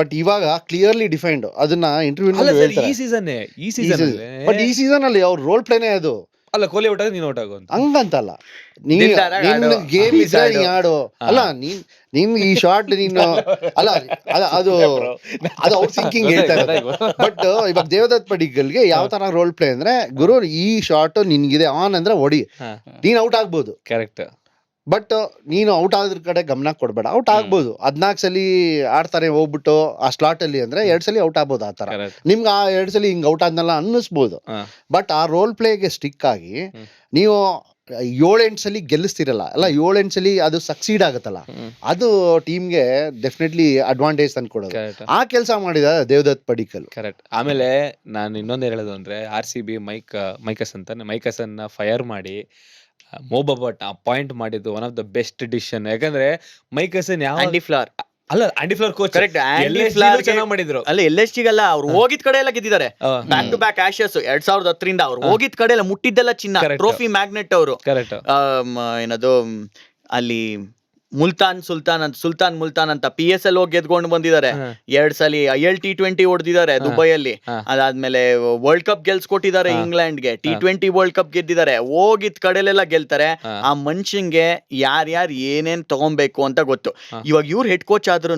ಬಟ್ ಇವಾಗ ಕ್ಲಿಯರ್ಲಿ ಡಿಫೈನ್ಡ್. ಅದನ್ನ ಇಂಟರ್ವ್ಯೂ ಈ ಸೀಸನ್ ಬಟ್ ಈ ಸೀಸನ್ ಅಲ್ಲಿ ಅವ್ರ ರೋಲ್ ಪ್ಲೇನೇ ಅದು. ಅಲ್ಲ, ಕೊಹ್ಲಿ ಔಟ್ ಆಗ ನೀನ್ ಔಟ್ ಆಗೋ ಅಂತ ಹಂಗಂತಲ್ಲ, ಗೇಮ್ ಇದ್ರೆ ನೀ ಆಡು. ಅಲ್ಲ ನೀನ್ ಈ ಶಾರ್ಟ್ ನೀನು ಅಲ್ಲ, ಅದು ಔಟ್ ಥಿಂಕಿಂಗ್ ಹೇಳ್ತಾ ಇರೋದು. ಬಟ್ ಇವಾಗ ದೇವದತ್ ಪಡಿಕಲ್ಗೆ ಯಾವ ತರ ರೋಲ್ ಪ್ಲೇ ಅಂದ್ರೆ, ಗುರು ಈ ಶಾರ್ಟ್ ನಿನ್ಗಿದೆ ಆನ್ ಅಂದ್ರೆ ಹೊಡಿ, ನೀನ್ ಔಟ್ ಆಗ್ಬೋದು. ಕರೆಕ್ಟ್. ಬಟ್ ನೀನು ಔಟ್ ಆದ್ರ ಕಡೆ ಗಮನ ಕೊಡ್ಬೇಡ. ಔಟ್ ಆಗ್ಬೋದು, 14 ಸಲ ಆಡ್ತಾರೆ ಹೋಗ್ಬಿಟ್ಟು ಆ ಸ್ಲಾಟ್ ಅಲ್ಲಿ ಅಂದ್ರೆ 2 ಸಲ ಔಟ್ ಆಗ್ಬೋದು. ಆ ತರ ನಿಮ್ಗೆ ಆ 2 ಸಲ ಹಿಂಗ್ ಔಟ್ ಆದ್ನಲ್ಲ ಅನ್ನಿಸ್ಬೋದು. ಬಟ್ ಆ ರೋಲ್ ಪ್ಲೇಗೆ ಸ್ಟಿಕ್ ಆಗಿ ನೀವು 7-8 ಸಲ ಗೆಲ್ಲಿಸ್ತಿರಲ್ಲ, ಅಲ್ಲ 7-8 ಸಲ ಅದು ಸಕ್ಸೀಡ್ ಆಗುತ್ತಲ್ಲ, ಅದು ಟೀಮ್ಗೆ ಡೆಫಿನೆಟ್ಲಿ ಅಡ್ವಾಂಟೇಜ್ ತಂದ್ಕೊಡೋದು. ಆ ಕೆಲಸ ಮಾಡಿದ ದೇವದತ್ ಪಡಿಕಲ್. ಕರೆಕ್ಟ್. ಆಮೇಲೆ ನಾನು ಇನ್ನೊಂದು ಹೇಳೋದು ಅಂದ್ರೆ, RCB ಮೈಕಸನ್ ಫೈರ್ ಮಾಡಿ ಮೋಬಬಟ್ ಅಪಾಯಿಂಟ್ ಮಾಡಿದ್ದು one of the best decision. ಯಾಕಂದ್ರೆ ಮೈಕಸನ್ ಆಂಡಿ ಫ್ಲವರ್ ಅಲ್ಲ, ಆಂಡಿ ಫ್ಲವರ್ ಕೋಚ್ ಚೆನ್ನಾಗಿ ಮಾಡಿದ್ರು. ಅಲ್ಲ, LSG ಗಲ್ಲ, ಅವ್ರು ಹೋಗಿದ್ ಕಡೆ ಎಲ್ಲ ಗೆದ್ದಿದ್ದಾರೆ. ಬ್ಯಾಕ್ ಟು ಬ್ಯಾಕ್ ಆಶಸ್ 2010 ಅವ್ರು ಹೋಗಿದ್ ಕಡೆ ಎಲ್ಲ ಮುಟ್ಟಿದ್ದೆಲ್ಲ ಚಿನ್ನ, ಟ್ರೋಫಿ ಮ್ಯಾಗ್ನೆಟ್ ಅವರು. ಕರೆಕ್ಟ್. ಏನದು ಅಲ್ಲಿ ಸುಲ್ತಾನ್ ಮುಲ್ತಾನ್ ಅಂತ PSL ಹೋಗಿ ಗೆದ್ಕೊಂಡು ಬಂದಿದ್ದಾರೆ. 2 ಸಲ IL T20 ಹೊಡೆದಿದ್ದಾರೆ ದುಬೈಯಲ್ಲಿ. ಅದಾದ್ಮೇಲೆ ವರ್ಲ್ಡ್ ಕಪ್ ಗೆಲ್ಸ್ಕೊಟ್ಟಿದ್ದಾರೆ ಇಂಗ್ಲೆಂಡ್ಗೆ, T20 ವರ್ಲ್ಡ್ ಕಪ್ ಗೆದ್ದಿದ್ದಾರೆ. ಹೋಗಿದ್ ಕಡೆಲೆಲ್ಲ ಗೆಲ್ತಾರೆ. ಆ ಮನುಷ್ಯಂಗೆ ಯಾರ್ಯಾರು ಏನೇನ್ ತಗೊಬೇಕು ಅಂತ ಗೊತ್ತು. ಇವಾಗ ಇವ್ರು ಹೆಡ್ ಕೋಚ್ ಆದ್ರೂ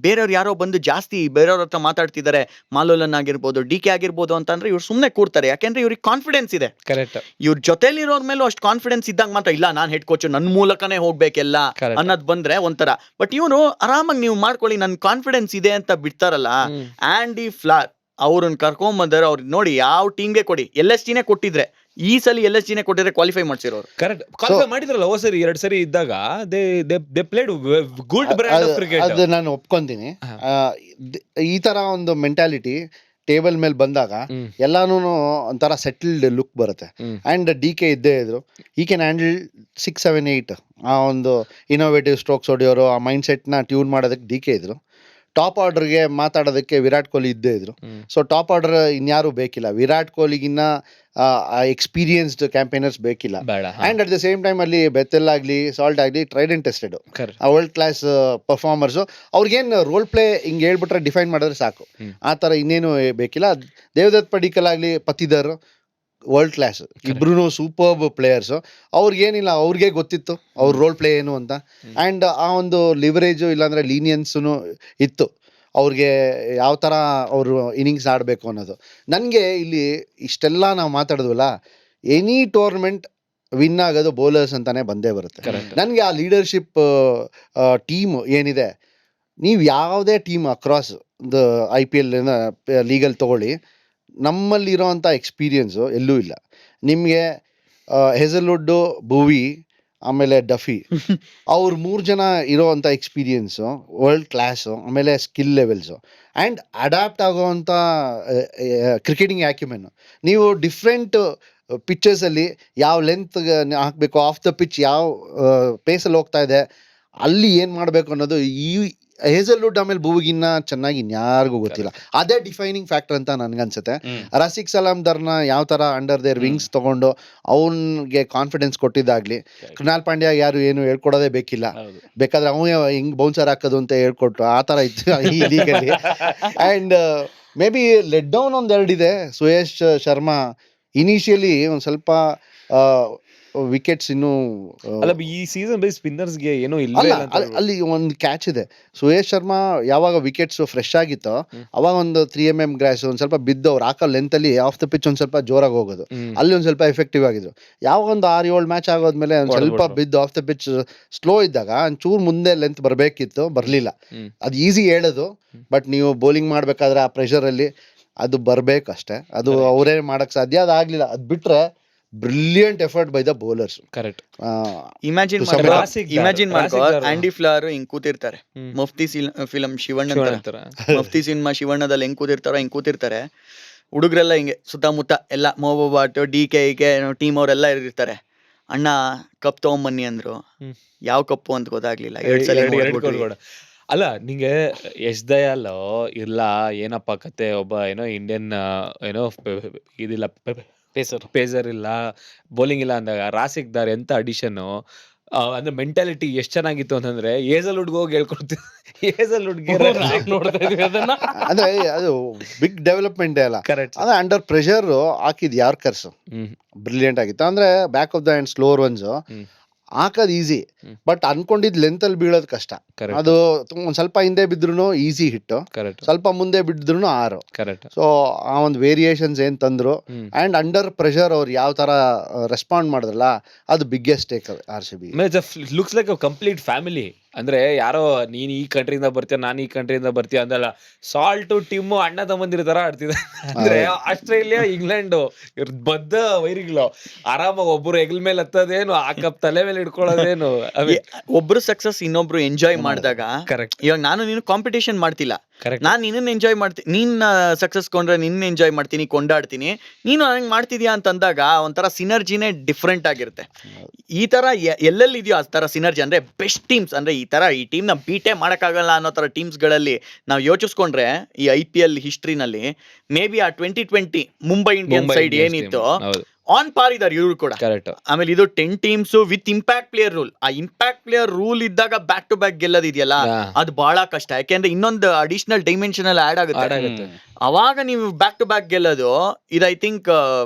ಬೇರೆಯವ್ರು ಯಾರೋ ಬಂದು ಜಾಸ್ತಿ ಬೇರೆಯವ್ರ ಹತ್ರ ಮಾತಾಡ್ತಿದ್ದಾರೆ, ಮಾಲೋಲನ್ ಆಗಿರ್ಬೋದು, DK ಆಗಿರ್ಬೋದು ಅಂತಂದ್ರೆ ಇವ್ರು ಸುಮ್ನೆ ಕೂಡ್ತಾರೆ. ಯಾಕೆಂದ್ರೆ ಇವ್ರಿಗೆ ಕಾನ್ಫಿಡೆನ್ಸ್ ಇದೆ. ಕರೆಕ್ಟ್. ಇವ್ರ ಜೊತೆಲಿರೋರ್ ಮೇಲೂ ಅಷ್ಟು ಕಾನ್ಫಿಡೆನ್ಸ್ ಇದ್ದಾಗ ಮಾತ್ರ, ಇಲ್ಲ ನಾನ್ ಹೆಡ್ ಕೋಚ್, ನನ್ ಮೂಲಕನೇ ಹೋಗ್ಬೇಕೆಲ್ಲ ಅನ್ನೋದು ಬಂದ್ರೆ ಒಂಥರ. ಬಟ್ ಇವನು ಆರಾಮಾಗಿ ನೀವು ಮಾಡ್ಕೊಳ್ಳಿ, ನನ್ ಕಾನ್ಫಿಡೆನ್ಸ್ ಇದೆ ಅಂತ ಬಿಡ್ತಾರಲ್ಲ. ಆಂಡಿ ಫ್ಲವರ್ ಅವ್ರನ್ನ ಕರ್ಕೊಂಡ್ ಅವ್ರಿಗೆ ನೋಡಿ ಯಾವ ಟೀಮ್ಗೆ ಕೊಡಿ, LSG ಕೊಟ್ಟಿದ್ರೆ, ಈ ಸಲ LSG ಕೊಟ್ಟಿದ್ರೆ ಕ್ವಾಲಿಫೈ ಮಾಡ್ಸಿರೋರು. ಕರೆಕ್ಟ್. ಕ್ವಾಲಿಫೈ ಮಾಡಿದ್ರಲ್ಲ ಹೋದ ಸರಿ, 2 ಸರಿ ಇದ್ದಾಗ they played good brand of cricket. ಅದು ನಾನು ಒಪ್ಕೊಂತೀನಿ. ಈ ತರ ಒಂದು ಮೆಂಟಾಲಿಟಿ ಟೇಬಲ್ ಮೇಲೆ ಬಂದಾಗ ಎಲ್ಲಾನು ಒಂಥರ ಸೆಟಲ್ಡ್ ಲುಕ್ ಬರುತ್ತೆ. ಅಂಡ್ DK ಇದ್ದೇ ಇದ್ರು, ಈ ಕ್ಯಾನ್ ಹ್ಯಾಂಡಲ್ 6, 7, 8 ಆ ಒಂದು ಇನೋವೇಟಿವ್ ಸ್ಟ್ರೋಕ್ಸ್ ಹೊಡೆಯೋರು, ಆ ಮೈಂಡ್ ಸೆಟ್ ನ ಟ್ಯೂನ್ ಮಾಡೋದಕ್ಕೆ DK ಇದ್ರು. ಟಾಪ್ ಆರ್ಡರ್ಗೆ ಮಾತಾಡೋದಕ್ಕೆ ವಿರಾಟ್ ಕೊಹ್ಲಿ ಇದ್ದೇ ಇದ್ರು. ಸೊ ಟಾಪ್ ಆರ್ಡರ್ ಇನ್ಯಾರು ಬೇಕಿಲ್ಲ, ವಿರಾಟ್ ಕೊಹ್ಲಿಗಿನ್ನ ಎಕ್ಸ್ಪೀರಿಯನ್ಸ್ಡ್ ಕ್ಯಾಂಪೇನರ್ಸ್ ಬೇಕಿಲ್ಲ. And at the same time ಅಲ್ಲಿ ಬೆಥೆಲ್ ಆಗ್ಲಿ, ಸಾಲ್ಟ್ ಆಗ್ಲಿ, tried and tested world class performers. ಅವ್ರಿಗೇನು ರೋಲ್ ಪ್ಲೇ ಹಿಂಗೆ ಹೇಳ್ಬಿಟ್ರೆ ಡಿಫೈನ್ ಮಾಡಿದ್ರೆ ಸಾಕು, ಆ ಥರ ಇನ್ನೇನು ಬೇಕಿಲ್ಲ. ದೇವದತ್ ಪಡಿಕಲ್ ಆಗ್ಲಿ, ಪತಿದರ್ ವರ್ಲ್ಡ್ ಕ್ಲಾಸ್, ಇಬ್ರು ಸೂಪರ್ಬ್ ಪ್ಲೇಯರ್ಸ್. ಅವ್ರಿಗೇನಿಲ್ಲ, ಅವ್ರಿಗೆ ಗೊತ್ತಿತ್ತು ಅವ್ರ ರೋಲ್ ಪ್ಲೇ ಏನು ಅಂತ. ಅಂಡ್ ಆ ಒಂದು ಲಿವರೇಜು ಇಲ್ಲಾಂದ್ರೆ ಲೀನಿಯನ್ಸ್ನು ಇತ್ತು. ಅವ್ರಿಗೆ ಯಾವ ಥರ ಅವರು ಇನ್ನಿಂಗ್ಸ್ ಆಡಬೇಕು ಅನ್ನೋದು. ನನಗೆ ಇಲ್ಲಿ ಇಷ್ಟೆಲ್ಲ ನಾವು ಮಾತಾಡಿದ್ವಲ್ಲ, ಎನಿ ಟೂರ್ನಮೆಂಟ್ ವಿನ್ ಆಗೋದು ಬೌಲರ್ಸ್ ಅಂತಾನೆ ಬಂದೇ ಬರುತ್ತೆ. ನನಗೆ ಆ ಲೀಡರ್ಶಿಪ್ ಟೀಮ್ ಏನಿದೆ, ನೀವು ಯಾವುದೇ team across the IPL legally ತೊಗೊಳ್ಳಿ, ನಮ್ಮಲ್ಲಿರೋವಂಥ ಎಕ್ಸ್ಪೀರಿಯನ್ಸು ಎಲ್ಲೂ ಇಲ್ಲ. ನಿಮಗೆ ಹೆಸಲ್ವುಡ್ಡು, ಭುವಿ, ಆಮೇಲೆ ಡಫಿ, ಅವ್ರು 3 ಜನ ಇರೋವಂಥ ಎಕ್ಸ್ಪೀರಿಯನ್ಸು, ವರ್ಲ್ಡ್ ಕ್ಲಾಸು, ಆಮೇಲೆ ಸ್ಕಿಲ್ ಲೆವೆಲ್ಸು ಆ್ಯಂಡ್ ಅಡ್ಯಾಪ್ಟ್ ಆಗೋವಂಥ ಕ್ರಿಕೆಟಿಂಗ್ ಆ್ಯಕ್ಯುಮೆನ್ನು. ನೀವು ಡಿಫ್ರೆಂಟ್ ಪಿಚ್ಚಸಲ್ಲಿ ಯಾವ ಲೆಂತ್ ಹಾಕಬೇಕು, ಆಫ್ ದ ಪಿಚ್ ಯಾವ ಪೇಸಲ್ಲಿ ಹೋಗ್ತಾ ಇದೆ, ಅಲ್ಲಿ ಏನು ಮಾಡಬೇಕು ಅನ್ನೋದು ಈ ಹೇಸಲ್ವುಡ್ ಆಮೇಲೆ ಭೂವಿಗಿನ್ನ ಚೆನ್ನಾಗಿ ಇನ್ಯಾರಿಗೂ ಗೊತ್ತಿಲ್ಲ. ಅದೇ ಡಿಫೈನಿಂಗ್ ಫ್ಯಾಕ್ಟರ್ ಅಂತ ನನ್ಗನ್ಸುತ್ತೆ. ರಸಿಕ್ ಸಲಾಮ್ದರ್ನ ಯಾವ ಥರ ಅಂಡರ್ ದೇರ್ ವಿಂಗ್ಸ್ ತೊಗೊಂಡು ಅವನಿಗೆ ಕಾನ್ಫಿಡೆನ್ಸ್ ಕೊಟ್ಟಿದ್ದಾಗಲಿ, ಕೃಣಾಲ್ ಪಾಂಡ್ಯ ಯಾರು ಏನು ಹೇಳ್ಕೊಡೋದೇ ಬೇಕಿಲ್ಲ, ಬೇಕಾದ್ರೆ ಅವನು ಹಿಂಗೆ ಬೌನ್ಸರ್ ಹಾಕೋದು ಅಂತ ಹೇಳ್ಕೊಟ್ರು, ಆ ಥರ ಇತ್ತು ಈ ಲೀಗಲ್ಲಿ. And maybe let down ಒಂದೆರಡಿದೆ. ಸುಯೇಶ್ ಶರ್ಮಾ ಇನಿಷಿಯಲಿ ಒಂದು ಸ್ವಲ್ಪ ವಿಕೆಟ್ಸ್ ಇನ್ನೂ ಅಲ್ಲ ಈ ಸೀಸನ್ ಬೈ ಸ್ಪಿನ್ನರ್ಸ್ಗೆ ಏನೋ ಇಲ್ಲ ಅಲ್ಲಿ ಒಂದು ಕ್ಯಾಚ್ ಇದೆ. ಸುಯೇಶ್ ಶರ್ಮಾ ಯಾವಾಗ ವಿಕೆಟ್ಸ್ ಫ್ರೆಶ್ ಆಗಿತ್ತೋ ಅವಾಗ ಒಂದು 3mm ಗ್ರಾಸ್ ಒಂದು ಸ್ವಲ್ಪ ಬಿದ್ದು ಅವ್ರು ಹಾಕೋ ಲೆಂತಲ್ಲಿ ಆಫ್ ದ ಪಿಚ್ ಒಂದು ಸ್ವಲ್ಪ ಜೋರಾಗಿ ಹೋಗೋದು, ಅಲ್ಲಿ ಒಂದು ಸ್ವಲ್ಪ ಎಫೆಕ್ಟಿವ್ ಆಗಿದ್ರು. ಯಾವಾಗ ಒಂದು 6-7 ಮ್ಯಾಚ್ ಆಗೋದ್ಮೇಲೆ ಒಂದು ಸ್ವಲ್ಪ ಬಿದ್ದು ಆಫ್ ದ ಪಿಚ್ ಸ್ಲೋ ಇದ್ದಾಗ ಒಂಚೂರು ಮುಂದೆ ಲೆಂತ್ ಬರಬೇಕಿತ್ತು, ಬರಲಿಲ್ಲ. ಅದು ಈಸಿ ಹೇಳೋದು, ಬಟ್ ನೀವು ಬೌಲಿಂಗ್ ಮಾಡಬೇಕಾದ್ರೆ ಆ ಪ್ರೆಷರಲ್ಲಿ ಅದು ಬರಬೇಕಷ್ಟೇ. ಅದು ಅವರೇ ಮಾಡೋಕ್ಕೆ ಸಾಧ್ಯ, ಅದಾಗಲಿಲ್ಲ. ಅದು ಬಿಟ್ಟರೆ brilliant effort by the bowlers. Correct. Imagine ಮಾಡ್ಕೋ, ಆಂಡಿ ಫ್ಲವರ್ ಹಿಂಗ್ ಕೂತಿರ್ತಾರೆ, ಮಫ್ತಿ ಫಿಲಂ ಶಿವಣ್ಣ ಮಫ್ತಿ ಸಿನಿಮಾ ಶಿವಣ್ಣದಲ್ಲಿ ಹೆಂಗ್ ಕೂತಿರ್ತಾರೆ, ಹುಡುಗರೆಲ್ಲ ಹಿಂಗೆ ಸುತ್ತಮುತ್ತ ಎಲ್ಲ ಮೋಬಾಟ್ DK ಟೀಮ್ ಅವರೆಲ್ಲ ಇರ್ತಾರೆ. ಅಣ್ಣ ಕಪ್ ತಗೊಂಬನ್ನಿ ಅಂದ್ರು, ಯಾವ ಕಪ್ಪು ಅಂತ ಗೊತ್ತಾಗ್ಲಿಲ್ಲ. 2 ಸಲ ಅಲ್ಲ ನಿಂಗೆ ಯಶ್ ದಯಾಲ್ ಇಲ್ಲ ಏನಪ್ಪ ಕತೆ, ಒಬ್ಬ ಏನೋ ಇಂಡಿಯನ್ ಏನೋ ಇದಿಲ್ಲ, ಪೇಸರ್ ಇಲ್ಲ, ಬೌಲಿಂಗ್ ಇಲ್ಲ ಅಂದಾಗ ರಾಸಿಕ್ ದಾರ್ ಎಂತ ಅಡಿಷನ್ ಅಂದ್ರೆ ಮೆಂಟಾಲಿಟಿ ಎಷ್ಟು ಚೆನ್ನಾಗಿತ್ತು ಅಂತಂದ್ರೆ ಹೇಸಲ್ವುಡ್ಗೆ ಹೋಗಿ ಹೇಳ್ಕೊಡ್ತೀವಿ. ಹೇಸಲ್ವುಡ್ಗೆ ನೋಡ್ತಾ ಇದೀವಿ ಅದನ್ನ. ಅಂದ್ರೆ ಅದು ಬಿಗ್ ಡೆವಲಪ್ಮೆಂಟ್ ಅಲ್ಲ. ಕರೆಕ್ಟ್. ಅಂದ್ರೆ ಅಂಡರ್ ಪ್ರೆಷರ್ ಹಾಕಿದ್ ಯಾರ್ಕರ್ಸ್ ಬ್ರಿಲಿಯಂಟ್ ಆಗಿತ್ತು. ಅಂದ್ರೆ back of the hand ಸ್ಲೋರ್ once ಹಾಕೋದು ಈಸಿ, ಬಟ್ ಅನ್ಕೊಂಡಿದ್ ಲೆಂತ್ ಅಲ್ಲಿ ಬೀಳೋದು ಕಷ್ಟ. ಅದು ಒಂದ್ ಸ್ವಲ್ಪ ಹಿಂದೆ ಬಿದ್ರು ಈಸಿ ಹಿಟ್, ಸ್ವಲ್ಪ ಮುಂದೆ ಬಿದ್ರು 6. ಕರೆಕ್ಟ್. ಸೊ ಆ ಒಂದು ವೇರಿಯೇಷನ್ಸ್ ಏನ್ ತಂದ್ರು ಅಂಡ್ ಅಂಡರ್ ಪ್ರೆಷರ್ ಅವ್ರು ಯಾವ ತರ ರೆಸ್ಪಾಂಡ್ ಮಾಡಿದ್ರಲ್ಲ, ಅದು biggest take RCB. Looks like a complete family. ಅಂದ್ರೆ ಯಾರೋ ನೀನ್ ಈ ಕಂಟ್ರಿಯಿಂದ ಬರ್ತೀಯ, ನಾನು ಈ ಕಂಟ್ರಿಯಿಂದ ಬರ್ತೀಯ ಅಂದಲ್ಲ, ಸಾಲ್ಟ್ ಟೀಮು ಅಣ್ಣ ತಮ್ಮಂದಿರ ತರ ಆಡ್ತಿದ್ದ. ಅಂದ್ರೆ ಆಸ್ಟ್ರೇಲಿಯಾ, ಇಂಗ್ಲೆಂಡ್ ಬದ್ಧ ವೈರಿಗಳು, ಆರಾಮಾಗಿ ಒಬ್ರು ಹೆಗಲ್ ಮೇಲೆ ಹತ್ತದೇನು, ಆ ಕಪ್ ತಲೆ ಮೇಲೆ ಇಟ್ಕೊಳ್ಳೋದೇನು, ಒಬ್ರು ಸಕ್ಸಸ್ ಇನ್ನೊಬ್ರು ಎಂಜಾಯ್ ಮಾಡಿದಾಗ. ಕರೆಕ್ಟ್. ಇವಾಗ ನಾನು ನೀನು ಕಾಂಪಿಟೇಷನ್ ಮಾಡ್ತಿಲ್ಲ, ನಾನು ನಿನ್ನ ಎಂಜಾಯ್ ಮಾಡ್ತೀನಿ, ನೀನ್ ಸಕ್ಸಸ್ ಕೊಂಡ್ರೆ ನಿನ್ನ ಎಂಜಾಯ್ ಮಾಡ್ತೀನಿ, ಕೊಂಡಾಡ್ತೀನಿ, ನೀನು ಹಂಗೆ ಮಾಡ್ತಿದ್ಯಾ ಅಂತಂದಾಗ ಒಂಥರ ಸಿನರ್ಜಿನೇ ಡಿಫ್ರೆಂಟ್ ಆಗಿರುತ್ತೆ. ಈ ತರ ಎಲ್ಲೆಲ್ಲಿ ಇದೆಯೋ ಆ ತರ ಸಿನರ್ಜಿ, ಅಂದ್ರೆ ಬೆಸ್ಟ್ ಟೀಮ್ಸ್, ಅಂದ್ರೆ ಈ ತರ ಈ ಟೀಮ್ ನ ಬೀಟೇ ಮಾಡಕ್ಕಾಗಲ್ಲ ಅನ್ನೋ ತರ ಟೀಮ್ಸ್ ಗಳಲ್ಲಿ ನಾವು ಯೋಚಿಸ್ಕೊಂಡ್ರೆ ಈ IPL ಹಿಸ್ಟ್ರಿನಲ್ಲಿ ಮೇ ಬಿ ಆ 2020 ಮುಂಬೈ ಇಂಡಿಯನ್ ಸೈಡ್ ಏನಿತ್ತು ಆನ್ ಪಾರ್ ಇದಾರೆ ಇವ್ರು ಕೂಡ. ಆಮೇಲೆ ಇದು 10 teams with impact player rule. ಆ ಇಂಪ್ಯಾಕ್ಟ್ ಪ್ಲೇಯರ್ ರೂಲ್ ಇದ್ದಾಗ ಬ್ಯಾಕ್ ಟು ಬ್ಯಾಕ್ ಗೆಲ್ಲೋದಿದೆಯಲ್ಲ, ಅದು ಬಹಳ ಕಷ್ಟ. ಯಾಕೆಂದ್ರೆ ಇನ್ನೊಂದು ಅಡಿಷನಲ್ ಡೈಮೆನ್ಷನಲ್ ಆಡ್ ಆಗುತ್ತೆ. ಅವಾಗ ನೀವು ಬ್ಯಾಕ್ ಟು ಬ್ಯಾಕ್ ಗೆಲ್ಲೋದು ಇದು. ಐ ಥಿಂಕ್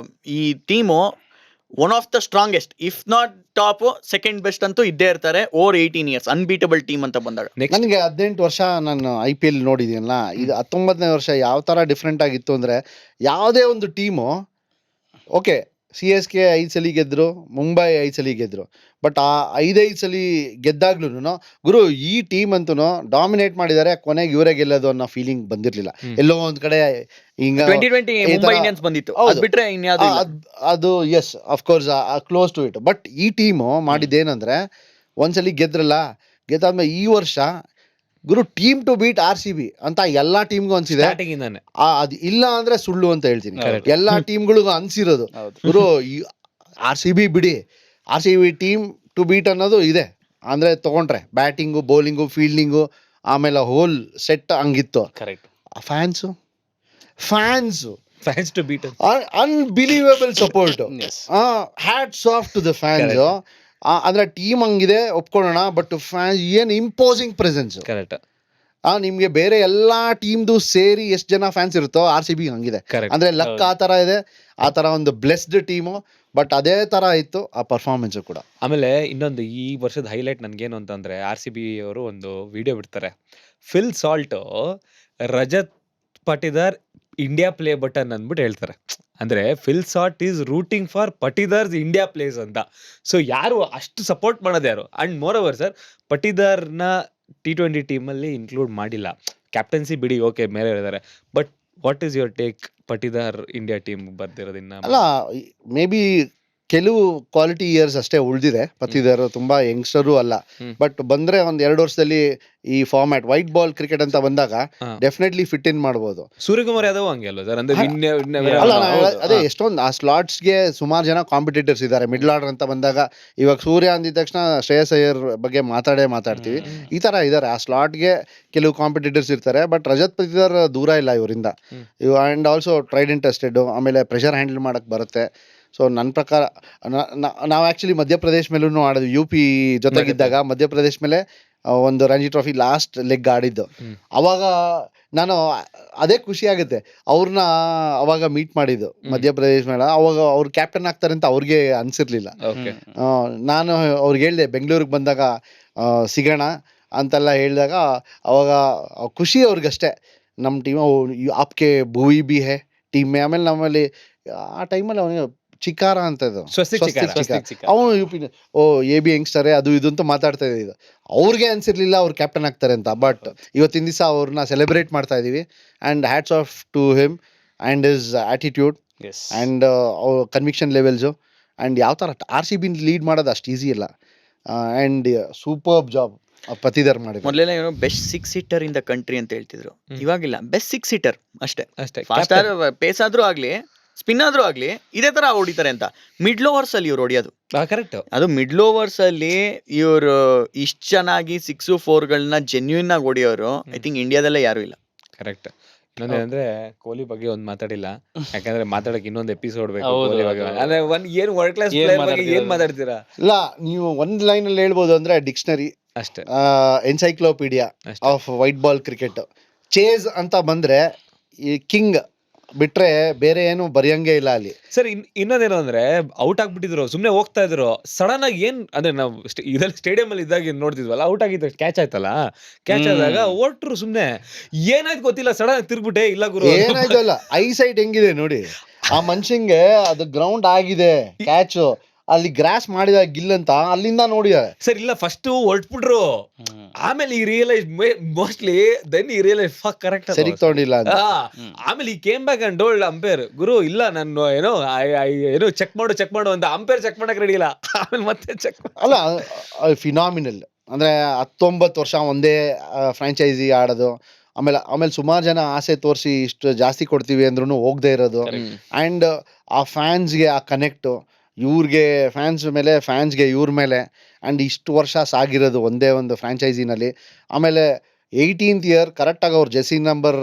ಈ team one of the strongest, if not top, second best ಅಂತೂ ಇದ್ದೇ ಇರ್ತಾರೆ. ಓವರ್ 18 years ಅನ್ಬೀಟಬಲ್ ಟೀಮ್ ಅಂತ ಬಂದಾಗ. ನನಗೆ 18 ವರ್ಷ ನಾನು IPL ನೋಡಿದ್ದೀನಲ್ಲ, ಇದು 19ನೇ ವರ್ಷ ಯಾವ ತರ ಡಿಫ್ರೆಂಟ್ ಆಗಿತ್ತು ಅಂದ್ರೆ, ಯಾವುದೇ ಒಂದು ಟೀಮು ಓಕೆ CSK 5 ಸಲ ಗೆದ್ರು, ಮುಂಬೈ 5 ಸಲ ಗೆದ್ರು, ಬಟ್ ಆ 5 ಸಲ ಗೆದ್ದಾಗ್ಲೂ ಗುರು ಈ ಟೀಮ್ ಅಂತೂ ಡಾಮಿನೇಟ್ ಮಾಡಿದ್ದಾರೆ, ಕೊನೆಗೆ ಇವರೇ ಗೆಲ್ಲೋದು ಅನ್ನೋ ಫೀಲಿಂಗ್ ಬಂದಿರ್ಲಿಲ್ಲ. ಎಲ್ಲೋ ಒಂದ್ ಕಡೆ ಹಿಂಗ 2020 ಮುಂಬೈ ಇಂಡಿಯನ್ಸ್ ಬಂದಿತ್ತು, ಬಿಟ್ರೆ ಇನ್ಯಾವುದು ಅದು yes of course close to it. But ಈ ಟೀಮು ಮಾಡಿದ್ದೇನಂದ್ರೆ, ಒಂದ್ಸಲಿ ಗೆದ್ದಾದ್ಮೇಲೆ ಈ ವರ್ಷ ಗುರು ಟೀಮ್ ಟು ಬೀಟ್ RCB ಅಂತ ಎಲ್ಲಾ ಟೀಮ್ಗೂ ಅನ್ಸಿದೆ. ಅದು ಇಲ್ಲ ಅಂದ್ರೆ ಸುಳ್ಳು ಅಂತ ಹೇಳ್ತೀನಿ. ಎಲ್ಲಾ ಟೀಮ್ಗಳಿಗೂ ಅನ್ಸಿರೋದು ಗುರು RCB ಬಿಡಿ, RCB ಟೀಮ್ ಟು ಬೀಟ್ ಅನ್ನೋದು ಇದೆ. ಅಂದ್ರೆ ತಗೊಂಡ್ರೆ ಬ್ಯಾಟಿಂಗು, ಬೌಲಿಂಗು, ಫೀಲ್ಡಿಂಗು, ಆಮೇಲೆ ಹೋಲ್ ಸೆಟ್ ಹಂಗಿತ್ತು. Fans to beat unbelievable support. Hats off to the fans. ಅಂದ್ರೆ ಟೀಮ್ ಹಂಗಿದೆ ಒಪ್ಕೊಳ್ಳೋಣ, ಬಟ್ ಫ್ಯಾನ್ಸ್ ಏನ್ ಇಂಪೋಸಿಂಗ್ ಪ್ರೆಸೆನ್ಸ್. ಕರೆಕ್ಟ್. ನಿಮ್ಗೆ ಬೇರೆ ಎಲ್ಲಾ ಟೀಮ್ದು ಸೇರಿ ಎಷ್ಟು ಜನ ಫ್ಯಾನ್ಸ್ ಇರುತ್ತೋ RCB ಹಂಗಿದೆ. ಅಂದ್ರೆ ಲಕ್ ಆ ತರ ಇದೆ, ಆ ತರ ಒಂದು ಬ್ಲೆಸ್ಡ್ ಟೀಮು. ಬಟ್ ಅದೇ ತರ ಇತ್ತು ಆ ಪರ್ಫಾರ್ಮೆನ್ಸ್ ಕೂಡ. ಆಮೇಲೆ ಇನ್ನೊಂದು ಈ ವರ್ಷದ ಹೈಲೈಟ್ ನನ್ಗೇನು ಅಂತಂದ್ರೆ, RCB ಅವರು ಒಂದು ವಿಡಿಯೋ ಬಿಡ್ತಾರೆ. Phil Salt Rajat Patidar India play button ಅಂದ್ಬಿಟ್ಟು ಹೇಳ್ತಾರೆ. ಅಂದ್ರೆ Phil Salt is rooting for Patidar's India place ಅಂತ. ಸೊ ಯಾರು ಅಷ್ಟು ಸಪೋರ್ಟ್ ಮಾಡೋದು ಯಾರು? ಅಂಡ್ ಮೋರ್ ಓವರ್ ಸರ್, ಪಟಿದಾರ್ನ T20 ಟೀಮ್ ಅಲ್ಲಿ ಇನ್ಕ್ಲೂಡ್ ಮಾಡಿಲ್ಲ. ಕ್ಯಾಪ್ಟನ್ಸಿ ಬಿಡಿ, ಓಕೆ ಮೇಲೆ ಹೇಳಿದ್ದಾರೆ. But what is your take Patidar India team ಬರ್ದಿರೋದಿನ್ನ? ಅಲ್ಲ, ಮೇ ಬಿ ಕೆಲವು ಕ್ವಾಲಿಟಿ ಇಯರ್ಸ್ ಅಷ್ಟೇ ಉಳಿದಿದೆ. ಪತಿದಾರು ತುಂಬಾ ಯಂಗ್ಸ್ಟರು ಅಲ್ಲ, ಬಟ್ ಬಂದ್ರೆ ಒಂದ್ 2 ವರ್ಷದಲ್ಲಿ ಈ ಫಾರ್ಮ್ಯಾಟ್ ವೈಟ್ ಬಾಲ್ ಕ್ರಿಕೆಟ್ ಅಂತ ಬಂದಾಗ ಡೆಫಿನೆಟ್ಲಿ ಫಿಟ್ ಇನ್ ಮಾಡ್ಬೋದು. ಸೂರ್ಯಕುಮಾರ್ ಯಾದವ್ ಹಂಗೆ ಅಲ್ವಾ ಸರ್? ಅಂದ್ರೆ ಅಲ್ಲ, ಅದೇ ಎಷ್ಟೊಂದು ಆ ಸ್ಲಾಟ್ಸ್ಗೆ ಸುಮಾರು ಜನ ಕಾಂಪಿಟೇಟರ್ಸ್ ಇದ್ದಾರೆ. ಮಿಡ್ಲ್ ಆರ್ಡರ್ ಅಂತ ಬಂದಾಗ ಇವಾಗ ಸೂರ್ಯ ಅಂದಿದ ತಕ್ಷಣ ಶ್ರೇಯಸ್ ಅಯ್ಯರ್ ಬಗ್ಗೆ ಮಾತಾಡ್ತೀವಿ. ಈ ತರ ಇದಾರೆ, ಆ ಸ್ಲಾಟ್ಗೆ ಕೆಲವು ಕಾಂಪಿಟೇಟರ್ಸ್ ಇರ್ತಾರೆ. ಬಟ್ ರಜತ್ ಪತಿದಾರ್ ದೂರ ಇಲ್ಲ ಇವರಿಂದ. ಅಂಡ್ ಆಲ್ಸೋ ಟ್ರೈಡೆಂಟ್ ಟೆಸ್ಟೆಡ್, ಆಮೇಲೆ ಪ್ರೆಷರ್ ಹ್ಯಾಂಡಲ್ ಮಾಡಕ್ ಬರುತ್ತೆ. ಸೊ ನನ್ನ ಪ್ರಕಾರ ನಾವು ಆ್ಯಕ್ಚುಲಿ ಮಧ್ಯಪ್ರದೇಶ್ ಮೇಲೂ ಆಡೋದು. UP ಜೊತೆಗಿದ್ದಾಗ ಮಧ್ಯಪ್ರದೇಶ್ ಮೇಲೆ ಒಂದು ರಂಜಿ ಟ್ರೋಫಿ ಲಾಸ್ಟ್ ಲೆಗ್ ಆಡಿದ್ದು. ಅವಾಗ ನಾನು ಅದೇ ಖುಷಿ ಆಗುತ್ತೆ, ಅವ್ರನ್ನ ಅವಾಗ ಮೀಟ್ ಮಾಡಿದ್ದು ಮಧ್ಯಪ್ರದೇಶ್ ಮೇಲೆ. ಅವಾಗ ಅವ್ರು ಕ್ಯಾಪ್ಟನ್ ಆಗ್ತಾರೆ ಅಂತ ಅವ್ರಿಗೆ ಅನ್ಸಿರ್ಲಿಲ್ಲ. ನಾನು ಅವ್ರಿಗೆ ಹೇಳಿದೆ ಬೆಂಗಳೂರಿಗೆ ಬಂದಾಗ ಸಿಗೋಣ ಅಂತೆಲ್ಲ ಹೇಳಿದಾಗ ಅವಾಗ ಖುಷಿ ಅವ್ರಿಗಷ್ಟೇ. ನಮ್ಮ team Aapke ಭೂವಿ B A team. ಆಮೇಲೆ ನಮ್ಮಲ್ಲಿ ಆ ಟೈಮಲ್ಲಿ ಅವನಿಗೆ ಚಿಕಾರ ಅಂತ ಇದು ಅವನು UP AB ಯಂಗ್ಸ್ಟರೇ ಅದು ಇದು ಅಂತ ಮಾತಾಡ್ತಾ ಇದ್ದ. ಅವ್ರಿಗೆ ಅನ್ಸಿರ್ಲಿಲ್ಲ ಅವ್ರು ಕ್ಯಾಪ್ಟನ್ ಆಗ್ತಾರೆ ಅಂತ. ಬಟ್ ಇವತ್ತಿನ ದಿವಸ ಅವ್ರನ್ನ ಸೆಲೆಬ್ರೇಟ್ ಮಾಡ್ತಾ ಇದೀವಿ. And hats off to him and his attitude and ಅವ್ರ ಕನ್ವಿಕ್ಷನ್ ಲೆವೆಲ್ಸು. ಅಂಡ್ ಯಾವ ಥರ RCB ಲೀಡ್ ಮಾಡೋದು ಅಷ್ಟು ಈಸಿ ಇಲ್ಲ. ಅಂಡ್ ಸೂಪರ್ಬ್ ಜಾಬ್ ಪತಿದಾರ್ ಮಾಡಿದ್ರು. ಮೊದಲೆಲ್ಲ ಏನೋ best 6 hitter in the country ಅಂತ ಹೇಳ್ತಿದ್ರು. ಇವಾಗಿಲ್ಲ, ಬೆಸ್ಟ್ 6 ಹಿಟ್ಟರ್ ಅಷ್ಟೇ. ಫಾಸ್ಟ್ ಪೇಸ್ ಆದ್ರೂ ಆಗ್ಲಿ, ಸ್ಪಿನ್ ಆದ್ರೂ ಆಗ್ಲಿ, ಇದೇ ತರ ಹೊಡಿತಾರೆ ಅಂತ. ಮಿಡ್ಲ್ ಓವರ್ಸ್ ಅಲ್ಲಿ ಇವ್ರು ಹೊಡಿಯೋದು ಕರೆಕ್ಟ್. ಅದು ಮಿಡ್ಲ್ ಓವರ್ಸ್ ಅಲ್ಲಿ ಇವ್ರು ಇಷ್ಟು ಚೆನ್ನಾಗಿ 6, 4ಗಳನ್ನ ಜೆನ್ಯೂನ್ ಆಗಿ ಹೊಡಿಯೋರು ಐ ಥಿಂಕ್ ಇಂಡಿಯಾದಲ್ಲೇ ಯಾರು ಇಲ್ಲ. ಕರೆಕ್ಟ್. ಇನ್ನೊಂದೇನಂದ್ರೆ ಕೊಹ್ಲಿ ಬಗ್ಗೆ ಒಂದ್ ಮಾತಾಡಿಲ್ಲ, ಯಾಕಂದ್ರೆ ಮಾತಾಡಕ್ ಇನ್ನೊಂದು ಎಪಿಸೋಡ್ ಬೇಕು ಕೊಹ್ಲಿ ಬಗ್ಗೆ. ಅಂದ್ರೆ ಏನ್ ವರ್ಲ್ಡ್ ಕ್ಲಾಸ್ ಪ್ಲೇಯರ್ ಬಗ್ಗೆ ಏನ್ ಮಾತಾಡ್ತೀರಾ? ಇಲ್ಲ, ನೀವು ಒಂದ್ ಲೈನ್ ಅಲ್ಲಿ ಹೇಳ್ಬೋದು ಅಂದ್ರೆ ಡಿಕ್ಷನರಿ ಅಷ್ಟೇ, encyclopaedia of white ball cricket. Chase ಅಂತ ಬಂದ್ರೆ ಈ ಕಿಂಗ್ ಬಿಟ್ರೆ ಬೇರೆ ಏನು ಬರೆಯಂಗೆ ಇಲ್ಲ ಅಲ್ಲಿ. ಸರ್ ಇನ್ನೊಂದೇನು ಅಂದ್ರೆ ಔಟ್ ಆಗ್ಬಿಟ್ಟಿದ್ರು, ಸುಮ್ನೆ ಹೋಗ್ತಾ ಇದ್ರು. ಸಡನ್ ಆಗಿ ಏನ್ ಅಂದ್ರೆ ನಾವು ಇದ್ರಲ್ಲಿ ಸ್ಟೇಡಿಯಂ ಅಲ್ಲಿ ಇದ್ದಾಗ ನೋಡ್ತಿದ್ವಲ್ಲ, ಔಟ್ ಆಗಿದ್ದ ಕ್ಯಾಚ್ ಆಯ್ತಲ್ಲ, ಕ್ಯಾಚ್ ಆದಾಗ ಓಟ್ರು ಸುಮ್ನೆ ಏನಾಯ್ತು ಗೊತ್ತಿಲ್ಲ, ಸಡನ್ ಆಗಿ ತಿರ್ಬಿಟ್ಟೆ ಇಲ್ಲ ಗುರು ಏನಾಯ್ತು ಅಲ್ಲ. ಐಸೈಟ್ ಹೆಂಗಿದೆ ನೋಡಿ, ಆ ಮನುಷ್ಯಂಗೆ ಅದು ಗ್ರೌಂಡ್ ಆಗಿದೆ, ಕ್ಯಾಚ್ ಅಲ್ಲಿ ಗ್ರಾಸ್ ಮಾಡಿದ ಗಿಲ್ ಅಂತ ಅಲ್ಲಿಂದ ನೋಡಿದಾರೆ. ಸರ್ ಇಲ್ಲ, ಫಸ್ಟ್ ಹೊರಟ್ಬಿಟ್ರು, ಆಮೇಲೆ he realise mostly then he realise fuck correct ಸರಿ ತಗೊಂಡಿಲ್ಲ ಅಂತ. ಆಮೇಲೆ he came back and told umpire, ಗುರು ಇಲ್ಲ ನಾನು ಏನೋ ಚೆಕ್ ಮಾಡು ಅಂತ. ಅಂಪೈರ್ ಚೆಕ್ ಮಾಡಕ್ ರೆಡಿ ಇಲ್ಲ, ಆಮೇಲೆ ಮತ್ತೆ ಚೆಕ್ ಅಲ್ಲ. ಫಿನಾಮಿನಲ್ ಅಂದ್ರೆ 19 ವರ್ಷ ಒಂದೇ ಫ್ರಾಂಚೈಸಿ ಆಡೋದು. ಆಮೇಲೆ ಸುಮಾರು ಜನ ಆಸೆ ತೋರಿಸಿ ಇಷ್ಟು ಜಾಸ್ತಿ ಕೊಡ್ತೀವಿ ಅಂದ್ರೂ ಹೋಗದೆ ಇರೋದು. ಅಂಡ್ ಆ ಫ್ಯಾನ್ಸ್ಗೆ ಆ ಕನೆಕ್ಟು, ಇವ್ರಿಗೆ ಫ್ಯಾನ್ಸ್ಗೆ ಇವ್ರ ಮೇಲೆ. ಆ್ಯಂಡ್ ಇಷ್ಟು ವರ್ಷ ಸಾಗಿರೋದು ಒಂದೇ ಒಂದು ಫ್ರಾಂಚೈಸಿನಲ್ಲಿ. ಆಮೇಲೆ 18th ಇಯರ್ ಕರೆಕ್ಟಾಗಿ ಅವ್ರು ಜೆರ್ಸಿ ನಂಬರ್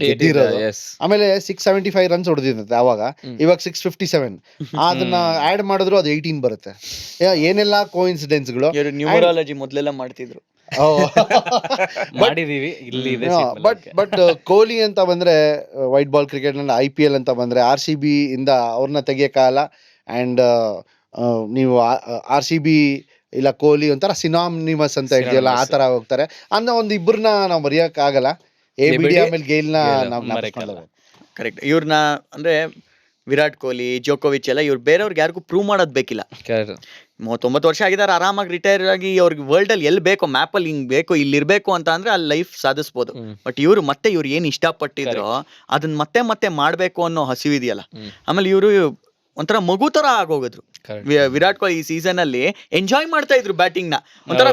ಗೆದ್ದಿರೋದು. ಆಮೇಲೆ 675 ರನ್ಸ್ ಹೊಡೆದಿರುತ್ತೆ ಆವಾಗ, ಇವಾಗ 657. ಅದನ್ನ ಆ್ಯಡ್ ಮಾಡಿದ್ರು ಅದು 18 ಬರುತ್ತೆ. ಏನೆಲ್ಲ ಕೋಇನ್ಸಿಡೆನ್ಸ್ಗಳು. ನ್ಯೂಮರಾಲಜಿ ಮೊದಲೆಲ್ಲ ಮಾಡ್ತಿದ್ರು. ಮಾಡಿದೀವಿ ಇಲ್ಲಿ. ಬಟ್ ಕೊಹ್ಲಿ ಅಂತ ಬಂದ್ರೆ ವೈಟ್ ಬಾಲ್ ಕ್ರಿಕೆಟ್ ನಲ್ಲಿ IPL ಅಂತ ಬಂದ್ರೆ RCB ಇಂದ ಅವ್ರನ್ನ ತೆಗಿಯಕ್ಕಾಗಲ್ಲ. ಅಂಡ್ ನೀವು RCB ಇಲ್ಲ ಕೊಹ್ಲಿ ಒಂಥರ ಸಿನಾನಿಮಸ್ ಅಂತ ಹೇಳ್ತೀವಲ್ಲ, ಆ ತರ ಹೋಗ್ತಾರೆ. ಅನ್ನೋ ಒಂದು ಇಬ್ಬರನ್ನ ನಾವು ಮರೆಯಕ್ ಆಗಲ್ಲ. ABD ಆಮೇಲೆ ಗೇಲ್ನ ನಾವು ಕರೆಕ್ಟ್. ಇವ್ರನ್ನ ಅಂದ್ರೆ ವಿರಾಟ್ ಕೊಹ್ಲಿ, ಜೋಕೋವಿಚ್ ಎಲ್ಲ ಇವ್ರು ಬೇರೆಯವ್ರಿಗೆ ಯಾರಿಗೂ ಪ್ರೂವ್ ಮಾಡೋದ್ ಬೇಕಿಲ್ಲ. 39 ವರ್ಷ ಆಗಿದ್ದಾರೆ, ಆರಾಮಾಗಿ ರಿಟೈರ್ ಆಗಿ ಅವ್ರಿಗೆ ವರ್ಲ್ಡ್ ಅಲ್ಲಿ ಎಲ್ಲಿ ಬೇಕೋ ಮ್ಯಾಪ್ ಅಲ್ಲಿ ಹಿಂಗ್ ಬೇಕು, ಇಲ್ಲಿ ಇರ್ಬೇಕು ಅಂತ ಅಂದ್ರೆ ಅಲ್ಲಿ ಲೈಫ್ ಸಾಧಿಸ್ಬೋದು. ಬಟ್ ಇವ್ರು ಏನ್ ಇಷ್ಟಪಟ್ಟಿದ್ರು ಅದನ್ನ ಮತ್ತೆ ಮಾಡ್ಬೇಕು ಅನ್ನೋ ಹಸಿವಿದೆಯಲ್ಲ. ಆಮೇಲೆ ಇವರು ಒಂಥರ ಮಗು ತರ ಆಗೋಗಿದ್ರು. ವಿರಾಟ್ ಕೊಹ್ಲಿ ಈ ಸೀಸನ್ ಅಲ್ಲಿ ಎಂಜಾಯ್ ಮಾಡ್ತಾ ಇದ್ರು ಬ್ಯಾಟಿಂಗ್ ನ, ಒಂಥರ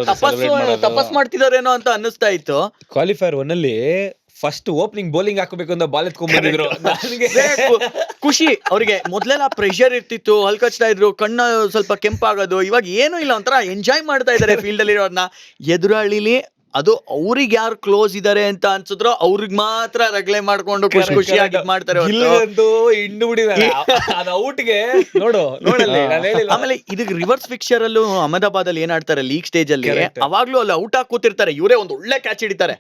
ತಪಸ್ ಮಾಡ್ತಿದಾರೇನೋ ಅಂತ ಅನ್ನಿಸ್ತಾ ಇತ್ತು. ಕ್ವಾಲಿಫೈರ್ 1 ಅಲ್ಲಿ ಫಸ್ಟ್ ಓಪನಿಂಗ್ ಬೌಲಿಂಗ್ ಹಾಕಬೇಕು ಅಂತ ಬಾಲ್ ಎತ್ಕೊಂಡ್ಬಂದಿದ್ರು. ಖುಷಿ ಅವ್ರಿಗೆ. ಮೊದ್ಲೆಲ್ಲ ಪ್ರೆಷರ್ ಇರ್ತಿತ್ತು, ಹಲ್ಕಚ್ತಾ ಇದ್ರು, ಕಣ್ಣು ಸ್ವಲ್ಪ ಕೆಂಪಾಗೋದು. ಇವಾಗ ಏನೂ ಇಲ್ಲ, ಒಂಥರ ಎಂಜಾಯ್ ಮಾಡ್ತಾ ಇದಾರೆ ಫೀಲ್ಡ್ ಅಲ್ಲಿ ಇರೋದನ್ನ. ಎದುರಾಳಿಲಿ ಅದು ಅವ್ರಿಗೆ ಯಾರು ಕ್ಲೋಸ್ ಇದಾರೆ ಅಂತ ಅನ್ಸಿದ್ರು ಅವ್ರಿಗೆ ಮಾತ್ರ ರಗಳೆ ಮಾಡ್ಕೊಂಡು ಖುಷಿಯಾಗಿ ಮಾಡ್ತಾರೆ. ಆಮೇಲೆ ಇದಕ್ಕೆ ರಿವರ್ಸ್ ಫಿಕ್ಚರ್ ಅಲ್ಲೂ ಅಹಮದಾಬಾದ್ ಅಲ್ಲಿ ಏನ್ ಆಡ್ತಾರೆ ಲೀಗ್ ಸ್ಟೇಜ್ ಅಲ್ಲಿ, ಅವಾಗ್ಲೂ ಅಲ್ಲಿ ಔಟ್ ಆಗಿ ಕೂತಿರ್ತಾರೆ. ಇವರೇ ಒಂದು ಒಳ್ಳೆ ಕ್ಯಾಚ್ ಹಿಡಿತಾರೆ,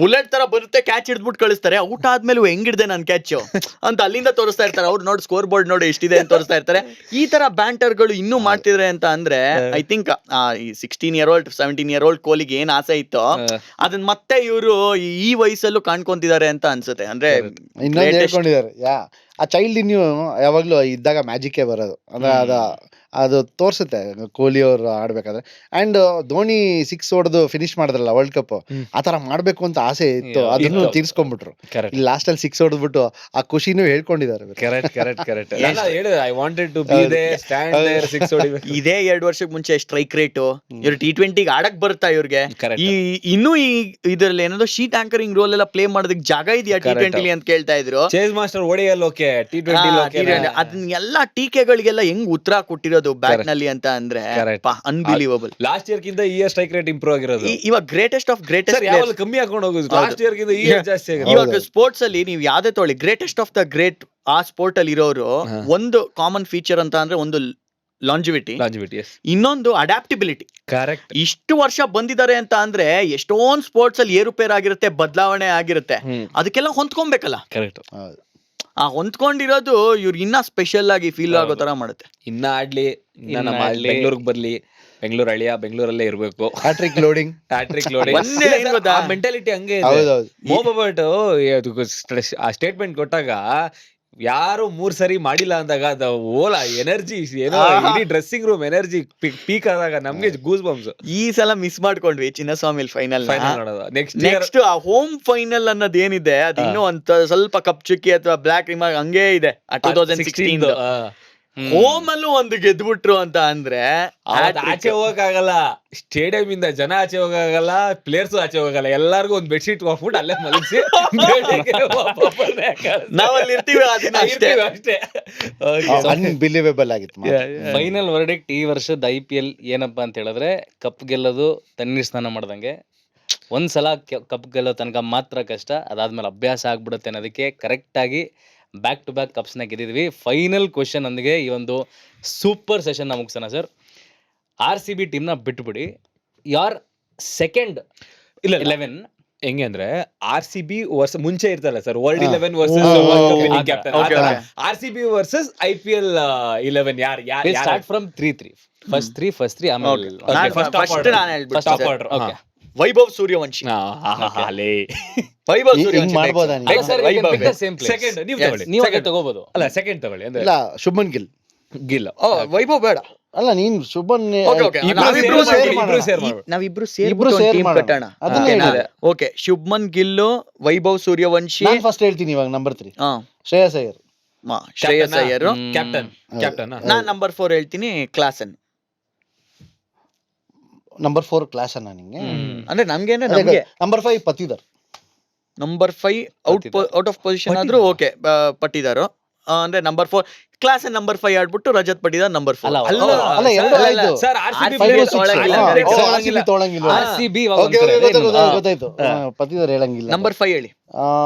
ಬುಲೆಟ್ ತರ ಬರುತ್ತೆ, ಕ್ಯಾಚ್ ಹಿಡಿದ್ಬಿಟ್ಟು ಕಳಿಸ್ತಾರೆ. ಔಟ್ ಆದ್ಮೇಲೆ ಹೆಂಗಿಡ್ದೆ ನನ್ ಕ್ಯಾಚ್ ಅಂತ ಅಲ್ಲಿಂದ ತೋರಿಸ್ತಾ ಇರ್ತಾರೆ. ಅವ್ರು ನೋಡಿ ಸ್ಕೋರ್ ಬೋರ್ಡ್ ನೋಡಿ ಎಷ್ಟಿದೆ ಅಂತ ತೋರಿಸ್ತಾ ಇರ್ತಾರೆ. ಈ ತರ ಬ್ಯಾಂಟರ್ಗಳು ಇನ್ನೂ ಮಾಡ್ತಿದ್ರೆ ಅಂತ ಅಂದ್ರೆ ಐ ಥಿಂಕ್ ಈ 16 year old 17 year old ಕೊಹ್ಲಿಗೆ ಏನ್ ಆಸೆ ಇತ್ತು ಏನಿತ್ತು ಅದನ್ನ ಮತ್ತೆ ಇವರು ಈ ವಯಸ್ಸಲ್ಲೂ ಕಾಣ್ಕೊಂತಿದ್ದಾರೆ ಅಂತ ಅನ್ಸುತ್ತೆ. ಅಂದ್ರೆ ಇನ್ನೊಂದು greatest- ಹೇಳ್ಕೊಂಡಿದ್ದಾರೆ ಆ ಚೈಲ್ಡ್ ಇನ್ಯೂ ಯಾವಾಗ್ಲೂ ಇದ್ದಾಗ ಮ್ಯಾಜಿಕ್ಕೇ ಬರೋದು ಅಂದ್ರೆ ಅದು ತೋರ್ಸುತ್ತೆ ಕೊಹ್ಲಿ ಅವರು ಆಡ್ಬೇಕಾದ್ರೆ. ಅಂಡ್ ಧೋನಿ 6 ಹೊಡೆದು ಫಿನಿಶ್ ಮಾಡಿದ್ರಲ್ಲ ವರ್ಲ್ಡ್ ಕಪ್, ಆತರ ಮಾಡ್ಬೇಕು ಅಂತ ಆಸೆ ಇತ್ತು, ಅದನ್ನು ತೀರ್ಸ್ಕೊಂಡ್ಬಿಟ್ರು. ಇಲ್ಲಿ ಲಾಸ್ಟ್ ಅಲ್ಲಿ 6 ಹೊಡೆದ್ಬಿಟ್ಟು ಆ ಖುಷಿನೂ ಹೇಳ್ಕೊಂಡಿದ್ದಾರೆ. ಕರೆಕ್ಟ್ ಹೇಳಿದ್ರೆ I wanted to be there, stand there, 6 ಹೊಡಿಬೇಕು. ಇದೇ 2 ವರ್ಷಕ್ಕೆ ಮುಂಚೆ ಸ್ಟ್ರೈಕ್ ರೇಟು ಇವ್ರು T20 ಆಡಕ್ ಬರುತ್ತಾ ಇವ್ರಿಗೆ? ಇನ್ನೂ ಈ ಇದ್ರಲ್ಲಿ ಏನೋ ಶೀಟ್ ಆಂಕರಿಂಗ್ ರೋಲ್ ಎಲ್ಲ ಪ್ಲೇ ಮಾಡೋದಕ್ಕೆ ಜಾಗ ಇದೆಯಾ T20 ಅಂತ ಕೇಳ್ತಾ ಇದ್ರು. ಚೇಸ್ ಮಾಸ್ಟರ್ ಓಡಿಯಲ್ ಓಕೆ, T20 ಅದನ್ನೆಲ್ಲ ಟೀಕೆಗಳಿಗೆಲ್ಲ ಹೆಂಗ್ ಉತ್ತರ ಕೊಟ್ಟಿರೋದು ಬ್ಯಾಟ್ ನಲ್ಲಿ ಅಂತ ಅಂದ್ರೆ ಅನ್ಬಿಲೀವಬಲ್. ಲಾಸ್ಟ್ ಇಯರ್ ಕಿಂತ ಈ ಇಯರ್ ಸ್ಟ್ರೈಕ್ ರೇಟ್ ಇಂಪ್ರೂವ್ ಆಗಿರೋದು. ಇವಾಗ ಗ್ರೇಟೆಸ್ಟ್ ಆಫ್ ಗ್ರೇಟೆಸ್ಟ್ ಯಾವಾಗ ಕಮ್ಮಿ ಹಾಕೊಂಡು ಹೋಗುದು, ಲಾಸ್ಟ್ ಇಯರ್ ಕಿಂತ ಈ ಇಯರ್ ಜಾಸ್ತಿ ಆಗಿರೋದು. ಇವಾಗ ಸ್ಪೋರ್ಟ್ಸ್ ಅಲ್ಲಿ ನೀವು ಯಾವ್ದೇ ತೊಗೊಳ್ಳಿ, ಗ್ರೇಟೆಸ್ಟ್ ಆಫ್ ದ ಗ್ರೇಟ್ ಆ ಸ್ಪೋರ್ಟ್ ಅಲ್ಲಿ ಇರೋರು ಒಂದು ಕಾಮನ್ ಫೀಚರ್ ಅಂತ ಅಂದ್ರೆ ಒಂದು ಲಾಂಜಿವಿಟಿ, ಇನ್ನೊಂದು ಅಡ್ಯಾಪ್ಟಿಬಿಲಿಟಿ. ಕರೆಕ್ಟ್. ಇಷ್ಟು ವರ್ಷ ಬಂದಿದ್ದಾರೆ ಅಂತ ಅಂದ್ರೆ ಎಷ್ಟೊಂದ್ ಸ್ಪೋರ್ಟ್ಸ್ ಅಲ್ಲಿ ಏರುಪೇರ್ ಆಗಿರುತ್ತೆ, ಬದಲಾವಣೆ ಆಗಿರುತ್ತೆ, ಅದಕ್ಕೆಲ್ಲ ಹೊಂದ್ಕೊಬೇಕಲ್ಲ. ಕರೆಕ್ಟ್. ಆ ಹೊಂದ್ಕೊಂಡಿರೋದು ಇವ್ರಿಗೆ ಇನ್ನ ಸ್ಪೆಷಲ್ ಆಗಿ ಫೀಲ್ ಆಗೋ ತರ ಮಾಡುತ್ತೆ. ಇನ್ನ ಆಡ್ಲಿ, ನಮ್ಮ ಬೆಂಗಳೂರಿಗೆ ಬರ್ಲಿ, ಬೆಂಗಳೂರು ಅಳಿಯ ಬೆಂಗಳೂರಲ್ಲೇ ಇರ್ಬೇಕು. ಹ್ಯಾಟ್ರಿಕ್ ಲೋಡಿಂಗ್ ಮೆಂಟಾಲಿಟಿ ಹಂಗೆ ಇದೆ. ಹೌದೌದು. ಮೋಬರ್ಟ್ ಆ ಸ್ಟೇಟ್ಮೆಂಟ್ ಕೊಟ್ಟಾಗ ಯಾರು 3 ಸರಿ ಮಾಡಿಲ್ಲ ಅಂದಾಗ ಅದ ಓಲಾ ಎನರ್ಜಿ ಏನೋ ಇಡೀ ಡ್ರೆಸ್ಸಿಂಗ್ ರೂಮ್ ಎನರ್ಜಿ ಪೀಕ್ ಆದಾಗ ನಮ್ಗೆ ಗೂಸ್ ಬಂಪ್ಸ್. ಈ ಸಲ ಮಿಸ್ ಮಾಡ್ಕೊಂಡ್ವಿ ಚಿನ್ನಸ್ವಾಮಿ ಫೈನಲ್ ನೋಡೋದು. ನೆಕ್ಸ್ಟ್ ಆ ಹೋಮ್ ಫೈನಲ್ ಅನ್ನೋದು ಏನಿದೆ ಅದು ಇನ್ನೂ ಅಂತ ಸ್ವಲ್ಪ ಕಪ್ ಚುಕ್ಕಿ ಅಥವಾ ಬ್ಲಾಕ್ ರಿಮಾರ್ಕ್ ಹಂಗೆ ಇದೆ. 2016 ಹೋಮ್ ಅಲ್ಲೂ ಒಂದು ಗೆದ್ಬಿಟ್ರು ಅಂತ ಅಂದ್ರೆ ಆಚೆ ಹೋಗಕ್ಕಾಗಲ್ಲ, ಸ್ಟೇಡಿಯಂ ಇಂದ ಜನ ಆಚೆ ಹೋಗಲ್ಲ, ಪ್ಲೇಯರ್ಸ್ ಆಚೆ ಹೋಗಲ್ಲ, ಎಲ್ಲಾರ್ಗು ಒಂದ್ ಬೆಡ್ಶೀಟ್ ಹಾಕ್ಬಿಟ್ಟು ಅಲ್ಲೇ ಮಲಗಿಸಿ ನಾವಲ್ಲಿ ಇರ್ತೀವಿ ಅಷ್ಟೇ. ಅನ್ಬಿಲೀವೇಬಲ್ ಆಗಿತ್ತು. ಫೈನಲ್ ವರ್ಡಿಕ್ಟ್ ಈ ವರ್ಷದ IPL ಏನಪ್ಪಾ ಅಂತ ಹೇಳಿದ್ರೆ, ಕಪ್ ಗೆಲ್ಲೋದು ತಣ್ಣೀರ್ ಸ್ನಾನ ಮಾಡ್ದಂಗೆ. ಒಂದ್ಸಲ ಕಪ್ ಗೆಲ್ಲೋ ತನಕ ಮಾತ್ರ ಕಷ್ಟ, ಅದಾದ್ಮೇಲೆ ಅಭ್ಯಾಸ ಆಗ್ಬಿಡುತ್ತೆ ಅನ್ನೋದಕ್ಕೆ ಕರೆಕ್ಟ್ ಆಗಿ ಬ್ಯಾಕ್ ಟು ಬ್ಯಾಕ್ ಕಪ್ಸ್ನ ಗೆದ್ದಿದ್ವಿ. ಫೈನಲ್ ಕ್ವಶನ್ ಒಂದಿಗೆ ಈ ಒಂದು ಸೂಪರ್ ಸೆಷನ್ ಮುಗಿಸೋಣ ಸರ್. RCB ಟೀಮ್ನ ಬಿಟ್ಬಿಡಿ, ಯಾರ್ ಸೆಕೆಂಡ್ 11 ಹೆಂಗೆ ಅಂದ್ರೆ RCB ವರ್ಸಸ್ ಮುಂಚೆ ಇರ್ತಲ್ಲ sir, world 11 versus captain, RCB versus IPL 11 ಯಾರು ಸ್ಟಾರ್ಟ್ ಫ್ರಮ್ 3-3 ಫಸ್ಟ್ 3 ಆಮೇಲೆ ಫಸ್ಟ್ ಆರ್ಡರ್. ವೈಭವ್ ಸೂರ್ಯವಂಶಿ. ವೈಭವ್ ಸೂರ್ಯವಂಶಿ ಮಾಡ್ಬೋದಾ? ಸೆಕೆಂಡ್ ನೀವು ತಗೋಬಹುದು. ಅಲ್ಲ ಸೆಕೆಂಡ್ ತಗೊಳ್ಳಿ ಅಂದ್ರೆ ಇಲ್ಲ, ಶುಭನ್ ಗಿಲ್. ವೈಭವ್ ಬೇಡ. ಅಲ್ಲ, ನೀನ್ ಶುಭನ್ ನಾವಿಬ್ರು ಸೇರಿ ಕಟ್ಟೋಣ. ಓಕೆ, ಶುಭ್ಮನ್ ಗಿಲ್ಲು, ವೈಭವ್ ಸೂರ್ಯವಂಶಿ. ಫಸ್ಟ್ ಹೇಳ್ತೀನಿ ಇವಾಗ ನಂಬರ್ 3 ಶ್ರೇಯಸ್ ಅಯ್ಯರ್. ಶ್ರೇಯಸ್ ಅಯ್ಯರ್ ಕ್ಯಾಪ್ಟನ್. ನಾನ್ ನಂಬರ್ 4 ಹೇಳ್ತೀನಿ ಕ್ಲಾಸನ್. ನಂಬರ್ 4 ಕ್ಲಾಸ್ ಅನ್ನ ನಿಂಗೆ ಅಂದ್ರೆ ನಮ್ಗೆ number 5 Patidar. Number 5 out of position ಆದ್ರೂ ಓಕೆ ಪಟ್ಟಿದಾರು. ಅಂದ್ರೆ ನಂಬರ್ 4 ಕ್ಲಾಸ್ ನಂಬರ್ 5 ಆಡ್ಬಿಟ್ಟು ರಜತ್ ಪಟ್ಟಿದಾರ್ ನಂಬರ್ 4. ಅಲ್ಲ, ಎರಡು ಆಯ್ತು. ಸರ್ RCB ಗೊತ್ತಾಯ್ತು. ಪತಿದಾರ್ ಹೇಳಂಗಿಲ್ಲ. ನಂಬರ್ 5 ಹೇಳಿ.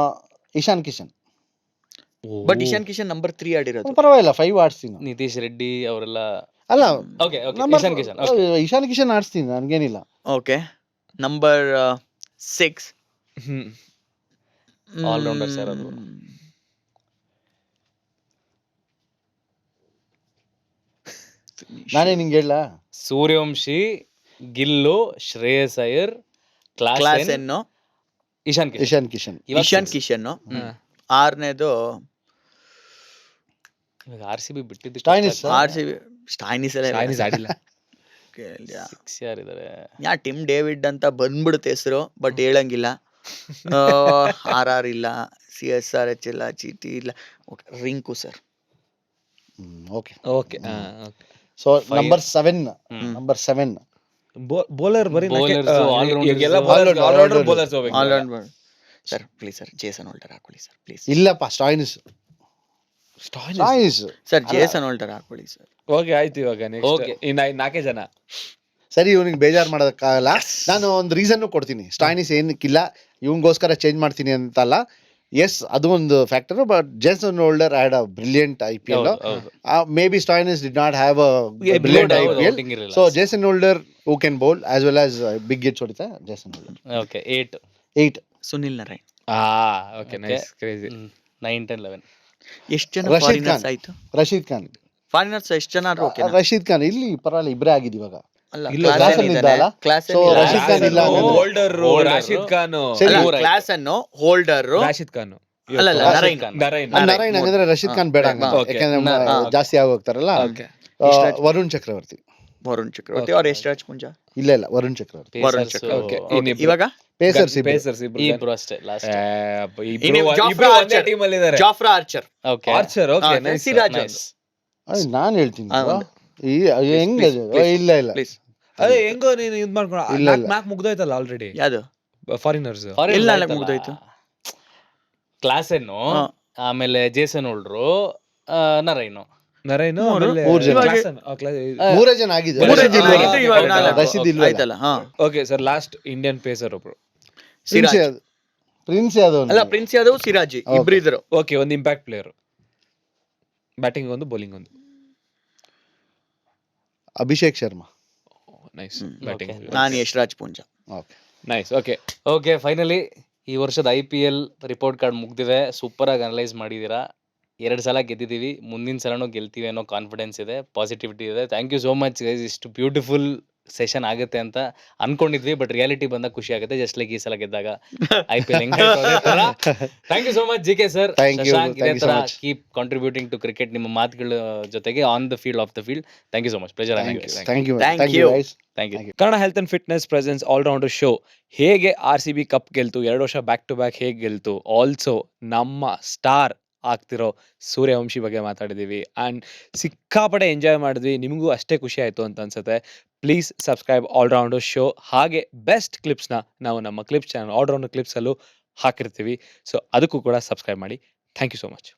ಇಶಾನ್ ಕಿಶನ್. ಬಟ್ ಇಶಾನ್ ಕಿಶನ್ ನಂಬರ್ 3 ಆಡಿರೋದು. ಪರವಾಗಿಲ್ಲ, 5 ಆಡ್ಸ್ತೀನಿ. ನಿತೀಶ್ ರೆಡ್ಡಿ ಅವರೆಲ್ಲ ಅಲ್ಲ, ಇಶಾನ್ ಕಿಶನ್ ಆಡ್ಸ್ತೀನಿ, ನನ್ಗೇನಿಲ್ಲ. ಓಕೆ, ನಂಬರ್ 6 ಆಲ್ರೌಂಡರ್ ಸರ್ ಅದು. ನಾನೇ ನಿಂಗೆ ಹೇಳ, ಸೂರ್ಯವಂಶಿ, ಗಿಲ್ಲು, ಶ್ರೇಯಸ್ ಅಯ್ಯರ್, ಕ್ಲಾಸೆನ್, ಇಶಾನ್ ಕಿಶನ್. ಇಶಾನ್ ಕಿಶನ್. 6ನೇದು RCB ಬಿಟ್ಟಿದ್ದು ಸ್ಟಾಯ್ನಿಸ್ ಆಡಿಲ್ಲ. ಯಾರಿದ್ದಾರೆ? ಟಿಮ್ ಡೇವಿಡ್ ಅಂತ ಬಂದ್ಬಿಡುತ್ತೆ ಹೆಸರು, ಬಟ್ ಹೇಳಂಗಿಲ್ಲ. RR ಇಲ್ಲ, CSRH ಇಲ್ಲ, GT ಇಲ್ಲ. Rinku sir. Okay. So number 7 bowler ಬರೀ sir please sir, Jason Holder ಹಾಕೊಳ್ಳಿ ಸರ್ ಪ್ಲೀಸ್. ಇಲ್ಲಪ್ಪ, ಸ್ಟಾಯ್ನಿಸ್ ಸರ್, ಜೇಸನ್ ಹೋಲ್ಡರ್ ಹಾಕೊಳ್ಳಿ ಸರ್. ಓಕೆ, ಆಯ್ತು. ಇವಾಗ ಇನ್ನು 4 ಜನ. ಸರಿ, ಇವ್ನಿಗೆ ಬೇಜಾರು ಮಾಡೋದಕ್ಕಾಗಲ್ಲ. ನಾನು ಒಂದು ರೀಸನ್ ಕೊಡ್ತೀನಿ. ಸ್ಟಾಯ್ನಿಸ್ ಏನಕ್ಕಿಲ್ಲ, ಇವನಿಗೋಸ್ಕರ ಚೇಂಜ್ ಮಾಡ್ತೀನಿ ಅಂತಲ್ಲ. ಎಸ್, ಅದು ಒಂದು factor. But Jason holder had a brilliant IPL. Maybe Stoinis did not have a brilliant IPL. So Jason Holder who can bowl as well as big hits ಹೊಡಿತಾ Jason Holder. Okay, 8 Sunil Narayan. Okay, nice, crazy. 9, 10, 11 ಎಷ್ಟು ಜನ foreigners ಆಯ್ತು? Rashid Khan. Foreigners ಎಷ್ಟು ಜನ ಆದ್ರು okay. Rashid Khan ಇಲ್ಲಿ ಪರವಾಗಿಲ್ಲ, ಇಬ್ಬರೇ ಆಗಿದ್ದು ಇವಾಗ. ಅಲ್ಲ ಇಲ್ಲ, class class ಏನಿದೆ? ಅಲ್ಲಿ ಇದ್ದ ಅಲ್ಲ? Class So, ಏನಿಲ್ಲ. ರಶೀದ್ ಖಾನ್ ಇಲ್ಲ ಹಂಗಂದ್ರೆ. Holder Holder. ರಾಶಿದ್ ಖಾನ್ ಸರಿ. ಅಲ್ಲ, ಮೂರಾಯ್ತು. class ಅನ್ನು ಹೋಲ್ಡರ್ ರಾಶಿದ್ ಖಾನ್ ಅಲ್ಲ ರಾಶಿದ್ ನರೈನ್ ಖಾನ್. ನರೈನ್ ನಾರಾಯಣ್ ಹಂಗಂದ್ರೆ ರಶೀದ್ ಖಾನ್ ಬೇಡ ಹಂಗಂದ್ರೆ. Okay. ಯಾಕಂದ್ರೆ ನಾರಾಯಣ್. ಜಾಸ್ತಿ ಆಗೋಗ್ತಾರಲ್ಲ. ಓಕೆ ವರುಣ್ ಚಕ್ರವರ್ತಿ. ವರುಣ್ ಚಕ್ರವರ್ತಿ Okay. ಅವ್ರ ಯಶ್ರಾಜ್ ಪುಂಜಾ ಇಲ್ಲ ಇಲ್ಲ ವರುಣ್ ಚಕ್ರವರ್ತಿ. ವರುಣ್ Pacers, ಚಕ್ರವರ್ತಿ. Okay. Okay, ಇವಾಗ ಪೇಸರ್ಸ್ ಪೇಸರ್ಸ್ ಇಬ್ರು ಅಷ್ಟೇ ಲಾಸ್ಟ್. ಇನ್ನು ಜಾಫ್ರಾ ಒಂದೇ ಆರ್ಚರ್. ಟೀಮ್ ಅಲ್ಲಿ ಇದಾರೆ. Jofra Archer, okay, Archer okay nice Siraj nice. ನಾನ್ ಹೇಳ್ತೀನಿ ಹಾ, bro. ಒಂದು. ಹೆಂಗ್ please, ಅದು? please. ಇಲ್ಲ ಇಲ್ಲ ಪ್ಲೀಸ್. ಅದೇ ಹೆಂಗೋ ನೀನು ಇದ್ ಮಾಡ್ಕೊಂಡು ಇಲ್ಲ, ಇಲ್ಲ. ನಾಲ್ಕು ಮುಗ್ದೋಯ್ತಲ್ಲ ಆಲ್ರೆಡಿ ಯಾವುದು ಫಾರಿನರ್ಸ್. ಎಲ್ಲ ಅಲ್ಲ ಮುಗ್ದೋಯ್ತು. ಕ್ಲಾಸ್ ಏನು, ಹಾ. ಆಮೇಲೆ ಜೇಸನ್ ಹೋಲ್ಡ್ರು, ನರೈನು. ನರೈನು ಮೂರು. ಆಮೇಲೆ ಮೂರು ಜನ. ಮೂರೇ ಜನ ಆಗಿದ್ದಾರೆ. ಮೂರೇ ರಶೀದ್ ಜನ ಇಲ್ಲ. ಆಗಿದ್ದು, ಇವಾಗ Okay, ನಾಲ್ಕು. ರಶೀದ್ ಇಲ್ವಲ್ಲ? ಆಯ್ತಲ್ಲ, ಹಾ. Okay sir last Indian pacer ಒಬ್ರು. ಪ್ರಿನ್ಸ್ ಸಿರಾಜ್. ಯಾದವ್. ಪ್ರಿನ್ಸ್ ಯಾದವ್ ಅಲ್ಲ ಪ್ರಿನ್ಸ್ ಯಾದವ್, ಸಿರಾಜಿ Okay. ಇಬ್ರು ಇದ್ರು. ಓಕೆ ಒಂದು ಇಂಪ್ಯಾಕ್ಟ್ ಪ್ಲೇಯರ್, ಬ್ಯಾಟಿಂಗ್ ಒಂದು ಬೌಲಿಂಗ್ ಒಂದು. Abhishek Sharma. Nice hmm. Batting Okay. ನಾನು Yashraj Punja. Okay. Nice. Okay okay, finally ಈ ವರ್ಷದ IPL ರಿಪೋರ್ಟ್ ಕಾರ್ಡ್ ಮುಗ್ದಿದೆ. ಸೂಪರ್ ಆಗಿ ಅನಲೈಸ್ ಮಾಡಿದ್ದೀರಾ. 2 ಸಲ ಗೆದ್ದಿದ್ದೀವಿ, ಮುಂದಿನ ಸಲನೂ ಗೆಲ್ತೀವಿ ಅನ್ನೋ ಕಾನ್ಫಿಡೆನ್ಸ್ ಇದೆ, ಪಾಸಿಟಿವಿಟಿ ಇದೆ. Thank you so much guys. ಇಷ್ಟು ಬ್ಯೂಟಿಫುಲ್ ಸೆಷನ್ ಆಗುತ್ತೆ ಅಂತ ಅನ್ಕೊಂಡಿದ್ವಿ, ಬಟ್ ರಿಯಾಲಿಟಿ ಬಂದಾಗ ಖುಷಿ ಆಗುತ್ತೆ. ಜಸ್ಟ್ ಲೈಕ್ ಈ ಸಲ ಗೆದ್ದಾಗ IPL ಹೆಂಗ್ thank you so much GK sir. Thank you, Shashank, ಇದೇ thank you so ತರ much. Keep contributing to cricket ನಿಮ್ಮ ಮಾತುಗಳ ಜೊತೆಗೆ on the field, off the field. Thank you so much. Pleasure. Thank you Thank thank you you. Guys. Thank you. Kannada health and fitness presence allrounder show ಹೇಗೆ RCB cup ಗೆಲ್ತು, 2 ವರ್ಷ back to back ಹೇಗೆ ಗೆಲ್ತು, also ನಮ್ಮ star ಆಗ್ತಿರೋ ಸೂರ್ಯವಂಶಿ ಬಗ್ಗೆ ಮಾತಾಡಿದ್ದೀವಿ and ಸಿಕ್ಕಾಪಟ್ಟೆ enjoy ಮಾಡಿದ್ವಿ. ನಿಮಗೂ ಅಷ್ಟೇ ಖುಷಿ ಆಯಿತು ಅಂತ ಅನ್ಸುತ್ತೆ. Please subscribe allrounder show. ಹಾಗೆ ಬೆಸ್ಟ್ ಕ್ಲಿಪ್ಸ್ನ ನಾವು ನಮ್ಮ ಕ್ಲಿಪ್ಸ್ ಚಾನಲ್ ಆಲ್ರೌಂಡರ್ ಕ್ಲಿಪ್ಸಲ್ಲೂ ಹಾಕಿರ್ತೀವಿ. ಸೊ ಅದಕ್ಕೂ ಕೂಡ ಸಬ್ಸ್ಕ್ರೈಬ್ ಮಾಡಿ. Thank you so much.